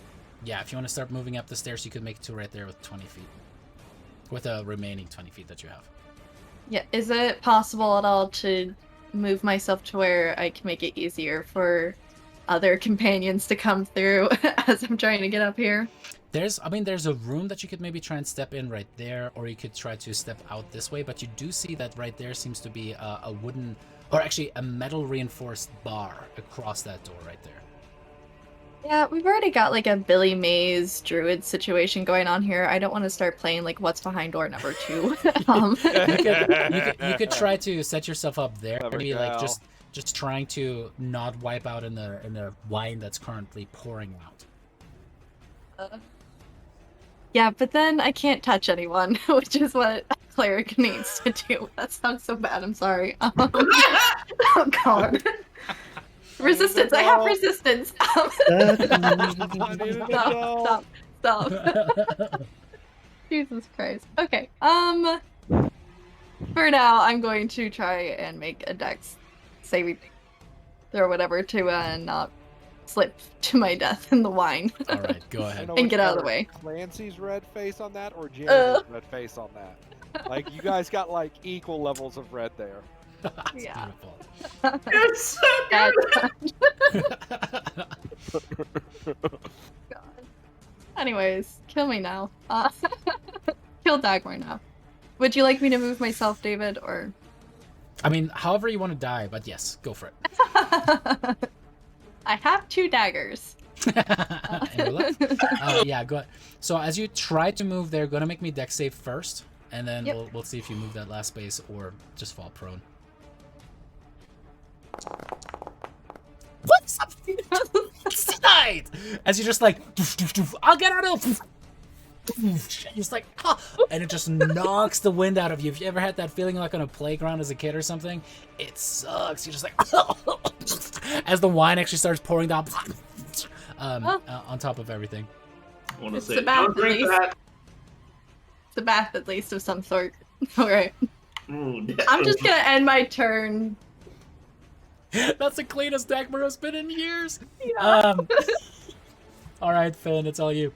Yeah, if you want to start moving up the stairs, you could make it to right there with 20 feet. With the remaining 20 feet that you have. Yeah, is it possible at all to move myself to where I can make it easier for other companions to come through as I'm trying to get up here? There's a room that you could maybe try and step in right there, or you could try to step out this way, but you do see that right there seems to be a wooden, or actually a metal reinforced bar across that door right there. Yeah, we've already got like a Billy Mays druid situation going on here. I don't want to start playing like what's behind door number 2. You could try to set yourself up there, Clever maybe like gal. just trying to not wipe out in the wine that's currently pouring out. Yeah, but then I can't touch anyone, which is what a cleric needs to do. That sounds so bad. I'm sorry. Oh god. Resistance. I have resistance. Stop. Jesus Christ. Okay. For now, I'm going to try and make a dex saving or whatever to not slip to my death in the wine. All right, go ahead. And get out of the way. Clancy's red face on that, or Jeremy's red face on that? Like, you guys got like equal levels of red there. That's Yeah. beautiful. It's so God. good. God. Anyways, kill me now. Kill Dagmar now. Would you like me to move myself, David, or? I mean, however you want to die, but yes, go for it. I have 2 daggers. Yeah, go ahead. So as you try to move, they're gonna make me dex save first, and then Yep. we'll see if you move that last space or just fall prone. What's up? What's tonight? As you just like, I'll get out of. Just like, and it just knocks the wind out of you. Have you ever had that feeling like on a playground as a kid or something? It sucks. You're just like, as the wine actually starts pouring down on top of everything. I want to It's say, the bath, don't at drink least. that. It's a bath at least of some sort. Alright. Ooh, I'm just gonna end my turn. That's the cleanest Dagmar has been in years. Yeah. All right, Finn, it's all you.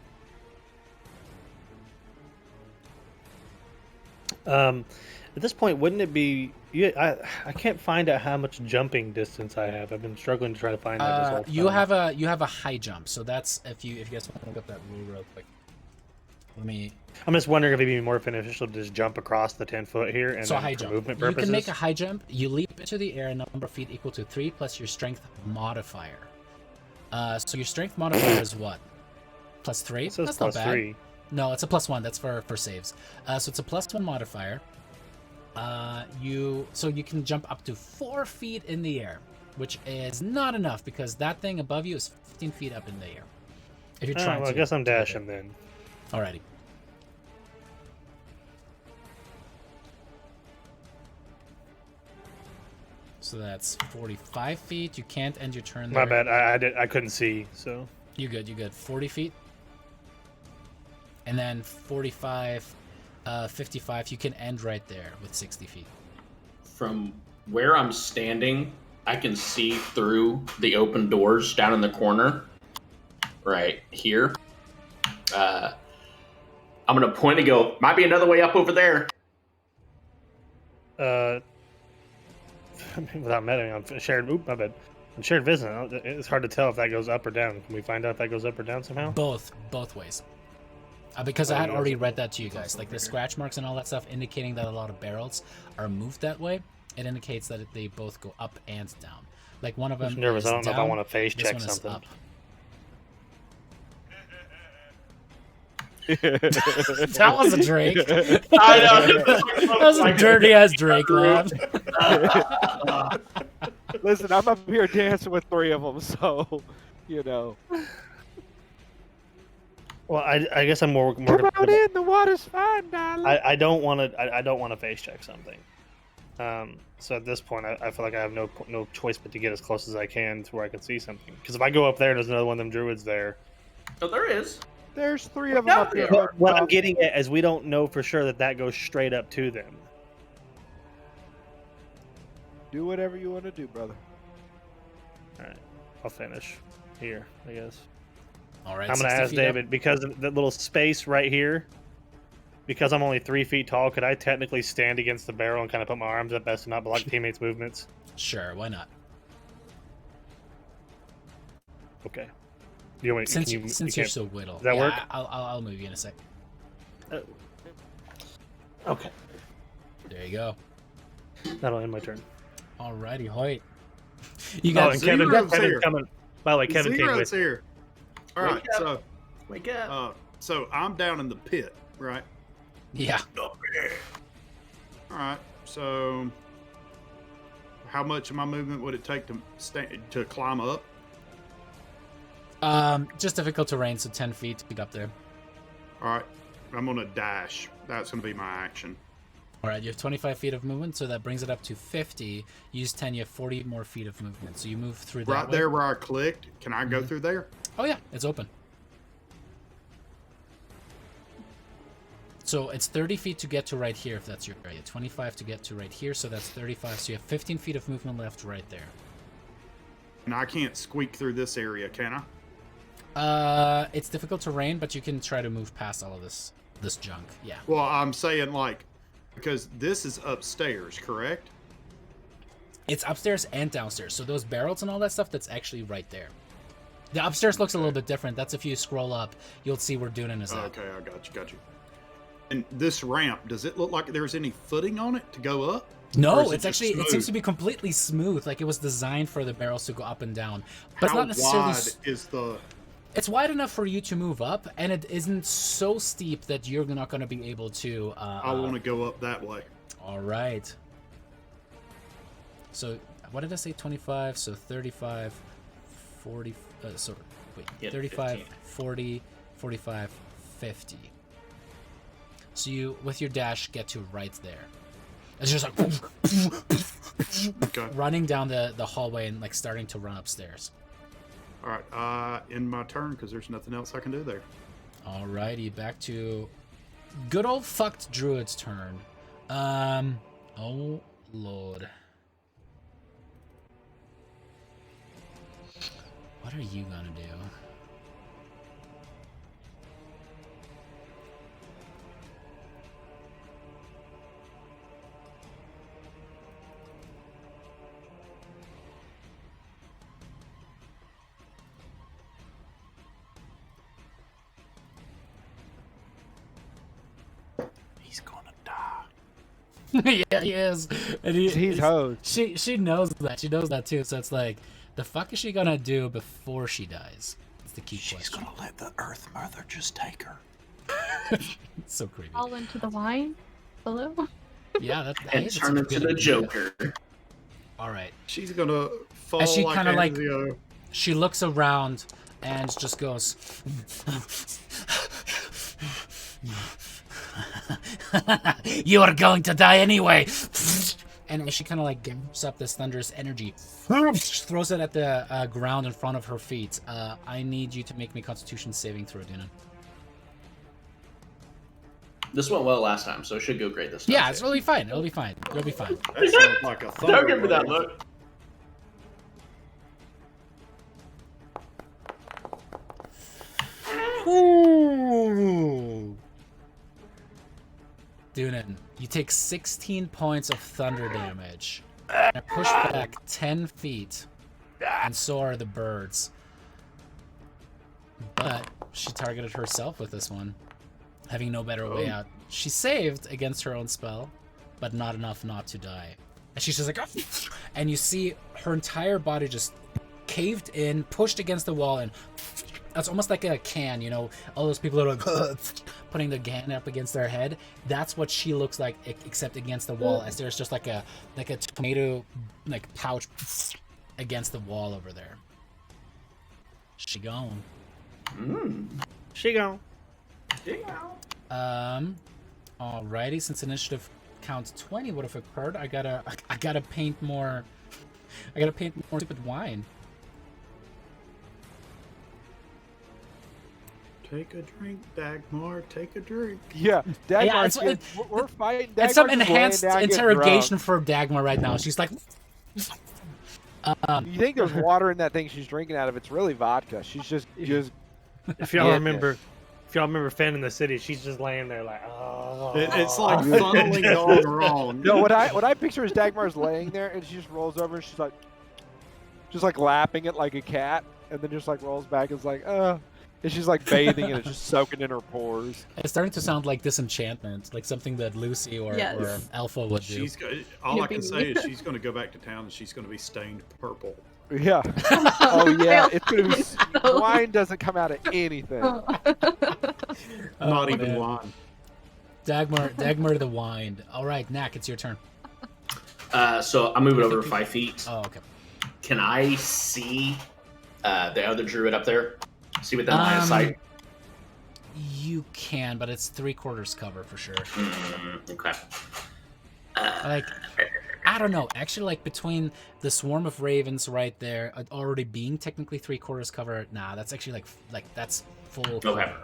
At this point, wouldn't it be? I can't find out how much jumping distance I have. I've been struggling to try to find that this whole time. You have a high jump, so that's if you guys want to look up that rule real quick. Let me. I'm just wondering if it'd be more beneficial to just jump across the 10 foot here and So then high for jump. movement You purposes. can make a high jump. You leap into the air a number of feet equal to 3 plus your strength modifier. So your strength modifier is what? +3? It says That's plus not bad. 3. No, it's a +1. That's for saves. So it's a +1 modifier. You can jump up to 4 feet in the air, which is not enough because that thing above you is 15 feet up in the air. If you're trying I to. guess I'm to get dashing then. there. Alrighty. So that's 45 feet. You can't end your turn there. My bad. I couldn't see. So You good. 40 feet. And then 45, 55. You can end right there with 60 feet. From where I'm standing, I can see through the open doors down in the corner, right here. I'm gonna point and go. Might be another way up over there. without meddling on shared. Oop, my bad. On shared vision, it's hard to tell if that goes up or down. Can we find out if that goes up or down somehow? Both ways. Because Oh, I had yeah. already read that to you guys. Like the scratch marks and all that stuff indicating that a lot of barrels are moved that way. It indicates that they both go up and down. Like one of I'm them just nervous. is I don't know if I down, want to face this check one is something. up. That That wasn't Drake. I know. That was a dirty ass Drake laugh. Listen, I'm up here dancing with 3 of them, so you know. Well, I guess I'm more. Come on in, the water's fine, darling. I don't want to. I don't want to face check something. So at this point, I feel like I have no choice but to get as close as I can to where I can see something. Because if I go up there, there's another one of them druids there. Oh, there is. There's 3 of them up here. What I'm getting at is we don't know for sure that goes straight up to them. Do whatever you want to do, brother. All right, I'll finish here, I guess. All right. I'm gonna 60 ask feet up. David because of the little space right here. because I'm only 3 feet tall, could I technically stand against the barrel and kind of put my arms up best to not block teammates' movements? Sure, why not? Okay. You want Since can you, since you you're can't- so little. Does that Yeah, work? I'll move you in a sec. Okay. There you go. That'll end my turn. Alrighty, Hoyt. You Oh, got and Zero's Kevin's here. coming. By the way, Kevin came Zero's with. here. All right, Wake up. Wake up. so I'm down in the pit, right? yeah. All right. So, how much of my movement would it take to climb up? Just difficult terrain, so 10 feet to get up there. All right. I'm gonna dash. That's gonna be my action. All right, you have 25 feet of movement, so that brings it up to 50. Use 10, you have 40 more feet of movement. So you move through that Right way. there where I clicked. Can I go Mhm. through there? Oh yeah, it's open. So it's 30 feet to get to right here, if that's your area. 25 to get to right here, so that's 35. So you have 15 feet of movement left right there. And I can't squeak through this area, can I? It's difficult terrain, but you can try to move past all of this junk. Yeah. Well, I'm saying like, because this is upstairs, correct? It's upstairs and downstairs. So those barrels and all that stuff, that's actually right there. The upstairs looks a little bit different. That's if you scroll up, you'll see where Dunan is at. Okay, I got you. And this ramp, does it look like there's any footing on it to go up? Or No, is it it's just actually, it seems smooth? to be completely smooth. Like it was designed for the barrels to go up and down. But it's How not necessarily... wide is the... It's wide enough for you to move up, and it isn't so steep that you're not going to be able to... I want to go up that way. All right. So, what did I say? 25, so 35, 40... so, wait, Yeah, 35, 15. 40, 45, 50. So you, with your dash, get to right there. It's just like... Okay. running down the hallway and like starting to run upstairs. All right. End my turn because there's nothing else I can do there. Alrighty, back to good old fucked druid's turn. Oh lord. What are you gonna do? He's gonna die. Yeah, he is. And He's hosed. She knows that. She knows that too. So it's like, the fuck is she gonna do before she dies? That's the key question. gonna let the Earth Mother just take her. It's so creepy. Fall into the wine below. Yeah, that's And turn into the Joker. All right. She's gonna fall As she like kinda like- Ezio. She looks around and just goes. You are going to die anyway. And as she kind of like gives up this thunderous energy, throws it at the ground in front of her feet. I need you to make me Constitution saving throw, Duna. This went well last time, so it should go great this time. Yeah, it's really fine. It'll be fine. It'll be fine. That sounds like a thunder Don't give me that wave. look. Dunan, you take 16 points of thunder damage. And push back 10 feet. And so are the birds. But she targeted herself with this one, having no better way out. She saved against her own spell, but not enough not to die. And she's just like, "Ah!" And you see her entire body just caved in, pushed against the wall, and it's almost like a can, you know, all those people that are like putting the can up against their head. That's what she looks like, except against the wall, as there's just like a tomato like pouch against the wall over there. She gone. She gone. Alrighty, since initiative count 20 would have occurred, I gotta paint more. I gotta paint more stupid wine. Take a drink, Dagmar. Take a drink. Yeah, Dagmar, it's- we're fighting. It's some Dagmar just laying enhanced down, getting interrogation drunk. for Dagmar right now. She's like, You think there's water in that thing she's drinking out of? It's really vodka. She's just If y'all Yeah. remember, If y'all remember Finn in the city, she's just laying there like, oh. It's like funneling gone wrong. No, what I picture is Dagmar's laying there, and she just rolls over, and she's like, just like lapping it like a cat, and then just like rolls back and is like, and she's like bathing, and it's just soaking in her pores. It's starting to sound like disenchantment, like something that Lucy or Alpha would do. All I can say is she's going to go back to town and she's going to be stained purple. Yeah. Oh yeah, it's gonna be. Wine doesn't come out of anything. Not even wine. Dagmar the wine. All right, Knack, it's your turn. So I'm moving over 5 feet. Oh, okay. Can I see the other druid up there? See within line of sight? You can, but it's 3/4 cover for sure. Okay. Like, I don't know. Actually, like between the swarm of ravens right there, already being technically 3/4 cover. Nah, that's actually like that's full cover.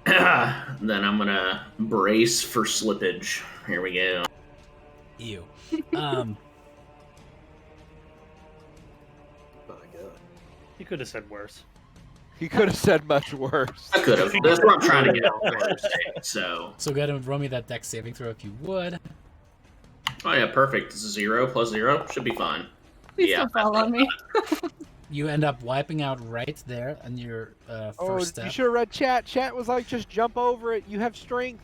Then I'm gonna brace for slippage. Here we go. Ew. You could have said worse. He could have said much worse. I could have. That's what I'm trying to get out. So go ahead and roll me that dex saving throw if you would. Oh yeah, perfect. 0 + 0 should be fine. Please don't fall on me. You end up wiping out right there on your first step. You should have read chat. Chat was like, just jump over it. You have strength.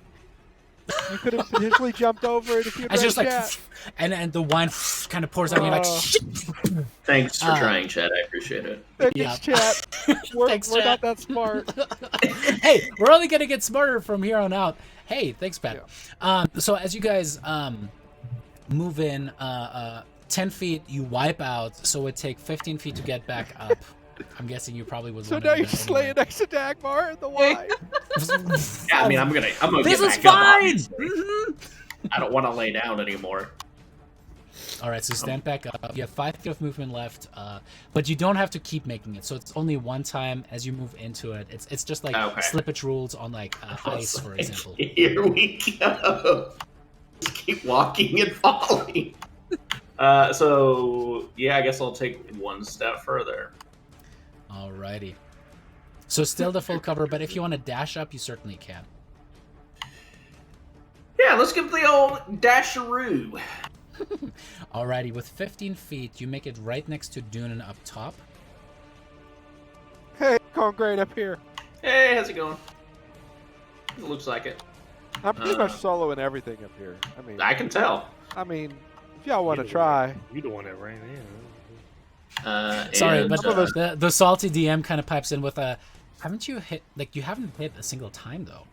You could have potentially jumped over it if you had read chat. And the wine kind of pours out and you're like, shit. Thanks for trying, chat. I appreciate it. Thanks, chat. We're not that smart. Hey, we're only going to get smarter from here on out. Hey, thanks, Pat. Yeah. So as you guys move in 10 feet, you wipe out, so it would take 15 feet to get back up. I'm guessing you probably would. So now you're just laying next to Dagmar in the wine. Yeah, I mean, I'm gonna this get is back fine. Up, I don't want to lay down anymore. All right, so stand back up. You have 5 feet of movement left, but you don't have to keep making it. So it's only one time as you move into it. It's just like slippage rules on like ice, for example. Here we go. Just keep walking and falling. So yeah, I guess I'll take one step further. Alrighty. So still the full cover, but if you want to dash up, you certainly can. Yeah, let's give the old dasharoo. Alrighty, with 15 feet, you make it right next to Dunan up top. Hey, going great up here. Hey, how's it going? It looks like it. I'm pretty much soloing everything up here. I mean, I can tell. I mean, if y'all want to try. You the one that ran in. Sorry, but the salty DM kind of pipes in with a, haven't you hit, like, you haven't hit a single time, though.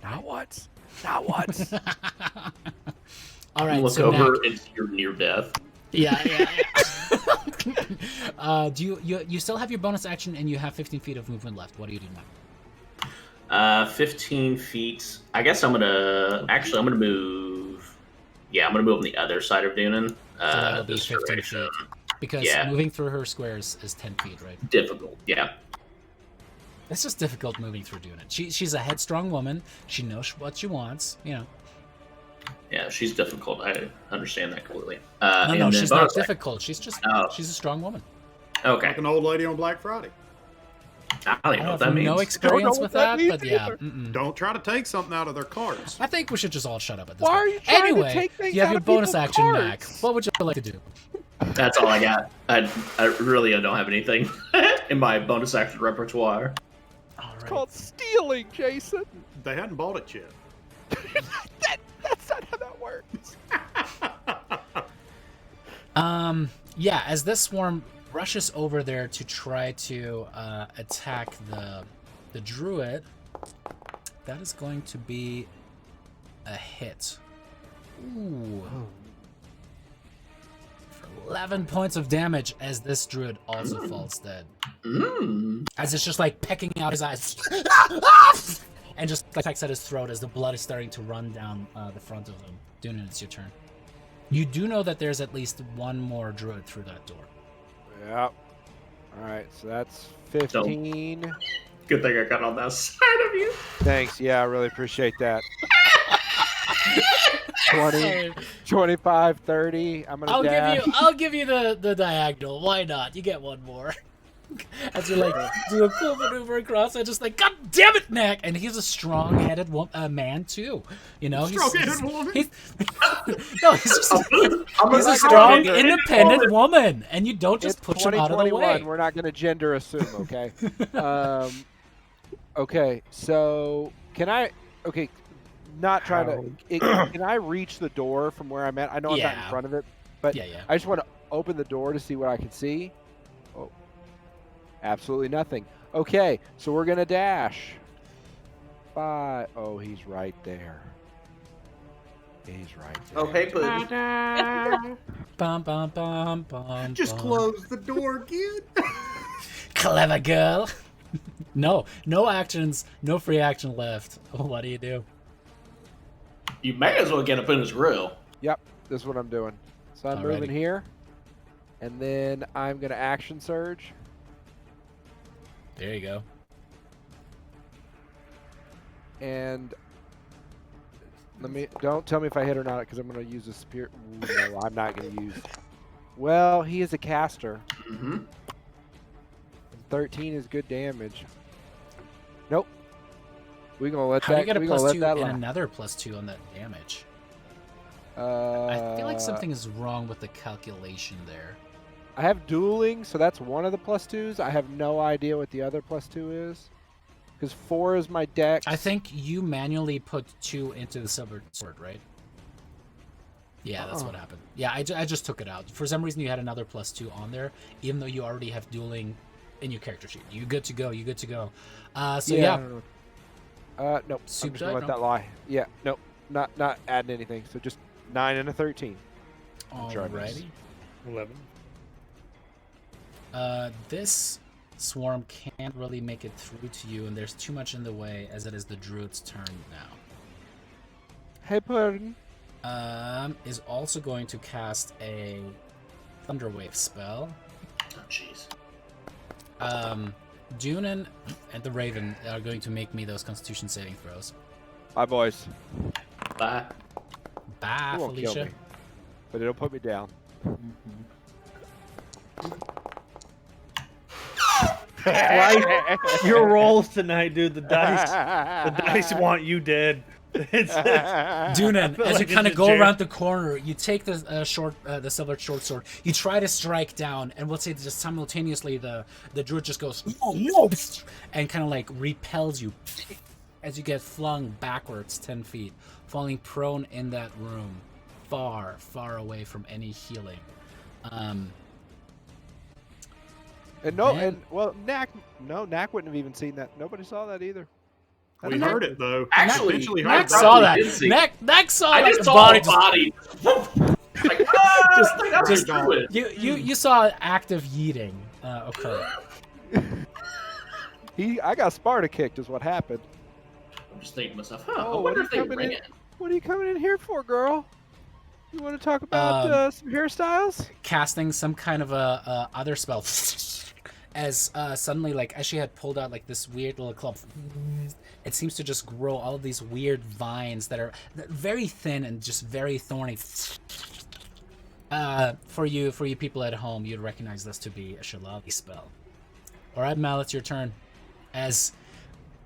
Not once. Not once. All right, look so over into your near death. Yeah. Do you still have your bonus action and you have 15 feet of movement left? What do you do now? 15 feet. I guess I'm gonna move. Yeah, I'm gonna move on the other side of Dunan. So that'll be 15 feet. Because moving through her squares is 10 feet, right? Difficult, yeah. It's just difficult moving through Dunan. She's a headstrong woman. She knows what she wants, you know. Yeah, she's difficult. I understand that completely. No, she's not difficult. She's just she's a strong woman. Okay. Like an old lady on Black Friday. I don't even know what that means. No experience with that, but yeah. Don't try to take something out of their cards. I think we should just all shut up at this point. Why are you trying to take things you have out your of bonus people's action cards? back. What would you like to do? That's all I got. I really don't have anything in my bonus action repertoire. It's called stealing, Jason. They hadn't bought it yet. That's not how that works. Yeah, as this swarm rushes over there to try to attack the druid, that is going to be a hit. Ooh. For 11 points of damage as this druid also falls dead. As it's just like pecking out his eyes. And just like at his throat as the blood is starting to run down the front of him. Dunan, it's your turn. You do know that there's at least one more druid through that door. Yep. Alright, so that's 15. Good thing I got on that side of you. Thanks, yeah, I really appreciate that. 20, 25, 30. I'm gonna dash. I'll give you the diagonal. Why not? You get one more. As you like do a cool maneuver across, I just like, God damn it, Knack! And he's a strong-headed man too. You know, Strong-headed woman. No, he's a strong, independent woman, and you don't just It's push him out of the 2021. way. We're not going to gender assume, okay? Okay, so can I? Okay, not trying to. Can I reach the door from where I'm at? I know I'm not in front of it, but yeah. I just want to open the door to see what I can see. Oh, absolutely nothing. Okay, so we're gonna dash. Bye. Oh, he's right there. He's right there. Oh, hey, Puddin'. Bum, bum, bum, bum, Just bum. close the door, kid. Clever girl. No actions, no free action left. Oh, what do you do? You may as well get up in his grill. Yep, this is what I'm doing. So I'm moving Alrighty. here, and then I'm gonna action surge. There you go. And don't tell me if I hit or not, because I'm gonna use a spirit. No, I'm not gonna use. Well, he is a caster. Mm-hmm. 13 is good damage. Nope. We're gonna let How do that. you get a we're gonna plus let 2 that and lie. another plus 2 on that damage? I I feel like something is wrong with the calculation there. I have dueling, so that's one of the plus 2s. I have no idea what the other plus 2 is. Because 4 is my dex. I think you manually put 2 into the silver sword, right? Yeah, that's what happened. Yeah, I just took it out. For some reason, you had another plus 2 on there, even though you already have dueling in your character sheet. You good to go. You good to go. So yeah. Nope. Soup I'm just gonna died? let that lie. Yeah. Nope. Not adding anything. So just 9 and a 13. Alrighty. 11. This swarm can't really make it through to you, and there's too much in the way, as it is the druid's turn now. Hey, Puddin'. Is also going to cast a Thunderwave spell. Oh, jeez. Junin and the Raven are going to make me those Constitution saving throws. Bye, boys. Bye. Bye, It won't kill Felicia. me, but it'll put me down. Your rolls tonight, dude. The dice want you dead. Dunan, as you kind of go around the corner, you take the the silver short sword. You try to strike down, and we'll say just simultaneously the druid just goes and kind of like repels you as you get flung backwards 10 feet, falling prone in that room, far, far away from any healing. Knack wouldn't have even seen that. Nobody saw that either. We heard it though. Actually, Eventually heard Knack it. saw that. did see. Knack saw I like just the saw body a body. Like, just do it. you saw active yeeting occur. I got Sparta kicked is what happened. I'm just thinking to myself, I Oh, wonder if they ring it. What are you coming in here for, girl? You want to talk about some hairstyles? Casting some kind of a other spell as suddenly, like, as she had pulled out like this weird little club, it seems to just grow all of these weird vines that are very thin and just very thorny. For you people at home, you'd recognize this to be a Shillelagh spell. All right, Mal, it's your turn. As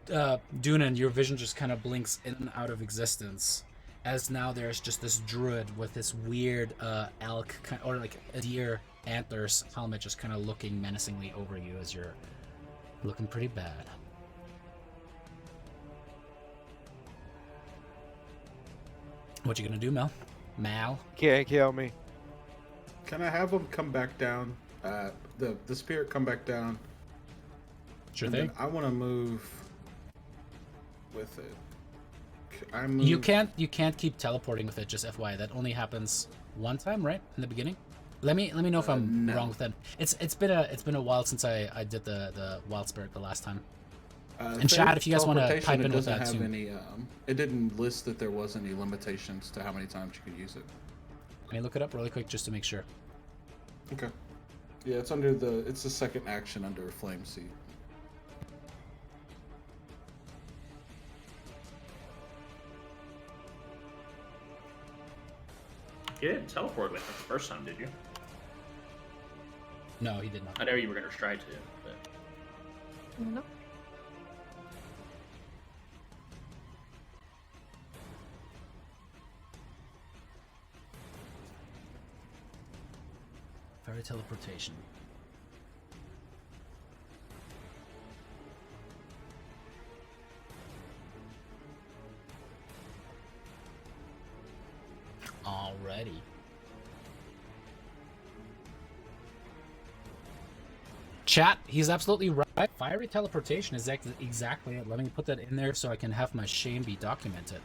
Dunan, your vision just kind of blinks in and out of existence. As now there's just this druid with this weird elk or like a deer antlers helmet just kind of looking menacingly over you as you're looking pretty bad. What you gonna do, Mel? Mal? Can't kill me. Can I have him come back down? The spirit come back down. Sure and thing. then I want to move with it. You can't keep teleporting with it, just FYI. That only happens one time, right? In the beginning? Let me know if I'm wrong with that. It's been a while since I did the wild spirit the last time. And Chad, if you guys want to pipe in with that too. It didn't list that there was any limitations to how many times you could use it. Let me look it up really quick just to make sure. Okay. Yeah, it's the second action under Flame Seed. You didn't teleport with it the first time, did you? No, he did not. I know you were going to try to, but Nope. Fairy teleportation. Alrighty. Chat, he's absolutely right. Fiery teleportation is exactly it. Let me put that in there so I can have my shame be documented.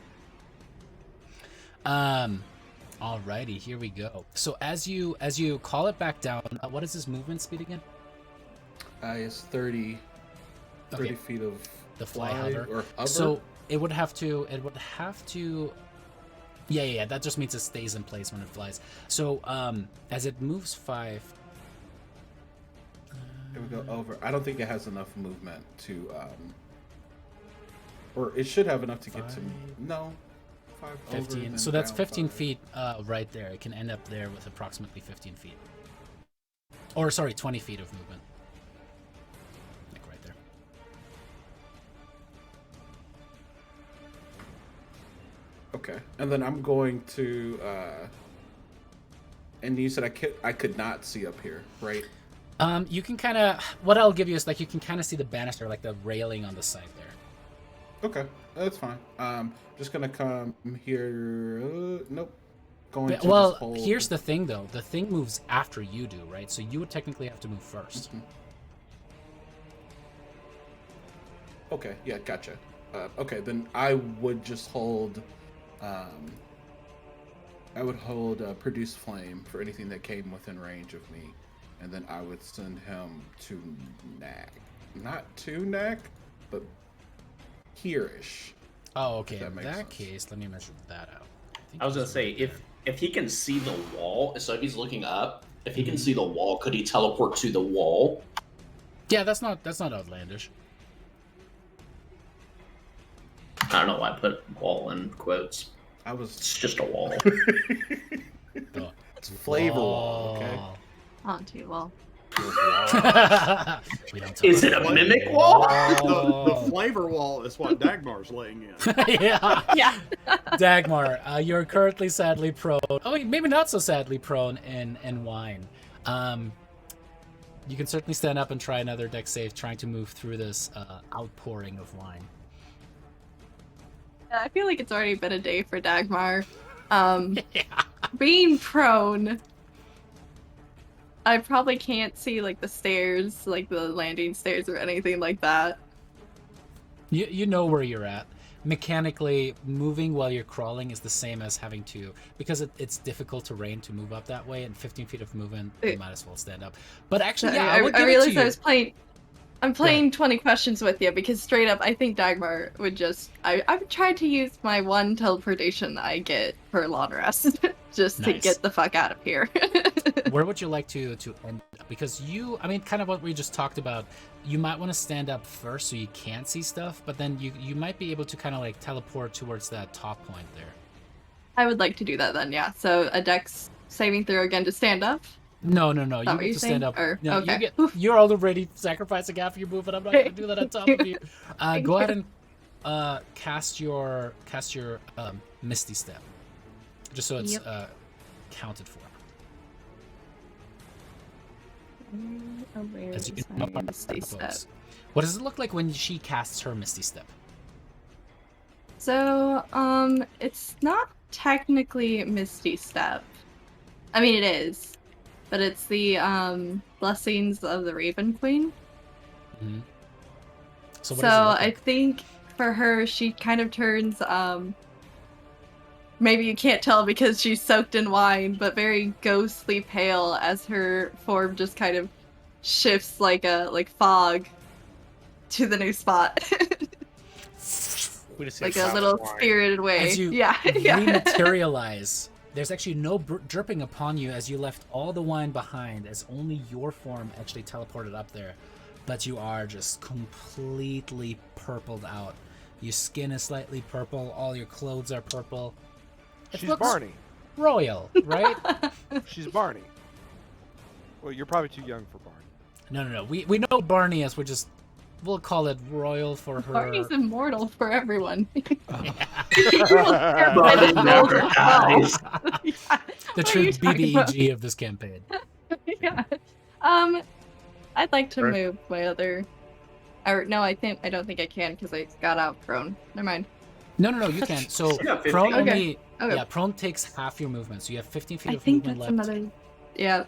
Alrighty, here we go. So as you call it back down, what is his movement speed again? It's 30 Okay. feet of The fly hover. or hover. So it would have to. Yeah. That just means it stays in place when it flies. So as it moves 5. Here we go over. I don't think it has enough movement to or it should have enough to get to no. 5 over, 15. then So that's down 15 5. feet right there. It can end up there with approximately 15 feet. Or sorry, 20 feet of movement. Like right there. Okay, and then I'm going to. And you said I could not see up here, right? You can kind of. What I'll give you is like you can kind of see the banister, like the railing on the side there. Okay, that's fine. Just gonna come here. Nope. Going to Well, just hold. here's the thing though. The thing moves after you do, right? So you would technically have to move first. Okay, yeah, gotcha. Okay, then I would just hold. I would hold produce flame for anything that came within range of me, and then I would send him to Knack. Not to Knack, but here-ish. Oh, okay. That In makes that sense. case, let me measure that out. I was going to say, if he can see the wall, so if he's looking up, if he can see the wall, could he teleport to the wall? Yeah, that's not outlandish. I don't know why I put wall in quotes. It's just a wall. It's flavor wall, okay? Auntie wall. We don't Is it a mimic wall? The flavor wall is what Dagmar's laying in. Yeah. Dagmar, you're currently sadly prone. Oh, wait, maybe not so sadly prone in wine. You can certainly stand up and try another deck save, trying to move through this outpouring of wine. I feel like it's already been a day for Dagmar. Being prone, I probably can't see like the stairs, like the landing stairs or anything like that. You know where you're at. Mechanically, moving while you're crawling is the same as having to, because it's difficult terrain to move up that way, and 15 feet of movement, you might as well stand up. But actually, yeah, I would give it to realized you. I was playing. I'm playing 20 questions with you because straight up, I think Dagmar would just. I've tried to use my one teleportation I get per long rest just to Nice. get the fuck out of here. Where would you like to end up? Because kind of what we just talked about, you might want to stand up first so you can't see stuff, but then you might be able to kind of like teleport towards that top point there. I would like to do that then, yeah. So a dex saving throw again to stand up. No. Is You that what get you're to stand saying? up. Or, No, okay. you're already sacrificing half your move, and I'm not going to do that on top of you. Go ahead and cast your Misty Step, just so it's counted for. Where As you is can my up on Misty the Step? books. What does it look like when she casts her Misty Step? So, it's not technically Misty Step. I mean, it is, but it's the Blessings of the Raven Queen. Mm-hmm. So, So I think for her, she kind of turns, maybe you can't tell because she's soaked in wine, but very ghostly pale as her form just kind of shifts like fog to the new spot. Like a little spirited way. As you rematerialize, there's actually no dripping upon you as you left all the wine behind, as only your form actually teleported up there. But you are just completely purpled out. Your skin is slightly purple, all your clothes are purple. It She's looks Barney. royal, right? She's Barney. Well, you're probably too young for Barney. No. We know Barney as we'll call it royal for her. Barney's immortal for everyone. Barney never dies. The true BBEG of this campaign. Yeah. I'd like to move my other. Or no, I don't think I can because I got out prone. Never mind. No, you can. So Yeah, 15. prone Okay. only. Okay. Yeah, prone takes half your movement, so you have 15 feet I of think movement that's left. another. Yeah.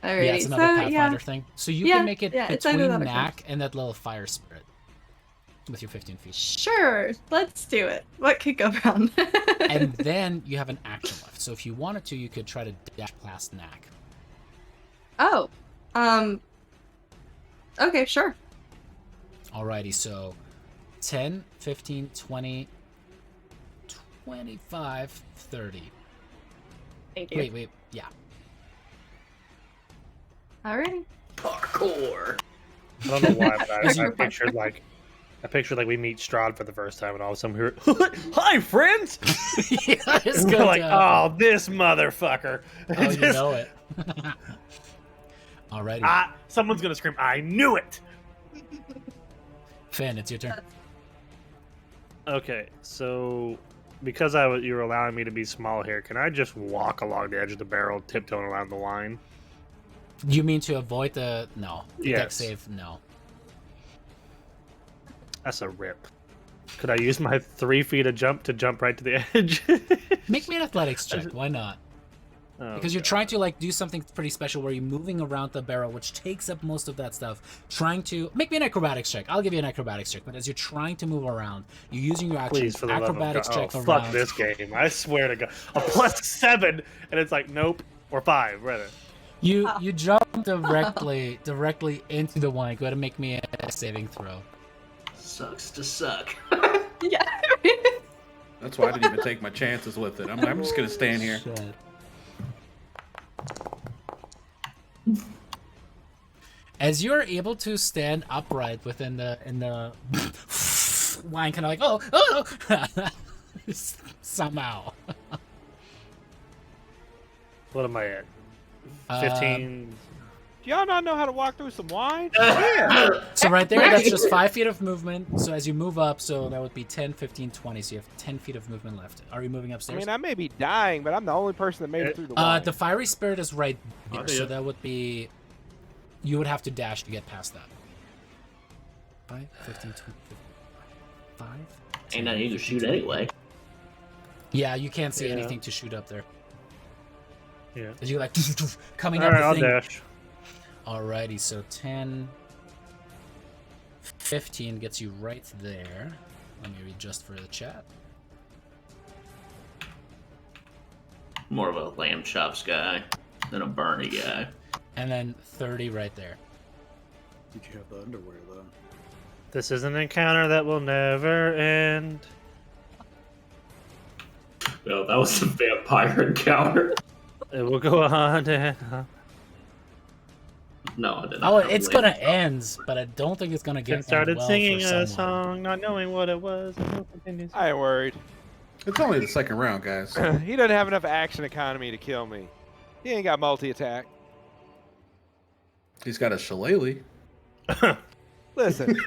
Alrighty. Yeah, it's another so, Pathfinder yeah. thing. So you Yeah, can make it yeah, it's either between that or Knack and that little fire spirit with your 15 feet. Sure, let's do it. What could go wrong? And then you have an action left. So if you wanted to, you could try to dash past Knack. Oh. Okay, sure. Alrighty, so 10, 15, 20, 25, 30. Thank you. Wait, yeah. Alrighty. Parkour. I don't know why, but I You're pictured like we meet Strahd for the first time, and all of a sudden we hear, "Hi, friends!" Yeah, it's And we're good like, to happen. "Oh, this motherfucker!" Oh, you know it. Alrighty. Someone's gonna scream, "I knew it!" Finn, it's your turn. Okay, so because you were allowing me to be small here, can I just walk along the edge of the barrel, tiptoeing around the line? You mean to avoid the... No. The deck Yes. save, no. That's a rip. Could I use my 3 feet of jump to jump right to the edge? Make me an athletics check. Why not? Oh, Because you're God. trying to like do something pretty special where you're moving around the barrel, which takes up most of that stuff. Trying to make me an acrobatics check. I'll give you an acrobatics check. But as you're trying to move around, you're using your actions. Please, for the love of Acrobatics God. check Oh, around. fuck this game. I swear to God. A +7, and it's like, nope, or 5, rather. You jump directly into the wine. Go ahead and make me a saving throw. Sucks to suck. Yeah. That's why I didn't even take my chances with it. I'm just gonna stand here. Shit. As you're able to stand upright within the wine, kind of like oh somehow. What am I at? 15. Do y'all not know how to walk through some wine? So right there, that's just 5 feet of movement. So as you move up, so that would be 10, 15, 20. So you have 10 feet of movement left. Are you moving I upstairs? mean, I may be dying, but I'm the only person that made it through the wine. The fiery spirit is right there, Okay, so yeah. that would be... You would have to dash to get past that. 5, 15, 20, 5? Ain't nothing you can shoot anyway. Yeah, you can't see Yeah. anything to shoot up there. Yeah. As you're like coming All up right, the I'll thing. dash. Alrighty, so 10, 15 gets you right there. Let me adjust for the chat. More of a lamb chops guy than a Barney guy. And then 30 right there. Did you have the underwear though? This is an encounter that will never end. Well, that was a vampire encounter. It will go on and on. No, I did not. Oh, have it's lamb gonna chops. end, but I don't think it's gonna Finn get started end well singing for a someone. song, not knowing what it was. And it continues. I ain't worried. It's only the second round, guys. He doesn't have enough action economy to kill me. He ain't got multi-attack. He's got a shillelagh. Listen,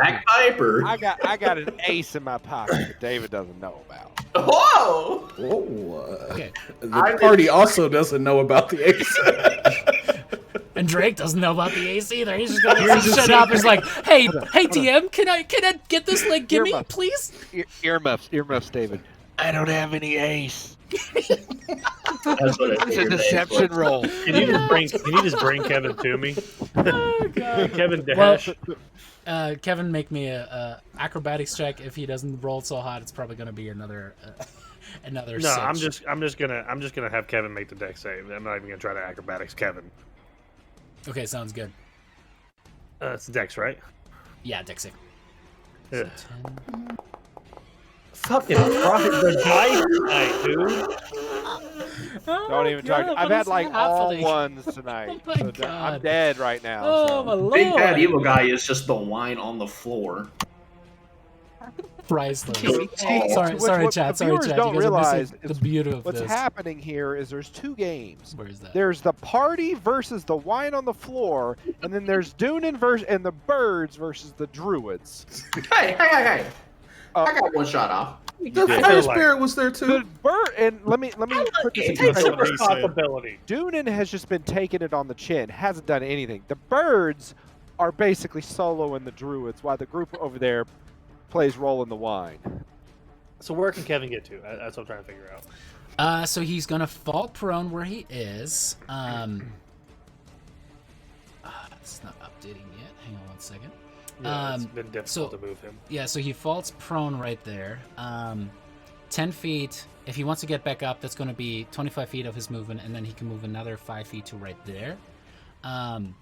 Bagpiper. I got an ace in my pocket that David doesn't know about. Whoa! Whoa. Okay. The party also doesn't know about the ace. And Drake doesn't know about the ace either. He's just gonna shut up. He's like, hey, DM, can I get this like gimme, Earmuffs. please? Earmuffs, David. I don't have any ace. That's what It's a deception roll. Can you just bring Kevin to me? Oh god. Kevin dash. Kevin, make me a acrobatics check. If he doesn't roll so hot, it's probably gonna be another another. No, six. I'm just gonna have Kevin make the deck save. I'm not even gonna try to acrobatics Kevin. Okay, sounds good. It's dex, right? Yeah, deck save. Ugh. So 10. Fucking profit the dice tonight, dude. Don't even talk. I've had like all ones tonight. Oh my So God. I'm dead right now. Oh so. my lord! Big bad evil guy is just the wine on the floor. Priceless. Oh, Sorry, chat. The Sorry, viewers chat. don't You guys are realize missing the beauty of what's this. happening here is there's two games. Where is that? There's the party versus the wine on the floor, and then there's Dunan and the birds versus the druids. Hey! I got one shot off. The did. fire Like- spirit was there too. The bird, and let me put this in Take some perspective. responsibility. Dunan has just been taking it on the chin, hasn't done anything. The birds are basically soloing the druids, while the group over there plays roll in the wine. So where can Kevin get to? That's what I'm trying to figure out. So he's gonna fall prone where he is. It's not updating yet. Hang on one second. Yeah, it's been difficult to move him. Yeah, so he falls prone right there. 10 feet. If he wants to get back up, that's going to be 25 feet of his movement, and then he can move another 5 feet to right there. And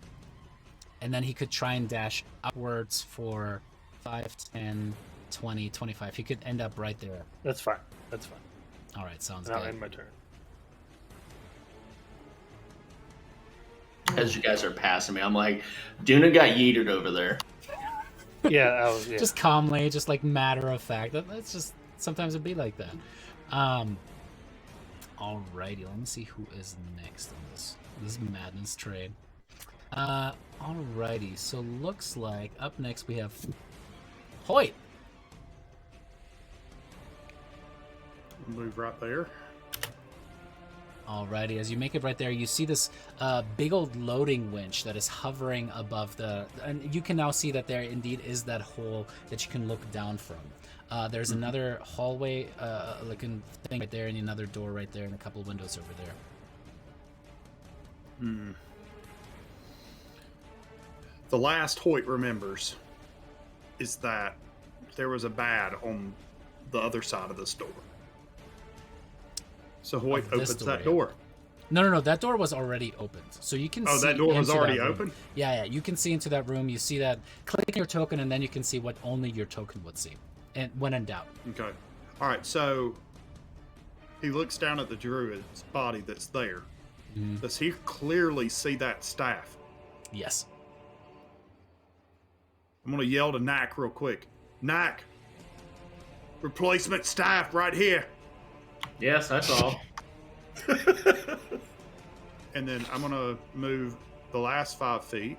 then he could try and dash upwards for 5, 10, 20, 25. He could end up right there. That's fine. That's fine. All right, sounds I'll good. end my turn. As you guys are passing me, I'm like, Duna got yeeted over there. Yeah, I was. Yeah. Just calmly, just like matter of fact. That's just sometimes it'd be like that. Alrighty, let me see who is next on this madness trade. Alrighty, so looks like up next we have Hoyt. Move right there. Alrighty, as you make it right there, you see this big old loading winch that is hovering above and you can now see that there indeed is that hole that you can look down from. There's another hallway looking thing right there, and another door right there, and a couple of windows over there. The last Hoyt remembers is that there was a bad on the other side of this door. So Hoyt Of this opens door, that yeah. door. No, that door was already opened, so you can. Oh, see that door was into already that room. open? Yeah, you can see into that room. You see that. Click your token, and then you can see what only your token would see, and when in doubt. Okay. All right. So he looks down at the druid's body that's there. Does he clearly see that staff? Yes. I'm gonna yell to Knack real quick. Knack, replacement staff right here. Yes, that's all. And then I'm gonna move the last 5 feet.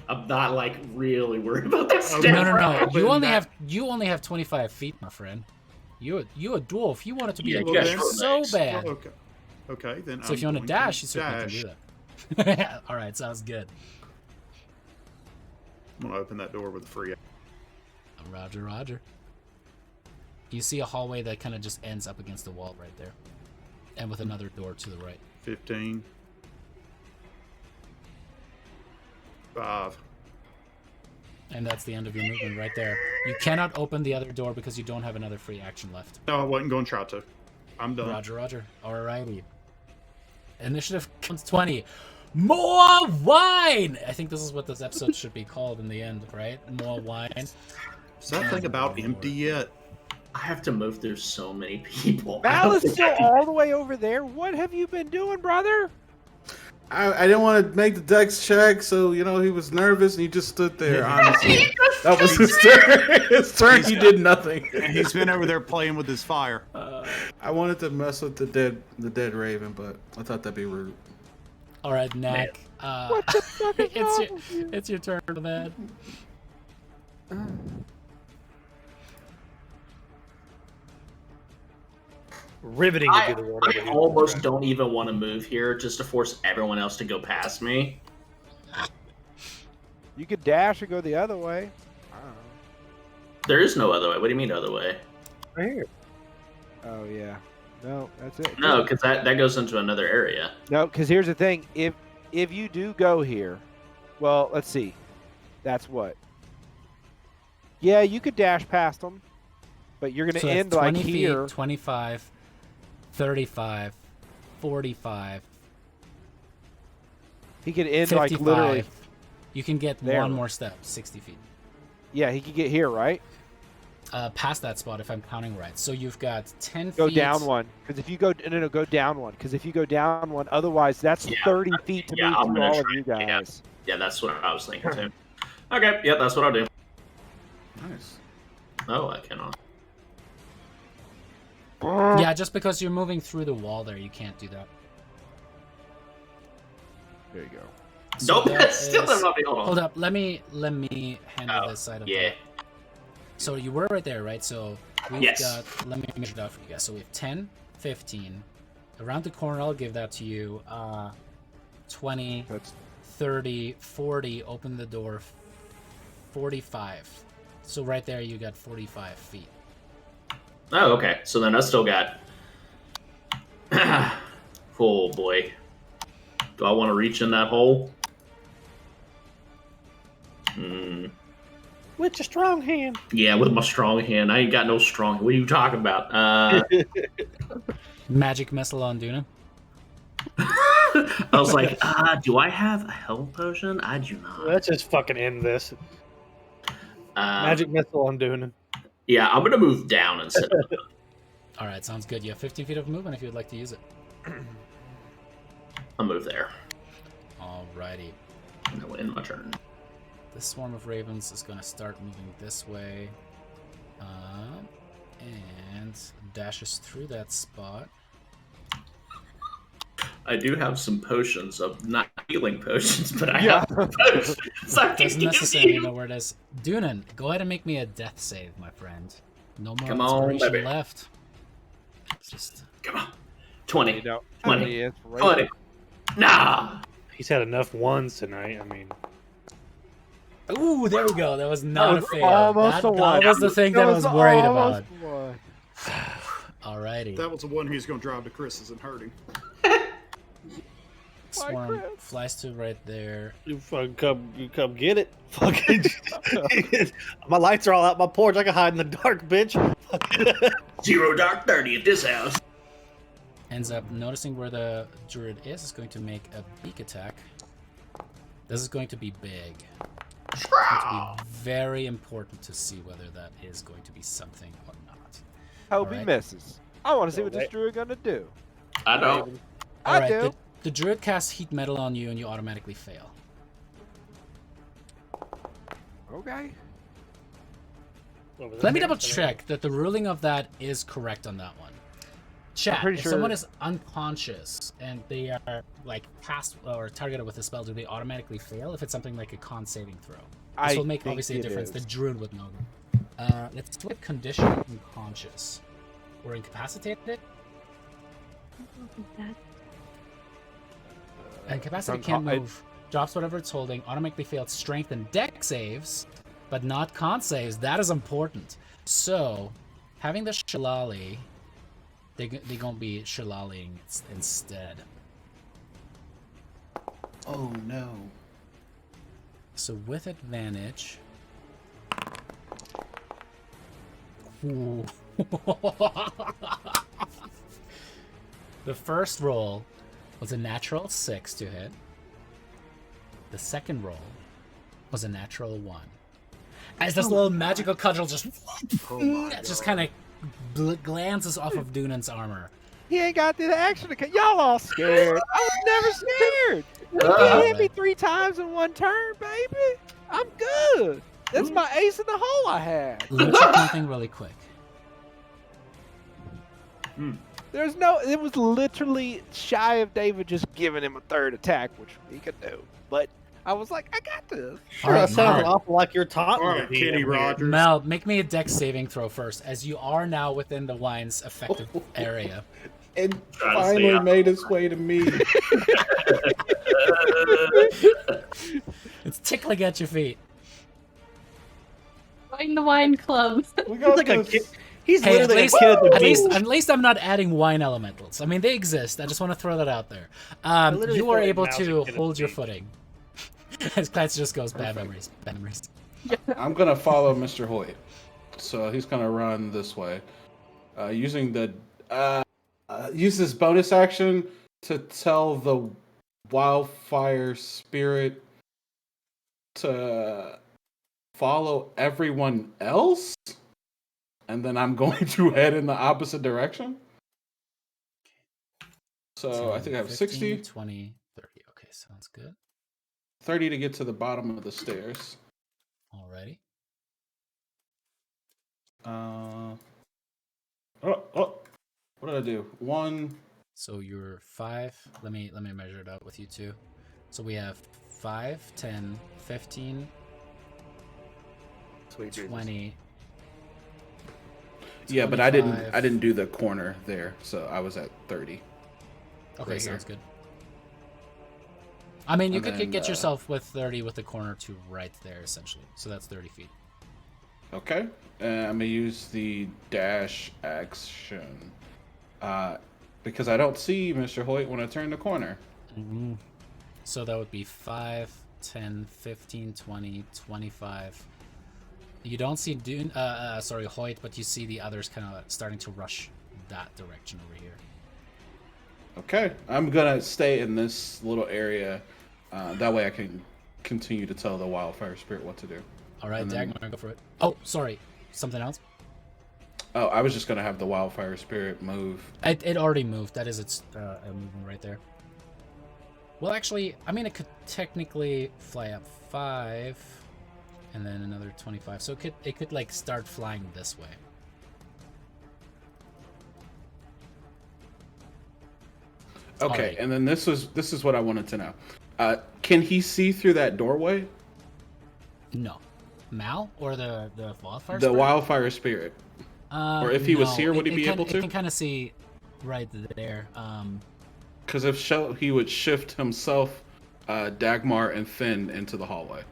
I'm not like really worried about that Okay. stuff. No. You only have 25 feet, my friend. You a dwarf. You want it to be Yeah, Well, you then- got short so legs. bad. Okay, then. So if you want to dash, you certainly can do that. All right, sounds good. I'm gonna open that door with a free. Roger. You see a hallway that kind of just ends up against the wall right there, and with another door to the right. 15. 5. And that's the end of your movement right there. You cannot open the other door because you don't have another free action left. No, I wasn't going to try to. I'm done. Roger. Alrighty. Initiative counts 20. More wine! I think this is what this episode should be called in the end, right? More wine. Is that thing about empty yet? I have to move through so many people. Val is still all the way over there. What have you been doing, brother? I didn't want to make the dex check, so he was nervous and he just stood there. Honestly, that was his turn. His turn. He did nothing. And he's been over there playing with his fire. I wanted to mess with the dead raven, but I thought that'd be rude. All right, Knack. What the fuck is wrong with you? It's your turn, man. Riveting to do the water. I almost don't even want to move here just to force everyone else to go past me. You could dash or go the other way. I don't know. There is no other way. What do you mean other way? Right here. Oh yeah. No, that's it. No, because that goes into another area. No, because here's the thing. If you do go here, well, let's see. That's what. Yeah, you could dash past them, but you're gonna So that's end like 20 feet, here. 25, 35, 45. He could end 55. like literally. You can get there. one more step, 60 feet. Yeah, he could get here, right? Past that spot, if I'm counting right. So you've got 10 Go feet. down one, because if you go no, go down one, because if you go down one, otherwise that's 30 feet to Yeah, move I'm through gonna all of try- you guys. Yeah, that's what I was thinking too. Okay, yeah, that's what I'll do. Nice. Oh, I cannot. Yeah, just because you're moving through the wall there, you can't do that. There you go. So Nope, that still is- doesn't let me hold on. Hold up, let me handle Oh, this side of yeah. that. So you were right there, right? So we've Yes. got, let me measure that for you guys. So we have 10, 15. Around the corner, I'll give that to you. 20, That's 30, 40, open the door, 45. So right there, you got 45 feet. Oh, okay. So then I still got. Oh boy. Do I want to reach in that hole? With your strong hand. Yeah, with my strong hand. I ain't got no strong. What are you talking about? Magic missile on Duna. I was like, do I have a health potion? I do not. Let's just fucking end this. Magic missile on Doonan. Yeah, I'm gonna move down instead. All right, sounds good. You have 15 feet of movement if you would like to use it. I'll move there. Alrighty. And I'll end my turn. This swarm of ravens is going to start moving this way. And dashes through that spot. I do have some potions of not healing potions, but I have potions. I can Doesn't give necessarily you. know where it is. Dunan, go ahead and make me a death save, my friend. No more Come on, inspiration baby. left. It's just Come on. 20. you know, 20. it's right 20. Nah. He's had enough ones tonight. I mean, ooh, there we go. That was not was a fail. almost That a one. was the thing that I was was worried almost about. one. Alrighty. That was the one who's going to drive to Chris's and hurt him. Swarm flies to right there. you come get it. Fucking. My lights are all out my porch. I can hide in the dark, bitch. 0 dark 30 at this house. Ends up noticing where the druid is. Is going to make a beak attack. This is going to be big. It's going to be very important to see whether that is going to be something or not. Hope he Alright. misses. I want to see what this Wait. druid gonna do. I know. I Alright, do. the druid casts heat metal on you and you automatically fail. Okay. Let me double check that the ruling of that is correct on that one. Chat, pretty if sure- someone is unconscious and they are like cast or targeted with a spell, do they automatically fail if it's something like a con saving throw? This will make think obviously a it difference. is. The druid would know. Let's do a condition unconscious or incapacitated. Incapacitated can't move. Drops whatever it's holding. Automatically failed strength and deck saves, but not con saves. That is important. So, having the shillelagh, they gonna be shillelaghing instead. Oh no. So with advantage. Ooh. The first roll was a natural 6 to hit. The second roll was a natural 1. As this little magical cudgel just kind of glances off of Dunan's armor. He ain't got the action to y'all all scared. I was never scared. You hit me 3 times in one turn, baby. I'm good. That's my ace in the hole I had. Let me check one thing really quick. There's no. It was literally shy of David just giving him a third attack, which he could do. But I was like, I got this. Sure, Alright, that sounds Mel. awful like you're taunting All right, me. Kenny over here. Rogers. Mel, make me a dex saving throw first, as you are now within the wine's effective area. It Trying to stay finally out. made its way to me. It's tickling at your feet. Join the wine club. We got Like a this. kid. He's Hey, at literally least, a kid at the at beach. least I'm not adding wine elementals. I mean, they exist. I just want to throw that out there. literally You are thought able Mouse was a to kid at hold the your beach. footing. As Clancy just goes, bad memories. Bad memories. I'm gonna follow Mr. Hoyt, so he's gonna run this way, using the use this bonus action to tell the wildfire spirit to follow everyone else, and then I'm going to head in the opposite direction. So I think I have 15, 60, 20, 30. Okay, sounds good. 30 to get to the bottom of the stairs. Alrighty. What did I do? 1. So you're 5. Let me measure it out with you too. So we have 5, 10, 15, Sweet Jesus. 20. Yeah, but I didn't do the corner there, so I was at 30. Okay, right sounds here. good. I mean, you And could then, get yourself with 30 with the corner to right there, essentially. So that's 30 feet. Okay. And I'm gonna use the dash action. Because I don't see Mr. Hoyt when I turn the corner. Mm-hmm. So that would be 5, 10, 15, 20, 25. You don't see Hoyt, but you see the others kind of starting to rush that direction over here. Okay. I'm gonna stay in this little area. That way I can continue to tell the wildfire spirit what to do. All right, And then- Dagmar, go for it. Oh, sorry. Something else? Oh, I was just gonna have the wildfire spirit move. It already moved. That is its movement right there. Well, actually, I mean, it could technically fly up 5, and then another 25. So it could like start flying this way. Okay, Alrighty. and then this is what I wanted to know. Can he see through that doorway? No, Mal or the wildfire. The spirit? wildfire spirit. Or if he was here, would he be able to? It can kind of see right there. Because if he would shift himself, Dagmar and Finn into the hallway.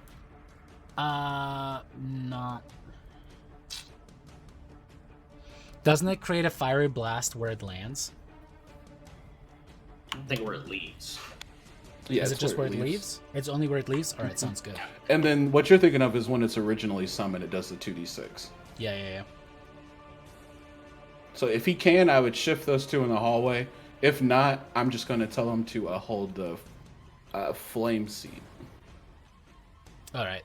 Not. Doesn't it create a fiery blast where it lands? I think where it leads. Yeah, is it it's just where it leaves? It's only where it leaves? Alright, sounds good. And then what you're thinking of is when it's originally summoned, it does the 2d6. Yeah. So if he can, I would shift those two in the hallway. If not, I'm just going to tell him to hold the flame seed. Alright.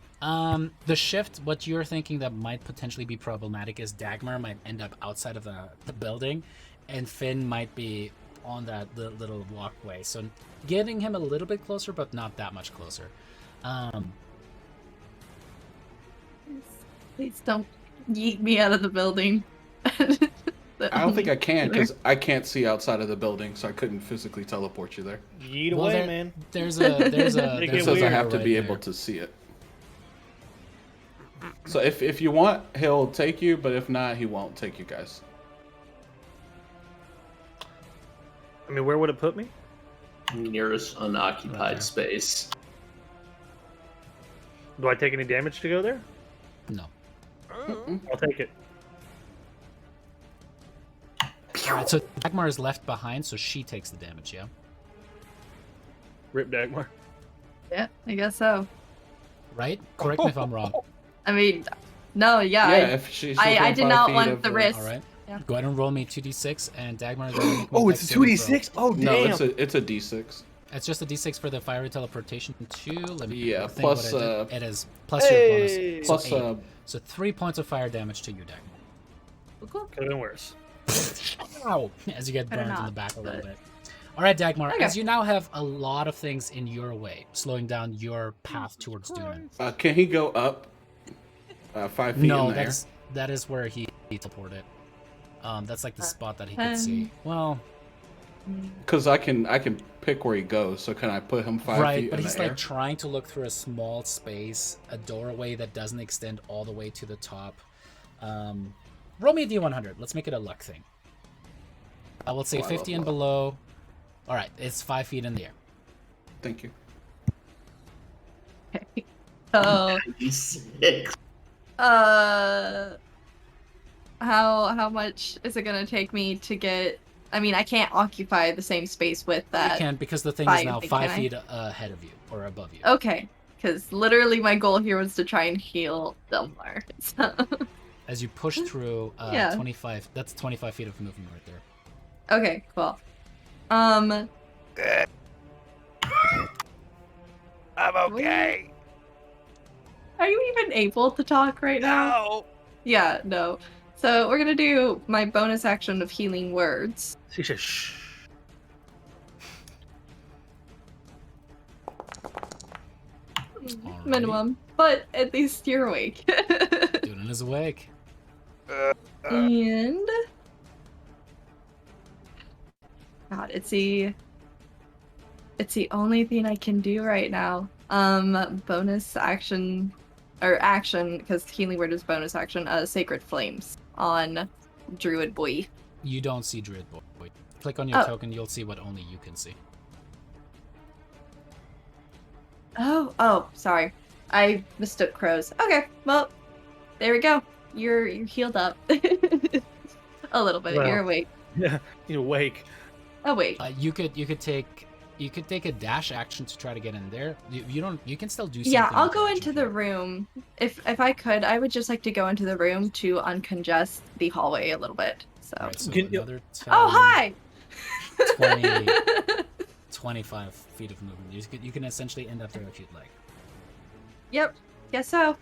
The shift, what you're thinking that might potentially be problematic is Dagmar might end up outside of the building, and Finn might be on that little walkway. So getting him a little bit closer, but not that much closer. Please don't yeet me out of the building. I don't think I can because I can't see outside of the building, so I couldn't physically teleport you there. Yeet away, man. There's a It says I have to be able to see it. So if you want, he'll take you, but if not, he won't take you guys. I mean, where would it put me? Nearest unoccupied space. Do I take any damage to go there? No. I'll take it. Alright, so Dagmar is left behind, so she takes the damage, yeah? Rip Dagmar. Yeah, I guess so. Right? Correct me if I'm wrong. I mean, no, yeah. I did not want the risk. Alright. Yeah. Go ahead and roll me 2d6, and Dagmar. Oh, it's a 2d6? Oh, damn. No, it's a d6. It's just a d6 for the fiery teleportation too. Let me Yeah, think plus, what I did. It is plus your bonus. Plus, so 8. So 3 points of fire damage to you, Dagmar. Could have been worse. Ow! As you get Better burned in not, the back a little but- bit. All right, Dagmar. Okay. As you now have a lot of things in your way, slowing down your path towards Dunan. Can he go up 5 feet No, in the air? that is where he teleported. That's like the spot that he could 10. see. Well, Because I can pick where he goes. So can I put him 5 right, feet but in he's the air? like trying to look through a small space, a doorway that doesn't extend all the way to the top. Roll me a d100. Let's make it a luck thing. I will say Oh, I 50 love and luck. below. All right, it's 5 feet in the air. Thank you. Okay. So, 96. how much is it gonna take me to get? I mean, I can't occupy the same space with You that. can, because the thing is five, now can 5 I? feet ahead of you or above you. Okay, because literally my goal here was to try and heal Delmar. So. As you push through Yeah. 25, that's 25 feet of movement right there. Okay, cool. I'm okay. Are you even able to talk right now? No. Yeah, no. So we're gonna do my bonus action of healing words. She says, shh. Alrighty. Minimum, but at least you're awake. Dunan is awake. And God, it's the only thing I can do right now. Bonus action or action, because healing word is bonus action, Sacred Flames on Druid Boy. You don't see Druid Boy. Click on your token, you'll see what only you can see. Oh, sorry. I mistook crows. Okay, well, there we go. You're healed up. A little bit. Well, You're awake. Yeah, you're awake. Awake. You could take a dash action to try to get in there. You can still do something. Yeah, I'll with go your into action the here. room. If I could, I would just like to go into the room to uncongest the hallway a little bit. So. Alright, so Can you- another 10, Oh, hi. 20, 25 feet of movement. You can essentially end up there if you'd like. Yep. Guess so.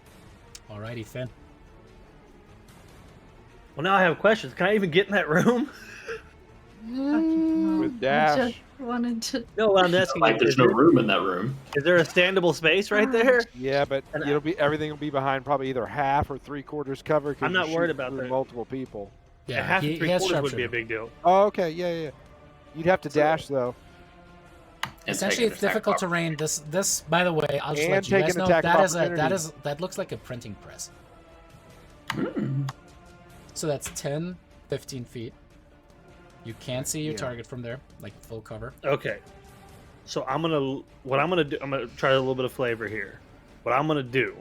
Alrighty, Finn. Well, now I have questions. Can I even get in that room? With I dash. just wanted to. No, what I'm asking Like is, there's no room in that room. is there a standable space right there? Yeah, but And everything will be behind probably either half or 3/4 cover. 'cause I'm not you worried shoot about through that. multiple people. Yeah, half he, and three he has quarters would be a sharpshooter. big deal. Oh, okay, yeah. You'd have to dash though, And Essentially, take it's an attack difficult off. terrain. This, by the way, I'll just And let you take guys an know attack that of is opportunity. that looks like a printing press. Hmm. So that's 10, 15 feet. You can't see your Yeah. target from there, like full cover. Okay. So what I'm gonna do, I'm gonna try a little bit of flavor here. What I'm gonna do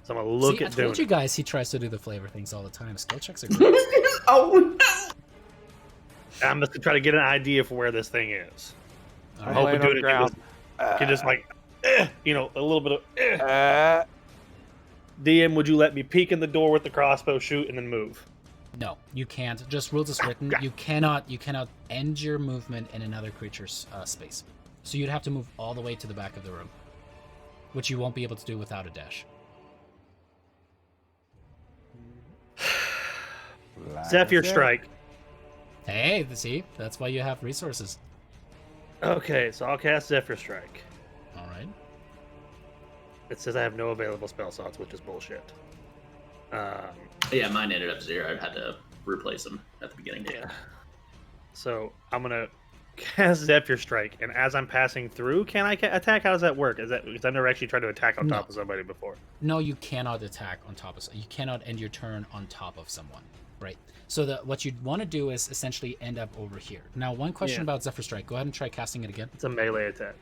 is I'm gonna look See, at I doing told you it. guys he tries to do the flavor things all the time. Skill checks are great. Oh I'm just gonna try to get an idea for where this thing is. All I'm right. hoping laying on doing the it ground. can just like, a little bit of. Uh, DM, would you let me peek in the door with the crossbow, shoot, and then move? No, you can't. Just rules is written. You cannot end your movement in another creature's space. So you'd have to move all the way to the back of the room, which you won't be able to do without a dash. like Zephyr I said. strike. Hey, see, that's why you have resources. Okay, so I'll cast Zephyr strike. All right. It says I have no available spell slots, which is bullshit. Yeah, mine ended up 0. I had to replace them at the beginning. Yeah. So I'm gonna cast Zephyr strike, and as I'm passing through, can I attack? How does that work? Is that because I've never actually tried to attack on No. top of somebody before? No, you cannot attack on top of. You cannot end your turn on top of someone, right? So what you'd want to do is essentially end up over here. Now, one question Yeah. about Zephyr Strike. Go ahead and try casting it again. It's a melee attack.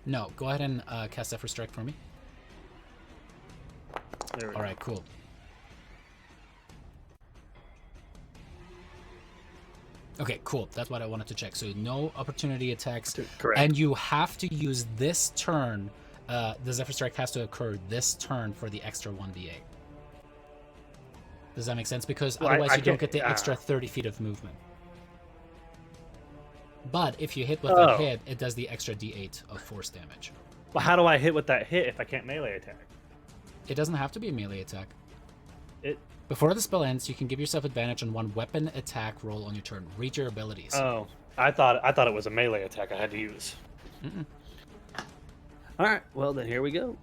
No, go ahead and cast Zephyr Strike for me. There we All go. right, cool. Okay, cool. That's what I wanted to check. So no opportunity attacks, Correct. and you have to use this turn. The Zephyr Strike has to occur this turn for the extra 1d8. Does that make sense? Because Well, otherwise I you don't can't- get the extra 30 feet of movement. But if you hit with Oh. that hit, it does the extra d8 of force damage. Well, how do I hit with that hit if I can't melee attack? It doesn't have to be a melee attack. It. Before the spell ends, you can give yourself advantage on one weapon attack roll on your turn. Read your abilities. Oh, I thought it was a melee attack I had to use. Mm-mm. All right. Well, then here we go.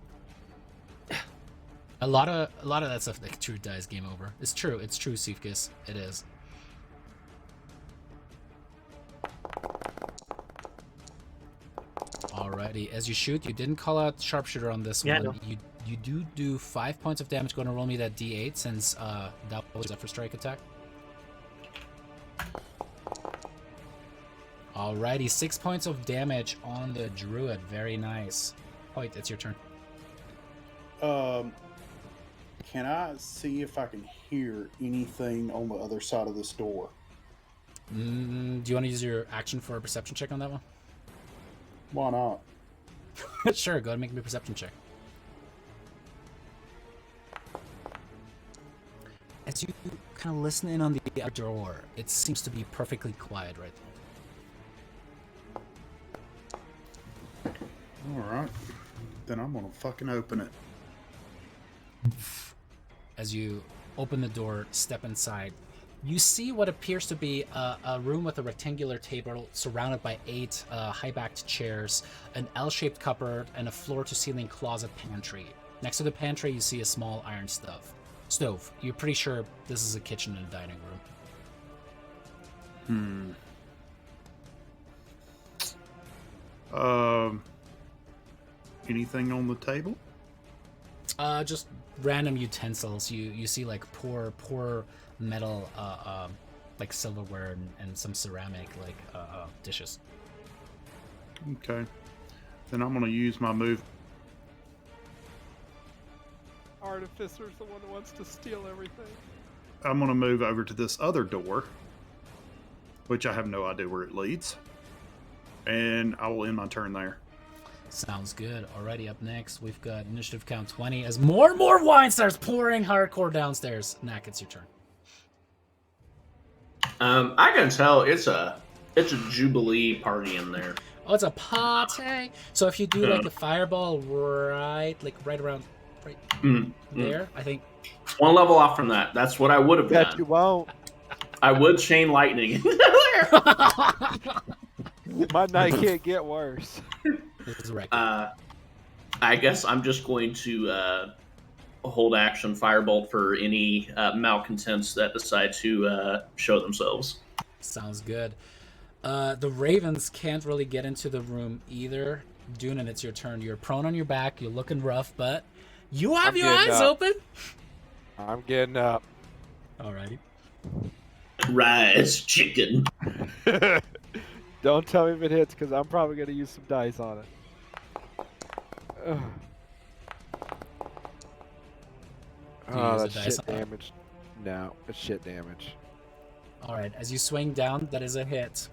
A lot of that stuff like true dies game over. It's true, Sifkis. It is. Alrighty, as you shoot, you didn't call out sharpshooter on this Yeah, one. no. You do 5 points of damage. Go and roll me that d8 since that was a Zephyr Strike attack. Alrighty, 6 points of damage on the druid. Very nice. Hoyt, it's your turn. Can I see if I can hear anything on the other side of this door? Do you want to use your action for a perception check on that one? Why not? Sure, go ahead and make me a perception check. As you kind of listen in on the other door, it seems to be perfectly quiet right now. Alright. Then I'm gonna fucking open it. As you open the door, step inside, you see what appears to be a room with a rectangular table surrounded by 8 high-backed chairs, an L-shaped cupboard, and a floor-to-ceiling closet pantry. Next to the pantry, you see a small iron stove. stove. You're pretty sure this is a kitchen and a dining room. Anything on the table? Just random utensils. You see like poor metal, like silverware and some ceramic like dishes. Okay. Then I'm gonna use my move. Artificer's the one that wants to steal everything. I'm gonna move over to this other door, which I have no idea where it leads, and I will end my turn there. Sounds good. Alrighty, up next we've got initiative count 20 as more and more wine starts pouring hardcore downstairs. Knack, it's your turn. I can tell it's a jubilee party in there. Oh, it's a party. So if you do like a fireball right around there, I think. One level off from that. That's what I would have Bet done. you won't. I would chain lightning into there. My night can't get worse. This is a record. I guess I'm just going to hold action firebolt for any malcontents that decide to show themselves. Sounds good. The ravens can't really get into the room either. Dunan, it's your turn. You're prone on your back. You're looking rough, but you have your eyes open. I'm getting up. Alrighty. Rise, chicken. Don't tell me if it hits, because I'm probably going to use some dice on it. Ugh. Do you Oh, use a that's dice shit on it? damage. No, it's shit damage. Alright, as you swing down, that is a hit.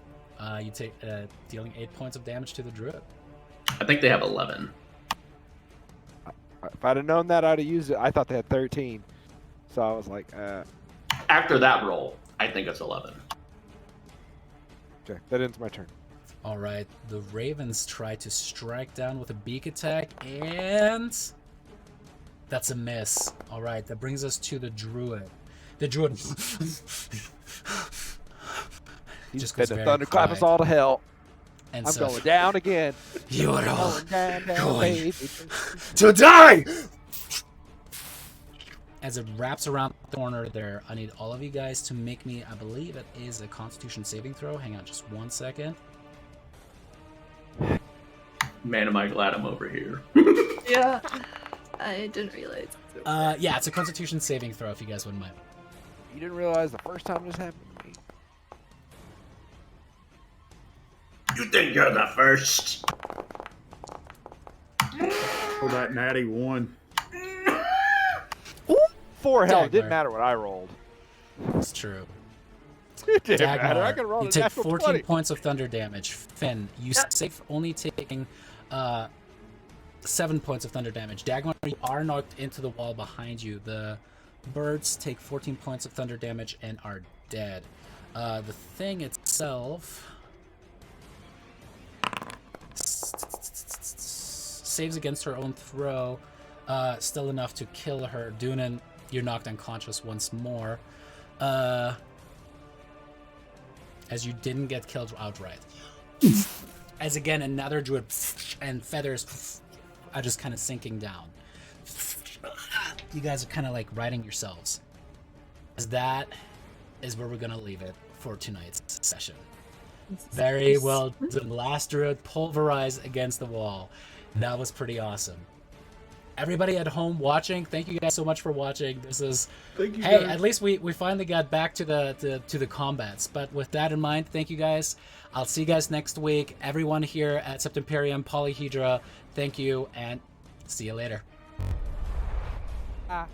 You take dealing 8 points of damage to the druid. I think they have 11. If I'd have known that, I'd have used it. I thought they had 13. So I was like, After that roll, I think it's 11. okay, that ends my turn. Alright, the ravens try to strike down with a beak attack, and that's a miss. Alright, that brings us to the druid. The druid He's just been goes to very thunderclap us quiet. all to hell. And I'm so, going down again. You are all Going down, going baby. to die! As it wraps around the corner there, I need all of you guys to make me, I believe it is a Constitution saving throw. Hang on just 1 second. Man, am I glad I'm over here. Yeah. I didn't realize. Yeah, it's a Constitution saving throw if you guys wouldn't mind. You didn't realize the first time this happened to me. You think you're the first? For that natty one. 4 health. Dagger. Didn't matter what I rolled. It's true. It didn't matter. I Dagmar, could roll you a take natural 14 20. points of thunder damage. Finn, you save only taking 7 points of thunder damage. Dagmar, you are knocked into the wall behind you. The birds take 14 points of thunder damage and are dead. The thing itself saves against her own throw, still enough to kill her. Dunan, you're knocked unconscious once more. As you didn't get killed outright. As again, another druid and feathers are just kind of sinking down. You guys are kind of like riding yourselves. As that is where we're going to leave it for tonight's session. Very well done. Last druid pulverized against the wall. That was pretty awesome. Everybody at home watching, thank you guys so much for watching. This is Thank you, hey, guys. at least we finally got back to the combats. But with that in mind, thank you guys. I'll see you guys next week. Everyone here at Sept Imperium, Polyhedra, thank you, and see you later. Ah.